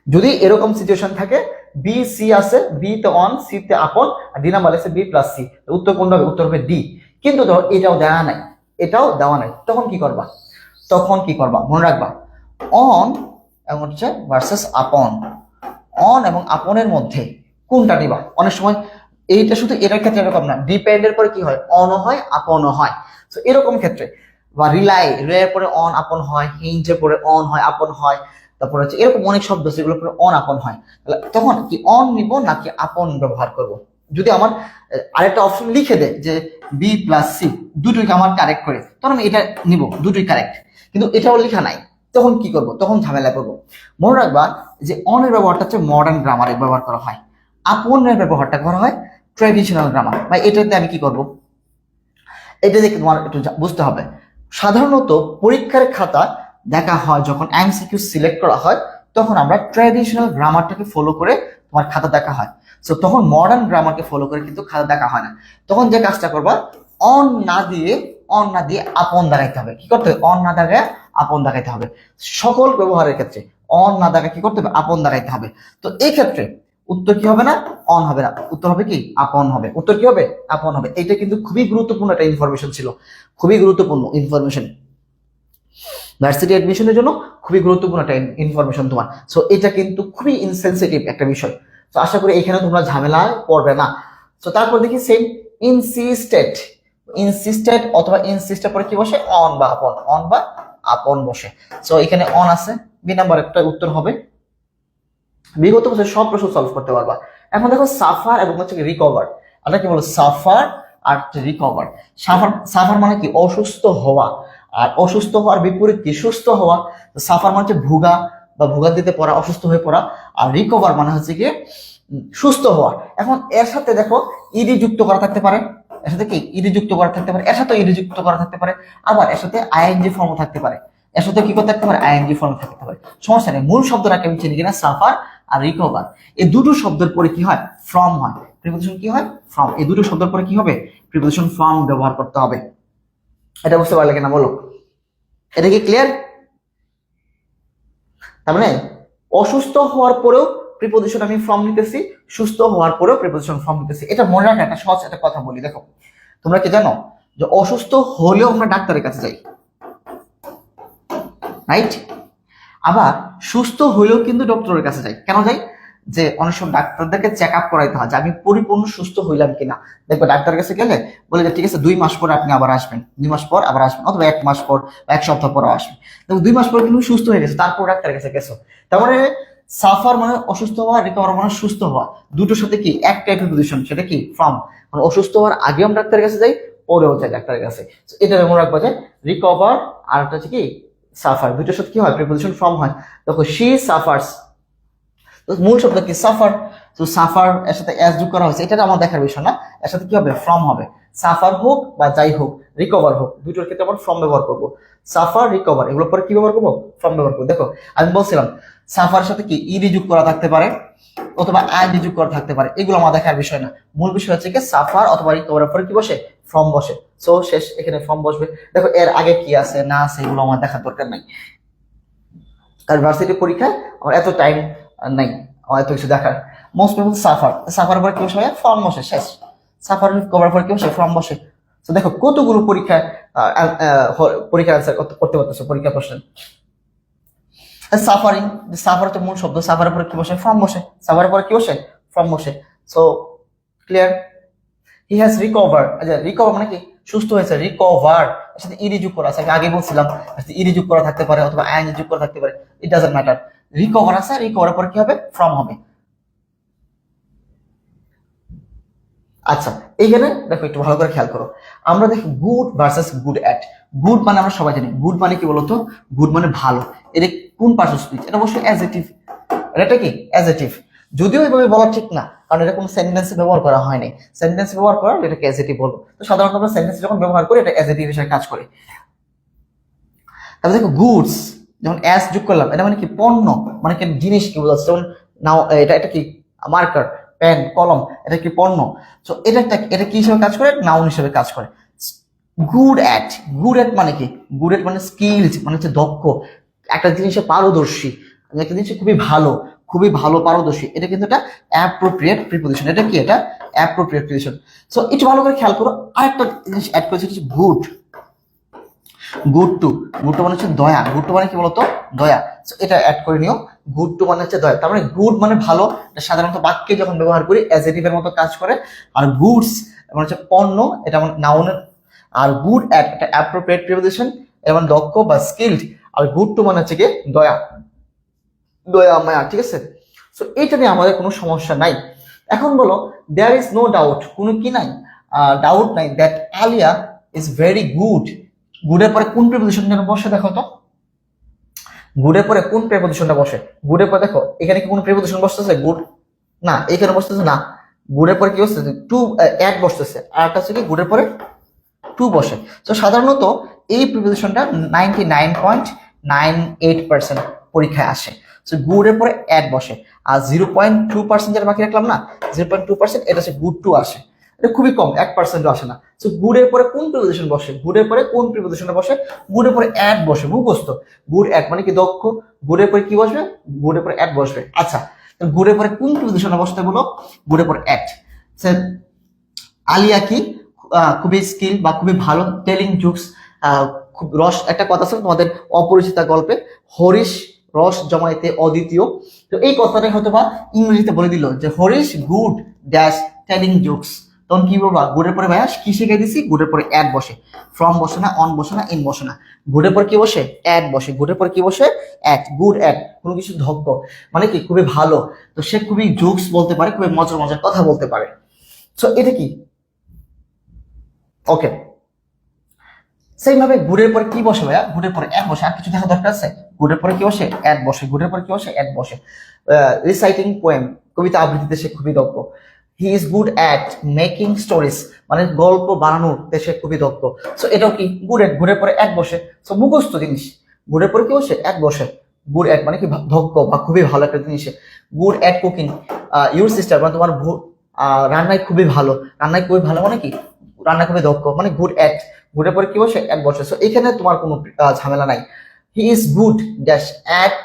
যদি এরকম সিচুয়েশন থাকে বি সি আছে, বি তে অন, সি তে আপন, আর ডি নাম্বার আছে বি প্লাস সি। উত্তর কোনটা হবে? উত্তর হবে ডি। কিন্তু ধর এটাও দেওয়া নাই, এটাও দেওয়া নাই, তখন কি করবা? তখন কি করবা মনে রাখবা, অন এবং হচ্ছে ভার্সেস আপন, অন এবং আপনের মধ্যে কোনটা নিবা? অনেক সময় এইটা শুধু এটার ক্ষেত্রে এরকম না, ডিপেন্ডের পরে কি হয়? অনও হয় আপনও হয়। তো এরকম ক্ষেত্রে বা রিলাইয়ের পরে অন আপন হয়, হিঞ্জের পরে অন হয় আপন হয়, তারপর হচ্ছে এরকম অনেক শব্দ আছে এগুলোর পরে অন আপন হয়। তখন কি অন নিব নাকি আপন ব্যবহার করব? যদি আমার আরেকটা অপশন লিখে দেয় যে বি প্লাস সি, দুটোকে আমার কারেক্ট করে, তখন আমি এটা নিব, দুটোই কারেক্ট। কিন্তু এটাও লেখা নাই, তখন কি করব? তখন ঝামেলা করবো। মনে রাখবা যে অনের ব্যবহারটা হচ্ছে মডার্ন গ্রামারে ব্যবহার করা হয়, আপনের ব্যবহারটা করা হয় ট্র্যাডিশনাল গ্রামার। বা এটাতে আমি কি করব? এটা দেখে তোমার একটু বুঝতে হবে। সাধারণত পরীক্ষার খাতা দেখা হয় যখন এমসিকিউ সিলেক্ট করা হয়, তখন আমরা ট্র্যাডিশনাল গ্রামারটাকে ফলো করে তোমার খাতা দেখা হয়। সো তখন মডার্ন গ্রামারকে ফলো করে কিন্তু খাতা দেখা হয় না। তখন যে কাজটা করবা, অন না দিয়ে আপন দাঁড়াইতে হবে। কি করতে হবে? অন না দাঁড়ায় আপন দাঁড়াইতে হবে। সকল ব্যবহারের ক্ষেত্রে অন না দাঁড়ায় কি করতে হবে? আপন দাঁড়াইতে হবে। তো এই ক্ষেত্রে উত্তর কি হবে না? অন হবে না, উত্তর হবে কি? আপন হবে। উত্তর কি হবে? আপন হবে। এটা কিন্তু খুবই গুরুত্বপূর্ণ একটা ইনফরমেশন ছিল, খুবই গুরুত্বপূর্ণ ইনফরমেশন ভার্সিটি অ্যাডমিশনের জন্য, খুবই গুরুত্বপূর্ণ একটা ইনফরমেশন তোমার। সো এটা কিন্তু খুবই ইনসেনসিটিভ একটা বিষয়। তো আশা করি এখানে তোমরা ঝামেলায় পড়বে না। তো তারপর দেখি সেম ইনসিস্টেড, ইনসিস্টেড অথবা ইনসিস্টেড পরে কি বসে? অন বা আপন, অন বা আপন বসে। সো এখানে অন আছে, বি নাম্বার একটা উত্তর হবে। বিগত বছর সব প্রশ্ন সলভ করতে পারবা। এখন দেখো সাফার এবং হচ্ছে রিকভার, আমরা কি বলবো? সাফার আর রিকভার। সাফার, সাফার মানে কি? অসুস্থ হওয়া। আর অসুস্থ হওয়ার বিপরীত কি? সুস্থ হওয়া। সাফার মানে হচ্ছে ভুগা বা ভোগান্তিতে পড়া, অসুস্থ হয়ে পড়া। আর রিকভার মানে হচ্ছে কি? সুস্থ হওয়া। এখন এর সাথে দেখো ইডি যুক্ত করা থাকতে পারে, এর সাথে কি? ইডি যুক্ত করা থাকতে পারে, এর সাথে ইডি যুক্ত করা থাকতে পারে, আবার এর সাথে আইএনজি ফর্ম থাকতে পারে, এর সাথে কি করতে থাকতে পারে? আইএনজি ফর্ম থাকতে পারে। সমস্যা নেই, মূল শব্দটাকে আমি চিনি কিনা? সাফার আর রিকভার। এই দুটো শব্দের পরে কি হয়? ফ্রম হয়। প্রিপোজিশন কি হয়? ফ্রম। এই দুটো শব্দের পরে কি হবে? প্রিপোজিশন ফ্রম ব্যবহার করতে হবে। এটা বুঝতে পারলে কিনা বলো? এটা কি ক্লিয়ার? তার মানে অসুস্থ হওয়ার পরেও প্রিপোজিশন আমি ফ্রম নিতেছি, সুস্থ হওয়ার পরেও প্রিপোজিশন ফ্রম নিতেছি। এটা মনে রাখা একটা সহজ একটা কথা বলি, দেখো তোমরা কি জানো যে অসুস্থ হলেও আমরা ডাক্তারের কাছে যাই, রাইট? আবার সুস্থ হলেও কিন্তু ডক্টরের কাছে যাই। কেন যাই? যে অনেক সময় ডাক্তারদেরকে চেক আপ করাইতে হয় যে আমি পরিপূর্ণ সুস্থ হইলাম কিনা। দেখবে ডাক্তারের কাছে গেলে বলে যে ঠিক আছে 2 মাস পর আপনি আবার আসবেন, 2 মাস পর আবার আসবেন, অথবা 1 মাস পর বা 1 সপ্তাহ পর আসবেন। দেখো 2 মাস পর কিন্তু সুস্থ হয়ে গেছে, তারপর ডাক্তারের কাছে গেছো। তার মানে সাফার মানে অসুস্থ হওয়া, রিকভার মানে সুস্থ হওয়া, দুটোর সাথে কি এক টাইপের পজিশন, সেটা কি? ফ্রম। মানে অসুস্থ হওয়ার আগেও আমরা ডাক্তারের কাছে যাই, পরেও যাই ডাক্তারের কাছে। এটা মনে রাখবো যে রিকভার আর একটা হচ্ছে কি? সাফার। দুটোর সাথে কি হয়? প্রিপোজিশন ফ্রম হয়। দেখো শি সাফার্স, মূল শব্দ কি? সাফার। তো সাফার এর সাথে এস যোগ করা হয়েছে, এটা আমার দেখার বিষয় না। এর সাথে কি হবে? ফ্রম হবে। সাফার হোক বা যাই হোক, রিকভার হোক, দুটোর ক্ষেত্রে আমরা ফ্রম ব্যবহার করবো। সাফার, রিকভার, এগুলো পরে কি ব্যবহার করবো? ফ্রম ব্যবহার করবো। দেখো আমি বলছিলাম সাফার সাথে কি ইডি যোগ করা থাকতে পারে অথবা আইডি যোগ করা থাকতে পারে, এগুলো আমার দেখার বিষয় না। মূল বিষয় হচ্ছে কি? সাফার অথবা রিকভারের পরে কি বসে? ফ্রম বসে। সো শেষ, এখানে ফ্রম বসবে। দেখো এর আগে কি আছে না আছে এগুলো আমার দেখার দরকার নাই, কারণ ভার্সিটি পরীক্ষায় আমার এত টাইম নাই আমার এত কিছু দেখার। মোস্ট পিপল সাফার, সাফার পরে কি বসে? ফর্ম বসে, শেষ। সাফার কভার পরে কি বসে? ফর্ম বসে। তো দেখো কতগুলো পরীক্ষায় পরীক্ষার অ্যান্সার করতে পারতেছো পরীক্ষা প্রশ্ন। সাফারিং, সাফার হচ্ছে মূল শব্দ, সাফারের পরে কি বসে? ফর্ম বসে। সাফারের পরে কি বসে? ফর্ম বসে। So clear? He has recover, আচ্ছা রিকভার মানে কি? সুস্থ হয়েছে। রিকভার এর সাথে ইডি যোগ করা আছে, আমি আগে বলছিলাম ইডি যোগ করা থাকতে পারে অথবা আইএনজি যোগ করা থাকতে পারে, ইট ডাজন্ট ম্যাটার। রিকভার আছে, রিকভারের পরে কি হবে? ফ্রম হবে। আচ্ছা এইখানে দেখো একটু ভালো করে খেয়াল করো, আমরা দেখি good versus good at. Good মানে আমরা সবাই জানি, গুড মানে কি বলতো? গুড মানে ভালো। এটা কোন পার্টস অফ স্পিচ? এটা অবশ্যই অ্যাডজেক্টিভ। এটা কি? অ্যাডজেক্টিভ। যদিও এভাবে বলা ঠিক না, কারণ এটা কোনো সেন্টেন্সে ব্যবহার করা হয় নাই। সেন্টেন্স ব্যবহার করা এটাকে অ্যাডজেক্টিভ বলবো। তো সাধারণত আমরা সেন্টেন্স যখন ব্যবহার করি এটা অ্যাডজেক্টিভ হিসেবে কাজ করে। তারপর দেখো গুডস, যেমন অ্যাস যোগ করলাম, এটা মানে কি? পণ্য, মানে কি? জিনিস কি বোঝাচ্ছে? যেমন নাও এটা এটা কি? মার্কার, পেন, কলম, এটা কি? পণ্য। তো এটা কি হিসেবে কাজ করে? নাউন হিসেবে কাজ করে। গুড অ্যাট, গুড অ্যাট মানে কি? গুড অ্যাট মানে স্কিলড, মানে হচ্ছে দক্ষ, একটা জিনিসে পারদর্শী, একটা জিনিসে খুবই ভালো, খুবই ভালো পারদর্শী, এটা কিন্তু একটা অ্যাপ্রোপ্রিয়েট প্রিপোজিশন। এটা কি? এটা অ্যাপ্রোপ্রিয়েট প্রিপোজিশন। সো একটু ভালো করে খেয়াল করো, আরেকটা জিনিস অ্যাড করেছে হচ্ছে good. Good to, good to মানে হচ্ছে দয়া, গুড টু মানে কি বলতো? দয়া। সো এটা অ্যাড করে নিও, গুড টু মানে হচ্ছে দয়া। তার মানে গুড মানে ভালো, এটা সাধারণত বাক্যে যখন ব্যবহার করি অ্যাডজেক্টিভের মতো কাজ করে। আর গুডস মানে হচ্ছে পণ্য, এটা মানে নাউনের। আর গুড অ্যাট একটা অ্যাপ্রোপ্রিয়েট প্রিপোজিশন, এবং দক্ষ বা স্কিলড। আর গুড টু মানে হচ্ছে কি? দয়া, দয়া মায়া, ঠিক আছে? সো এইটা নিয়ে আমাদের কোনো সমস্যা নাই। এখন বলো, দেয়ার ইজ নো ডাউট, কোনো কি নাই? ডাউট নাই that Alia is very good. গুডের পরে কোন প্রিপোজিশন যেন বসে দেখো তো? গুডের পরে কোন প্রিপোজিশনটা বসে? গুডের পরে দেখো এখানে কি কোনো প্রিপোজিশন বসতেছে? গুড না, এখানে বসতেছে না। গুডের পরে কি বসতেছে? Two, add বসতেছে। আর একটা হচ্ছে কি গুডের পরে টু বসে। তো সাধারণত এই প্রিপোজিশনটা 99.98% পরীক্ষায় আসে। সো গুডের পরে অ্যাড বসে। আর 0.2% যেটা বাকি রাখলাম না, 0.2%, এটা হচ্ছে গুড টু আসে। এটা খুবই কম, 1%ও আসে না। সো গুডের পরে কোন প্রিপোজিশন বসে? গুডের পরে কোন প্রিপোজিশনটা বসে? গুডের পরে অ্যাড বসে, মুখস্থ। গুড অ্যাড মানে কি? দক্ষ। গুডের পরে কি বসবে? গুডের পরে অ্যাড বসবে। আচ্ছা, গুডের পরে কোন প্রিপোজিশনটা বসতে বলো? গুডের পরে অ্যাড। আলিয়া কি? খুবই স্কিল বা খুবই ভালো, টেলিং জোকস। খুব রস, একটা কথা আছে তোমাদের অপরিচিতা গল্পে, হরিশ রস জমাইতে অদ্বিতীয়। তো এই কথাটা হয়তো বা ইংরেজিতে বলে দিল যে Harish good dash telling jokes, তখন কি বলবা? গুডের পরে ভাইয়া কি শিখে দিছি? গুডের পরে অ্যাড বসে। ফ্রম বসে না, অন বসে না, ইন বসে না। গুডের পর কি বসে? অ্যাড বসে। গুডের পর কি বসে? অ্যাড। গুড অ্যাড, কোনো কিছু ধক্য মানে কি? খুবই ভালো। তো সে খুবই জোকস বলতে পারে, খুবই মজার মজার কথা বলতে পারে। সো এটা কি? ওকে, সেইভাবে গুডের পরে কি বসে ভাইয়া? গুডের পরে অ্যাড বসে। আর কিছু দেখা দরকার আছে? গুডের পরে কি বসে? অ্যাড বসে। গুডের পরে কি বসে? অ্যাড বসে। রিসাইটিং পোয়েম, কবিতা আবৃত্তিতে সে খুবই দক্ষ। হি is good at making stories, মানে গল্প বানানোতে সে খুবই দক্ষ। সো এটাও কি? গুড অ্যাট, গুডের পরে অ্যাড বসে। সো মুখস্থ জিনিস, গুডের পরে কি বসে? অ্যাড বসে। গুড অ্যাট মানে কি? দক্ষ বা খুবই ভালো একটা জিনিস। Good at cooking, your sister মানে তোমার রান্নায় খুবই ভালো। রান্নায় খুবই ভালো মানে কি? রান্না খুবই দক্ষ, মানে গুড অ্যাট। গুডের পরে কি বসে? অ্যাট বসে। সো এখানে তোমার কোনো ঝামেলা নাই। He is good dash at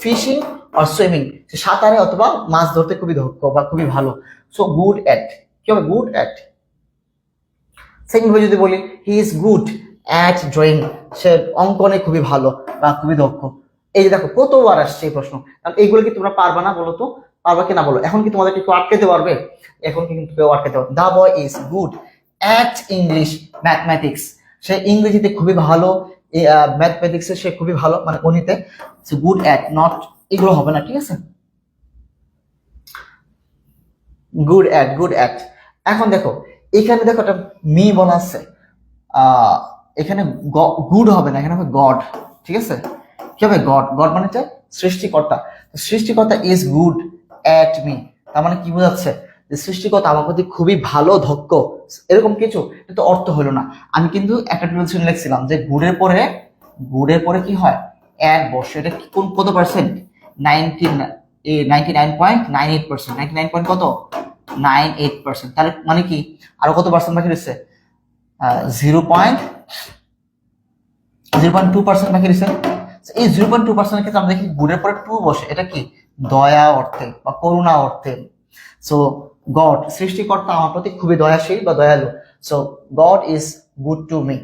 fishing or swimming, সে সাঁতারে অথবা মাছ ধরতে খুবই দক্ষ বা খুবই ভালো। সো গুড অ্যাট, কি হবে? Good at. সেকেন্ড ভাবে যদি বলি, he is good at drawing, সে অঙ্কনে খুবই ভালো বা খুবই দক্ষ। এই যে দেখো কতবার আসছে এই প্রশ্ন। কারণ এইগুলো কি তোমরা পারবা না? বলো তো, পারবা কি না বলো? এখন কি তোমাদেরকে কেউ আটকাতে পারবে? এখন কি কিন্তু কেউ আটকাতে পারবে? The boy is good at English mathematics, সে ইংরেজিতে খুবই ভালো, ম্যাথমেটিক্সে সে খুবই ভালো, মানে গণিতে। গুড অ্যাট, নট এগুলো হবে না, ঠিক আছে? Good at, good at. এখন দেখো এখানে দেখো একটা মি বলা আছে, এখানে গুড হবে না, এখানে হবে গড, ঠিক আছে? কি হবে? গড। গড মানে হচ্ছে সৃষ্টিকর্তা। সৃষ্টিকর্তা ইজ গুড অ্যাট মি, তার মানে কি বোঝাচ্ছে? যে সৃষ্টিকর্তা আমার প্রতি খুবই ভালো, দক্ষ, এরকম কিছু। এটা তো অর্থ হলো না। আমি কিন্তু একটা প্রিপোজিশন লিখছিলাম যে গুডের পরে, গুডের পরে কি হয়? অ্যাড বসে। এটা কোন কত পার্সেন্ট? 99.98%। 99 পয়েন্ট কত? 98%। তাহলে মানে কি আরো কত পার্সেন্ট বাকি রয়েছে? 0.2% বাকি রয়েছে। এই 0.2% ক্ষেত্রে আমরা দেখি গুডের পরে টু বসে। এটা কি? দয়া অর্থে বা করুণা অর্থে। সো গড, সৃষ্টিকর্তা আমার প্রতি খুবই দয়াশীল বা দয়ালু। So god is good to me.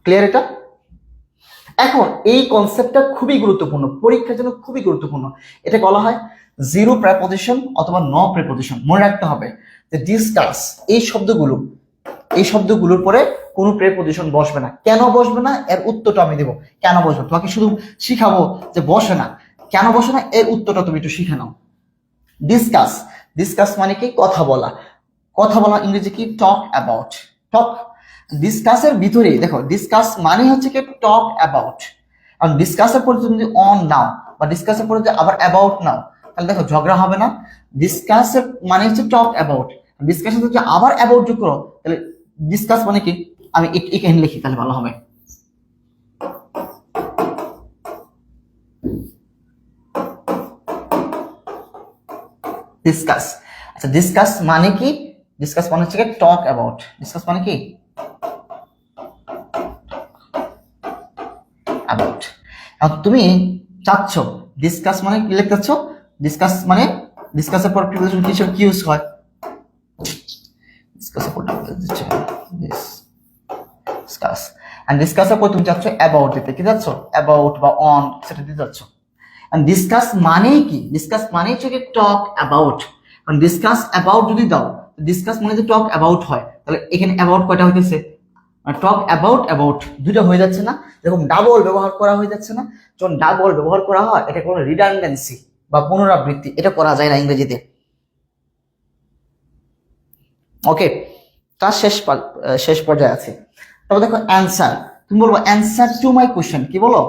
Clear এটা? এখন এই কনসেপ্টটা খুবই গুরুত্বপূর্ণ, পরীক্ষার জন্য খুবই গুরুত্বপূর্ণ। এটা বলা হয় জিরো প্রেপোজিশন অথবা ন প্রেপোজিশন। মনে রাখতে হবে যে ডিসকাস, এই শব্দগুলো, এই শব্দগুলোর পরে কোনো প্রেপোজিশন বসবে না। কেন বসবে না এর উত্তরটা আমি দেবো। কেন বসবে? তোমাকে শুধু শিখাবো যে বসে না, কেন বসে না এর উত্তরটা তুমি একটু শিখে নাও। ডিসকাস, ডিসকাস মানে কি? কথা বলা। কথা বলা ইংরেজি কি? Talk about. টক, ডিসকাসের ভিতরে দেখো ডিসকাস মানে হচ্ছে কি? Talk about. আর ডিসকাসের পরে যদি অন নাও বা ডিসকাসের পরে যদি আবার অ্যাবাউট নাও, তাহলে দেখো ঝগড়া হবে না। ডিসকাসের মানে হচ্ছে টক অ্যাবাউট, ডিসকাসের যদি আবার অ্যাবাউট যোগ করো তাহলে ডিসকাস মানে কি? আমি এখানে লিখি তাহলে ভালো হবে। ডিসকাস। আচ্ছা, ডিসকাস মানে কি? ডিসকাস মানে হচ্ছে টক অ্যাবাউট। ডিসকাস মানে কি? অ্যাবাউট। এখন তুমি চাচ্ছ ডিসকাস মানে কি লিখতে চাচ্ছ? ডিসকাস মানে ডিসকাসের পর প্রিপোজিশন কিছু কি ইউজ হয়? ডিসকাসের পর দিচ্ছে ডিসকাস, এন্ড ডিসকাসের পর তুমি চাচ্ছ অ্যাবাউট দিতে, কি চাচ্ছ? অ্যাবাউট বা অন সেটা দিতে চাচ্ছ। এন্ড ডিসকাস মানেই কি? ডিসকাস মানেই হচ্ছে টক অ্যাবাউট। কারণ ডিসকাস অ্যাবাউট যদি দাও, ডিসকাস মানে যে টক অ্যাবাউট হয়, তাহলে এখানে অ্যাবাউট কয়টা হইতেছে? টক অ্যাবাউট অ্যাবাউট দুইটা হয়ে যাচ্ছে না? এরকম ডাবল ব্যবহার করা হয়ে যাচ্ছে না? যখন ডাবল ব্যবহার করা হয় এটা কোনো রিডান্ডেন্সি বা পুনরাবৃত্তি, এটা করা যায় না ইংরেজিতে। ওকে, তার শেষ পর্যায়ে আছে। তারপর দেখো অ্যান্সার, তুমি বলবো অ্যান্সার টু মাই কোশ্চেন, কি বলো?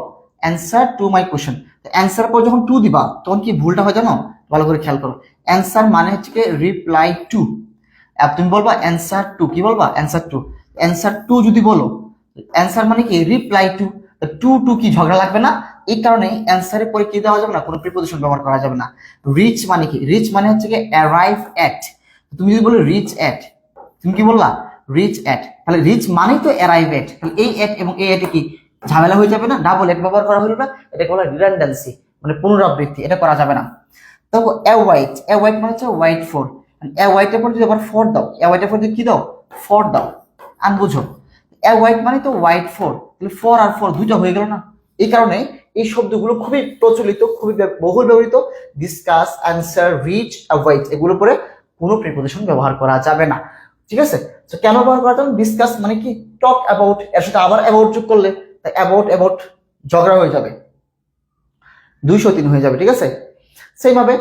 Answer to my question. Answer পর যখন টু দিবা তখন কি ভুলটা হয় জানো? ভালো করে খেয়াল করো। অ্যান্সার মানে হচ্ছে কি রিপ্লাই টু। তুমি বলবা অ্যান্সার টু, কি বলবা? Answer two. অ্যান্সার টু যদি বলো, অ্যান্সার মানে কি রিপ্লাই টু। টু টু কি ঝগড়া লাগবে না? এই কারণে অ্যান্সারের পরে কি দেওয়া যাবে না, কোনো প্রিপোজিশন ব্যবহার করা যাবে না। রিচ মানে কি? রিচ মানে হচ্ছে কি অ্যারাইভ এট। তুমি যদি বলো রিচ এট, তুমি কি বললা? রিচ এট। তাহলে রিচ মানেই তো অ্যারাইভ এট, তাহলে এই এট এবং এই এটে কি ঝামেলা হয়ে যাবে না? ডাবল এট ব্যবহার করা হলো না, এটাকে বলা রিডান্ডেন্সি, মানে পুনরাবৃত্তি, এটা করা যাবে না। তো অ্যাওয়াইট, অ্যাওয়াইট মানে হচ্ছে ওয়াইট ফর। অ্যাওয়াইটের পর যদি আবার ফর দাও, অ্যাওয়াইটের পর যদি কি দাও? ফর দাও। আন বুঝো, অ্যাওয়াইট মানে তো হোয়াইট ফর, তাহলে ফর আর ফর দুইটা হয়ে গেল না? এই কারণে এই শব্দগুলো খুবই প্রচলিত, খুবই বহুল ব্যবহৃত। ডিসকাস, অ্যান্সার, রিচ, অ্যাভয়েড, এগুলো পরে কোনো প্রিপোজিশন ব্যবহার করা যাবে না। ঠিক আছে? তো কেন ব্যবহার করা যাবে? ডিসকাস মানে কি টক অ্যাবাউট, এর সাথে আবার অ্যাবাউট যোগ করলে অ্যাবাউট অ্যাবাউট ঝগড়া হয়ে যাবে, 203 হয়ে যাবে। ঠিক আছে? সেইভাবে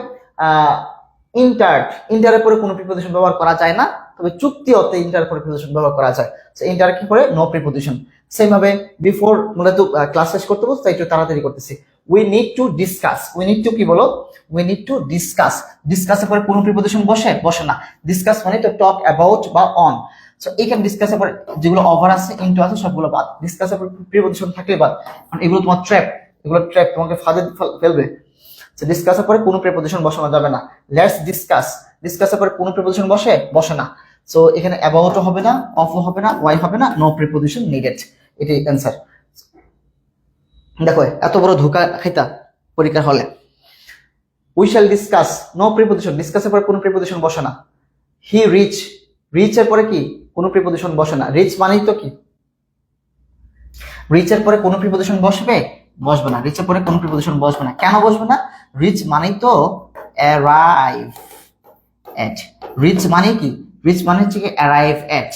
ইন্টার্ড, ইন্টারের পরে কোনো প্রিপোজিশন ব্যবহার করা যায় না, তবে চুক্তি অর্থে ইন্টার পরে প্রিপোজিশন ব্যবহার করা যায়। ইন্টার কি করে? No preposition. সেইভাবে বিফোর মূলত ক্লাস শেষ করতে বলতে একটু তাড়াতাড়ি করতেছি। We need to discuss, we need to কি বলো? We need to discuss. ডিসকাসের পরে কোনো প্রিপোজিশন বসে না। ডিসকাস মানে তো টক অ্যাবাউট বা অন। সো এইখানে ডিসকাসের পরে যেগুলো ওভার আছে, ইনটু আছে, সবগুলো বাদ। ডিসকাসের পরে প্রিপোজিশন থাকলে বাদ, কারণ এগুলো তোমার ট্র্যাপ, এগুলো ট্র্যাপ, তোমাকে ফাঁদে ফেলবে। ডিসকাসের পরে কোনো প্রিপোজিশন বসানো যাবে না। লেটস ডিসকাস, ডিসকাসের পরে কোনো প্রিপোজিশন বসে না। সো এখানে অ্যাবাউটও হবে না, অফও হবে না, ওয়াই হবে না, নো প্রিপোজিশন নিডেড। এটাই অ্যান্সার। দেখো এত বড় ধোকা খাইতা পরীক্ষার হলে। We shall discuss, no preposition, ডিসকাসের পরে কোনো প্রিপোজিশন বসে না। হি রিচ, রিচের পরে কি কোনো প্রিপোজিশন বসে না। রিচ মানেই তো কি? রিচের পরে কোনো প্রিপোজিশন বসবে না। রিচের পরে কোনো প্রিপোজিশন বসবে না। কেন বসবে না? রিচ মানেই তো অ্যারাইভ এট। রিচ মানে কি? রিচ মানে হচ্ছে কি অ্যারাইভ এট।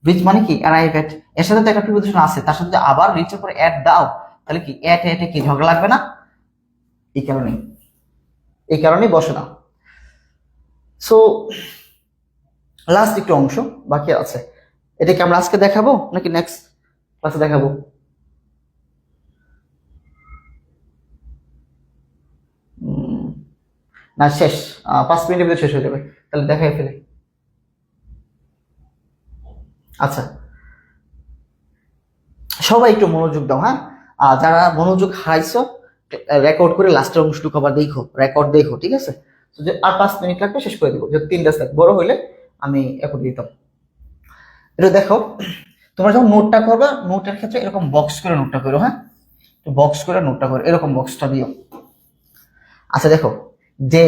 রিচ মানে কি? অ্যারাইভ এট। এর সাথে তো একটা প্রিপোজিশন আছে, তার সাথে আবার রিচের পরে এট দাও, তাহলে কি এটে কি ঝগড়া লাগবে না? এই কারণেই বসে না। সো লাস্ট একটু অংশ বাকি আছে, এটাকে আমরা আজকে দেখাবো নাকি নেক্সট ক্লাসে দেখাবো? না, শেষ, 5 মিনিটের ভিতরে শেষ হয়ে যাবে, তাহলে দেখাই ফেলে। আচ্ছা, সবাই একটু মনোযোগ দাও, হ্যাঁ? যারা মনোযোগ হারাইছো রেকর্ড করে লাস্টের অংশটুকু আবার দেখো, রেকর্ড দেখো, ঠিক আছে? আর 5 মিনিট লাগবে, শেষ করে দেবো। যদি 3টা স্লাইড বড় হইলে আমি এখন দিতাম। এটা দেখো, তোমরা যখন নোটটা করবে, নোটের ক্ষেত্রে এরকম বক্স করে নোটটা করো, হ্যাঁ? বক্স করে নোটটা করো, এরকম বক্সটা দিও। আচ্ছা দেখো, ডে,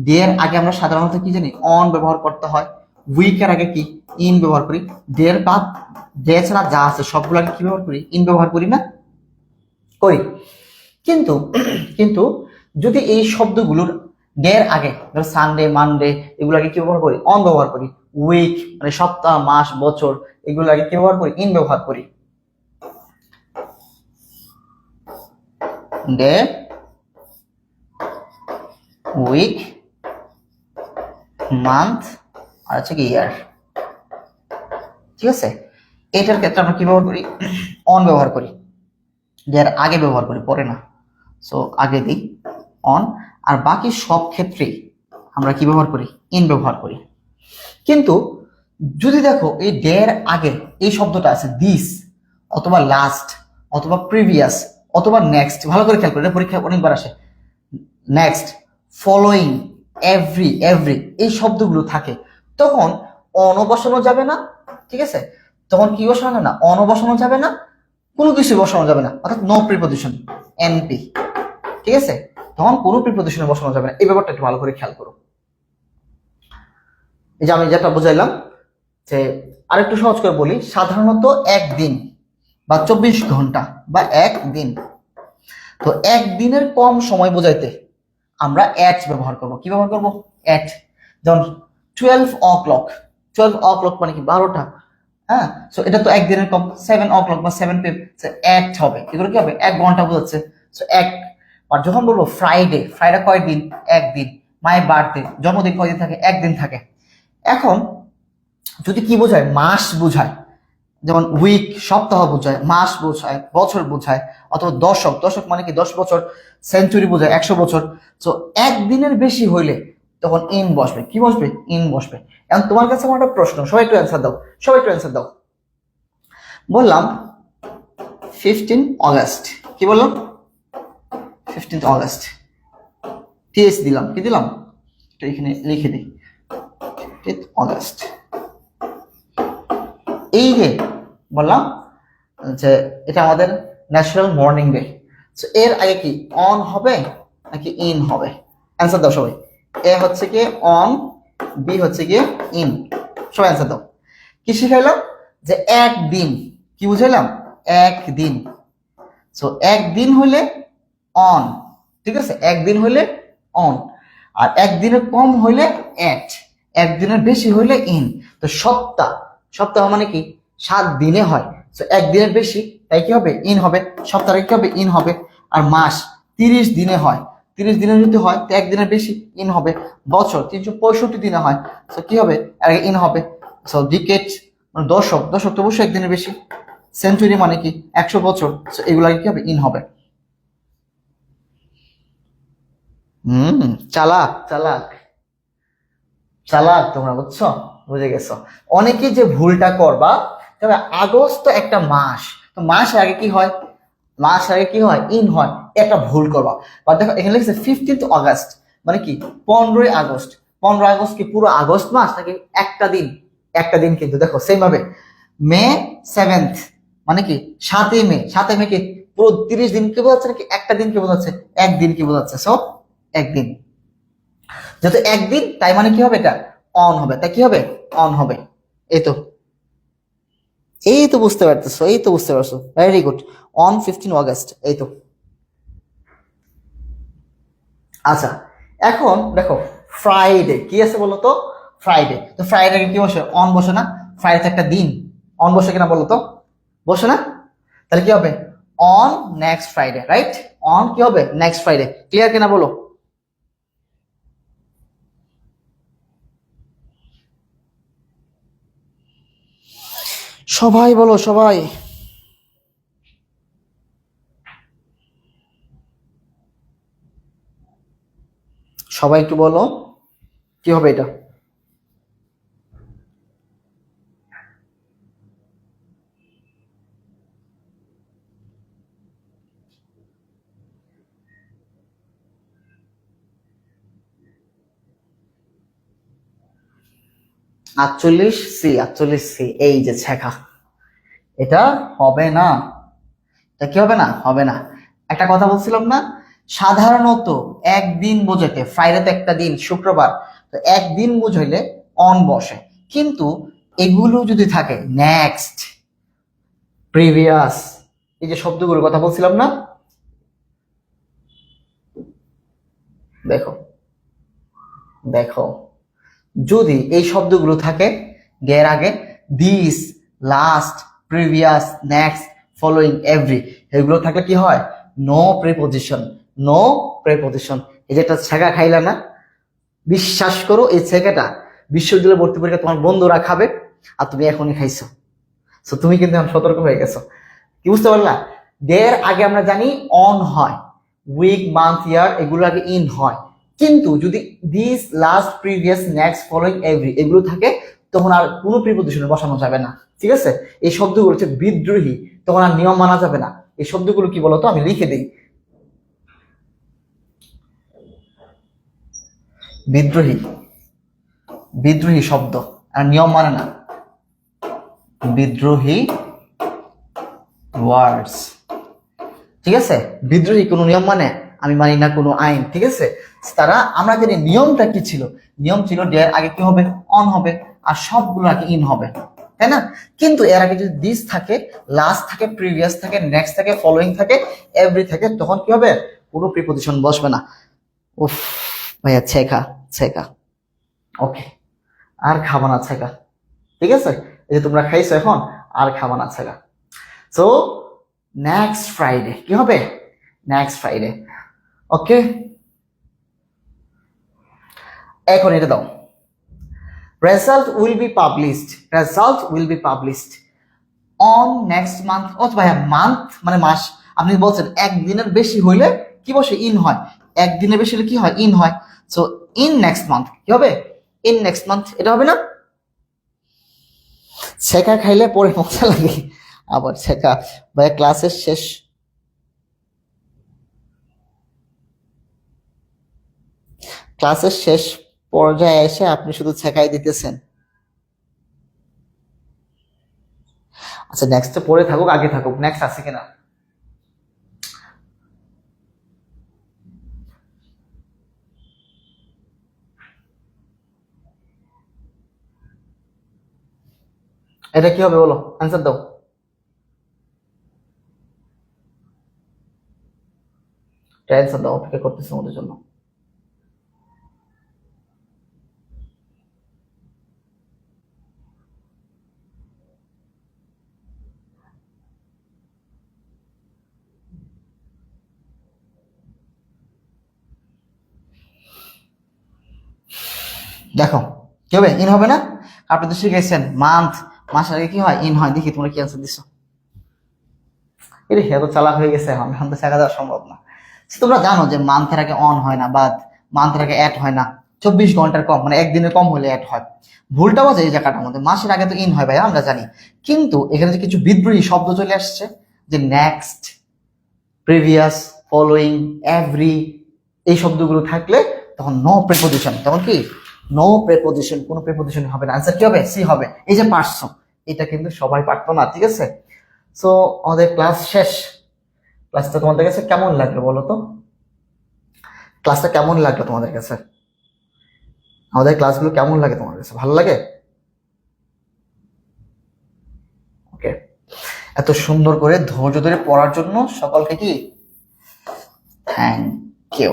ডে এর আগে আমরা সাধারণত কি জানি? অন ব্যবহার করতে হয়। উইকের আগে কি? ইন ব্যবহার করি। ডে এর বাদ, ডে ছাড়া যা আছে সবগুলো আগে কি ব্যবহার করি? ইন ব্যবহার করি না? করি। কিন্তু কিন্তু যদি এই শব্দগুলোর ডে এর আগে, ধরো সানডে, মানডে, এগুলো আগে কি ব্যবহার করি? অন ব্যবহার করি। উইক মানে সপ্তাহ, মাস, বছর, এগুলো আগে কি ব্যবহার করি? ইন ব্যবহার করি। ডে, উইক, মান্থ, আর হচ্ছে কি ইয়ার। ঠিক আছে? এটার ক্ষেত্রে আমরা কি ব্যবহার করি? অন ব্যবহার করি। যার আগে ব্যবহার করি, পরে না। সো আগে দিই অন। আর বাকি সব ক্ষেত্রেই আমরা কি ব্যবহার করি? ইন ব্যবহার করি। কিন্তু যদি দেখো এই ডের আগে এই শব্দটা আছে দিস, অথবা লাস্ট, অথবা প্রিভিয়াস, অথবা নেক্সট, ভালো করে খেয়াল করে, এটা পরীক্ষায় অনেকবার আসে। নেক্সট, ফলোইং, এভরি, এই শব্দগুলো থাকে, তখন অন বসানো যাবে না। ঠিক আছে? তখন কি বসানো যাবে না? অন বসানো যাবে না, কোনো কিছু বসানো যাবে না, অর্থাৎ নো প্রিপোজিশন, এনপি। ঠিক আছে? তখন কোনো প্রিপোজিশনে বসানো যাবে না। এই ব্যাপারটা একটু ভালো করে খেয়াল করো। এই যে আমি যেটা বুঝাইলাম, যে আরেকটু সহজ করে বলি, সাধারণত একদিন বা 24 ঘন্টা বা একদিন, তো একদিনের কম সময় বোঝাইতে আমরা অ্যাট ব্যবহার করব। কি ব্যবহার করব? অ্যাট। যেমন 12 o'clock, 12 o'clock মানে কি 12টা। হ্যাঁ, সো এটা তো একদিনের কম। 7 o'clock বা 7 PM, অ্যাট হবে, এগুলো কি হবে? 1 ঘন্টা বোঝাচ্ছে। সো এক। আর যখন বলবো ফ্রাইডে, ফ্রাইডে কয় দিন? একদিন। মাই বার্থডে, জন্মদিন কয়দিন থাকে? একদিন থাকে। এখন যদি কি বোঝায়? মাস বোঝায়, যেমন উইক সপ্তাহ বোঝায়, মাস বোঝায়, বছর বোঝায়, অথবা দশক, দশক মানে কি 10 বছর, সেঞ্চুরি বোঝায় 100 বছর। তো একদিনের বেশি হইলে তখন ইন বসবে। কি বসবে? ইন বসবে। এখন তোমার কাছে আমার একটা প্রশ্ন, সবাই একটু অ্যান্সার দাও, সবাই একটু অ্যান্সার দাও। বললাম 15 অগাস্ট, কি বললাম? 15 অগাস্ট, টিএস দিলাম, কি দিলাম? এখানে লিখে দিই 15 অগাস্ট। এই যে বললাম যে এটা আমাদের ন্যাশনাল মর্নিং ডে, সো এর আগে কি অন হবে নাকি ইন হবে? অ্যান্সার দাও সবাই। এ হচ্ছে কি অন, বি হচ্ছে কি ইন। সবাই অ্যান্সার দাও। কি শিখাইলাম? যে একদিন, কি বুঝাইলাম? একদিন। সো একদিন হইলে অন, ঠিক আছে? একদিন হইলে অন, আর একদিনের কম হইলে অ্যাট, একদিনের বেশি হইলে ইন। তো সপ্তাহ, সপ্তাহ মানে কি 7 দিনে হয়, তো একদিনের বেশি, তাই কি হবে? ইন হবে। সপ্তাহে কি হবে? ইন হবে। আর মাস 30 দিনে হয়, 30 দিনে যদি হয় তো একদিনের বেশি, ইন হবে। বছর 365 দিনে হয়, তো কি হবে? আগে ইন হবে। সো ডিকেট মানে দশক, দশক তো অবশ্যই একদিনের বেশি। সেঞ্চুরি মানে কি 100 বছর, তো এগুলা কি হবে? ইন হবে। চালাক চালাক চালাক তোমরা, বুঝছো? বুঝে গেছো। অনেকে যে ভুলটা করবা, তবে আগস্ট তো একটা মাস, তো মাস আগে কি হয়? মাস আগে কি হয়? ইন হয়। একটা ভুল করবা। বা দেখো এখানে লিখছে 15 অগাস্ট মানে কি 15 আগস্ট। 15 আগস্ট কি পুরো আগস্ট মাস নাকি একটা দিন? একটা দিন। কিন্তু দেখো সেম ভাবে মে 7 মানে কি 7 মে, 7 মে কি পুরো 30 দিন কি বোঝাচ্ছে নাকি একটা দিন কি বোঝাচ্ছে? একদিন কি বোঝাচ্ছে? সো একদিন। যেহেতু একদিন তাই মানে কি হবে? এটা অন হবে, তাই কি হবে? অন হবে। এই তো, এই তো বুঝতে পারতেছো, এই তো বুঝতে পারছো, ভেরি গুড। অন 15 অগাস্ট, এই তো। আচ্ছা, এখন দেখো ফ্রাইডে কি আছে বলো তো? ফ্রাইডে, তো ফ্রাইডে কি বসে? অন বসে না? ফ্রাইডে একটা দিন, অন বসে কিনা বলো তো? বসে না? তাহলে কি হবে? On next Friday, right? On কি হবে? Next Friday. ক্লিয়ার কিনা বলো? সবাই বলো, সবাই। সবাই একটু বলো, কি হবে এটা? 48C, 48C, এই যে ছেঁকা। এটা হবে না। এটা কি হবে না? হবে না। একটা কথা বলছিলাম না, সাধারণত একদিন বোঝাইতে, ফ্রাইডে তো একটা দিন, শুক্রবার, তো একদিন বুঝাইলে অন বসে। কিন্তু এগুলো যদি থাকে নেক্সট, প্রিভিয়াস, এই যে শব্দগুলোর কথা বলছিলাম না, দেখো দেখো, যদি এই শব্দগুলো থাকে এর আগে, this, last, previous, next, following, every, এগুলো থাকলে কি হয়? No preposition, no preposition. এই যে একটা ছেঁকা খাইলা না, বিশ্বাস করো এই ছেঁকাটা বিশ্ববিদ্যালয়ে ভর্তি পরীক্ষা তোমার বন্ধুরা খাবে, আর তুমি এখনই খাইছো। তো তুমি কিন্তু এখন সতর্ক হয়ে গেছো। কি বুঝতে পারলা? দের আগে আমরা জানি অন হয়, উইক, মান্থ, ইয়ার এগুলো আগে ইন হয়। কিন্তু যদি this, last, previous, next, following, every এগুলো থাকে, তখন আর কোনো প্রিপোজিশনে বসানো যাবে না। ঠিক আছে? এই শব্দগুলো হচ্ছে বিদ্রোহী, তখন আর নিয়ম মানা যাবে না। এই শব্দগুলো কি বলতো? আমি লিখে দিই। বিদ্রোহী, বিদ্রোহী শব্দ, আর নিয়ম মানে না। বিদ্রোহী ওয়ার্ডস, ঠিক আছে? বিদ্রোহী কোনো নিয়ম মানে, আমি মানি না কোনো আইন, ঠিক আছে। তারা, আমরা জানি নিয়মটা কি ছিল, নিয়ম ছিল ডে এর আগে কি হবে, অন হবে, আর সবগুলো আগে ইন হবে, তাই না? কিন্তু এর আগে যদি দিস থাকে, লাস্ট থাকে, প্রিভিয়াস থাকে, নেক্সট থাকে, ফলোইং থাকে, এভরি থাকে, তখন কি হবে, কোনো প্রিপজিশন বসবে না। উফ ভাইয়া ছেকা ছেকা, ওকে, আর খাবা না ছেকা, ঠিক আছে। এই যে তোমরা খাইছো এখন, আর খাবা না ছেকা। সো নেক্সট ফ্রাইডে কি হবে, নেক্সট ফ্রাইডে, ওকে। এখন এটা দাও, result will be published, result will be published on next month. ও ভাইয়া মান্থ মানে মাস, আপনি বলছেন একদিনের বেশি হইলে কি বসে, ইন হয়, একদিনের বেশি হলে কি হয়, ইন হয়। সো ইন নেক্সট মান্থ কি হবে, ইন নেক্সট মান্থ, এটা হবে না? ছেঁকা খাইলে পরে মজা লাগে, আবার ছেঁকা, ভাইয়া ক্লাসের শেষ, ক্লাসের শেষ পর্যায়ে এসে আপনি শুধু ছেঁকাই দিতেছেন। আচ্ছা নেক্সট পরে থাকুক আগে থাকুক, নেক্সট আছে কিনা? এটা কি হবে বলো, অ্যান্সার দাও। অ্যান্সার দাও, অপেক্ষা করতেছি আমাদের জন্য। দেখো কি হবে, ইন হবে না? আপনি তো শিখেছেন মান্থ, মাসের আগে কি হয়, ইন হয়। দেখি তোমরা কি অ্যান্সার দিছো। এরে এত চালাক হয়ে গেছে, এখন এখন তো শেখা দেওয়া সম্ভব না। তোমরা জানো যে মান্থের আগে অন হয় না, বা মান্থের আগে অ্যাড হয় না, 24 ঘন্টার কম মানে একদিনের কম হলে অ্যাড হয়। ভুলটা বাজে এই জায়গাটার মধ্যে, মাসের আগে তো ইন হয় ভাই, আমরা জানি। কিন্তু এখানে যে কিছু বিদ্রোহী শব্দ চলে আসছে, যে নেক্সট, প্রিভিয়াস, ফলোইং, এভরি, এই শব্দগুলো থাকলে তখন নো প্রিপোজিশন, তখন কি নো প্রিপোজিশন, কোনো প্রিপোজিশন হবে না। আনসার কি হবে, সি হবে। এই যে পারছো, এটা কিন্তু সবাই পারতো না, ঠিক আছে। সো আমাদের ক্লাস শেষ। ক্লাসটা তোমাদের কাছে কেমন লাগলো বলো তো, ক্লাসটা কেমন লাগলো তোমাদের কাছে, আমাদের ক্লাসগুলো কেমন লাগে তোমার কাছে, ভালো লাগে? ওকে, এত সুন্দর করে ধৈর্য ধরে পড়ার জন্য সকলকে কি থ্যাংক ইউ।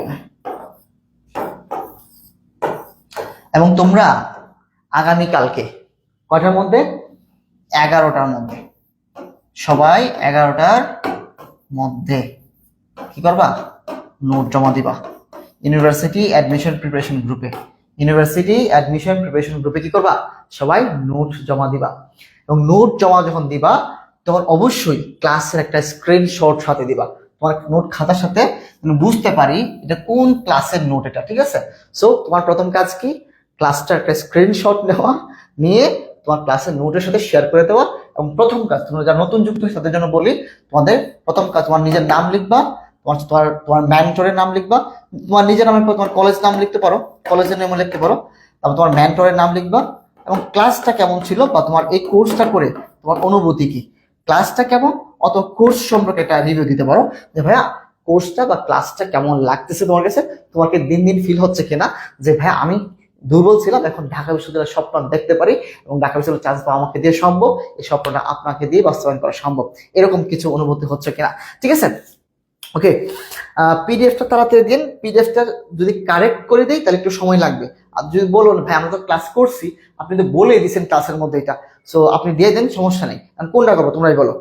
এবং তোমরা আগামীকালকে কয়টার মধ্যে, 11টার মধ্যে, সবাই 11টার মধ্যে কি করবা, নোট জমা দিবা ইউনিভার্সিটি অ্যাডমিশন প্রিপারেশন গ্রুপে। ইউনিভার্সিটি অ্যাডমিশন প্রিপারেশন গ্রুপে কি করবা, সবাই নোট জমা দিবা। এবং নোট জমা যখন দিবা, তখন অবশ্যই ক্লাসের একটা স্ক্রিনশট সাথে দিবা, তোমার নোট খাতার সাথে বুঝতে পারি এটা কোন ক্লাসের নোট এটা, ঠিক আছে। সো তোমার প্রথম কাজ কি, ক্লাসটার একটা স্ক্রিনশট নেওয়া, নিয়ে তোমার ক্লাসের নোটের সাথে শেয়ার করে দেওয়া। এবং প্রথম কাজ, তোমরা যারা নতুন যুক্ত হয়েছে তাদের জন্য বলি, তোমাদের প্রথম কাজ, তোমার নিজের নাম লিখবা, তোমার তোমার তোমার মেন্টরের নাম লিখবা, তোমার নিজের নামের পর তোমার কলেজ নাম লিখতে পারো, কলেজের নামও লিখতে পারো, তারপর তোমার মেন্টরের নাম লিখবা, এবং ক্লাসটা কেমন ছিল বা তোমার এই কোর্সটা করে তোমার অনুভূতি কি, ক্লাসটা কেমন, অত কোর্স সম্পর্কে একটা রিভিউ দিতে পারো, যে ভাইয়া কোর্সটা বা ক্লাসটা কেমন লাগতেছে তোমার কাছে, তোমাকে দিন দিন ফিল হচ্ছে কিনা যে ভাইয়া আমি দুর্বল ছিলাম, এখন ঢাকা বিশ্ববিদ্যালয়ের স্বপ্ন দেখতে পারি, এবং ঢাকা বিশ্ববিদ্যালয়ের চান্স পাওয়া আমাকে দিয়ে সম্ভব, এই স্বপ্নটা আপনাকে দিয়ে বাস্তবায়ন করা সম্ভব, এরকম কিছু অনুভূতি হচ্ছে কিনা, ঠিক আছে। ওকে, পিডিএফটা তাড়াতাড়ি দিন। পিডিএফটা যদি কারেক্ট করে দেই তাহলে একটু সময় লাগবে, আর যদি বলুন ভাই আমরা তো ক্লাস করছি, আপনি তো বলে দিয়েছেন ক্লাসের মধ্যে এটা, সো আপনি দিয়ে দেন, সমস্যা নেই। আমি কোনটা করবো তোমরাই বলো,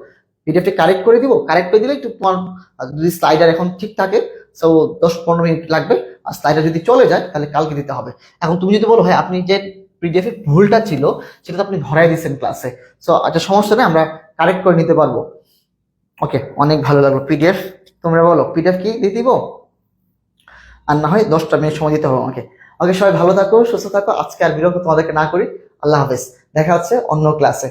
পিডিএফটা কারেক্ট করে দিব, কারেক্ট করে দিলে একটু তোমার, যদি স্লাইডার এখন ঠিক থাকে সো 10-15 মিনিট লাগবে, আর স্লাইডার যদি চলে যায় তাহলে কালকে দিতে হবে। এখন তুমি যদি বলো ভাই আপনি যে পিডিএফ এর ভুলটা ছিল সেটা তো আপনি ধরাই দিয়েছেন ক্লাসে, সো একটা সমস্যা নেই, আমরা কারেক্ট করে নিতে পারবো। ওকে, অনেক ভালো লাগলো। পিডিএফ তোমরা বলো পিডিএফ কি দিয়ে দিব, আর না হয় 10টা মিনিট সময় দিতে হবে আমাকে। ওকে, সবাই ভালো থাকো, সুস্থ থাকো, আজকে আর বিরক্ত তোমাদেরকে না করি। আল্লাহ হাফেজ, দেখা হচ্ছে অন্য ক্লাসে।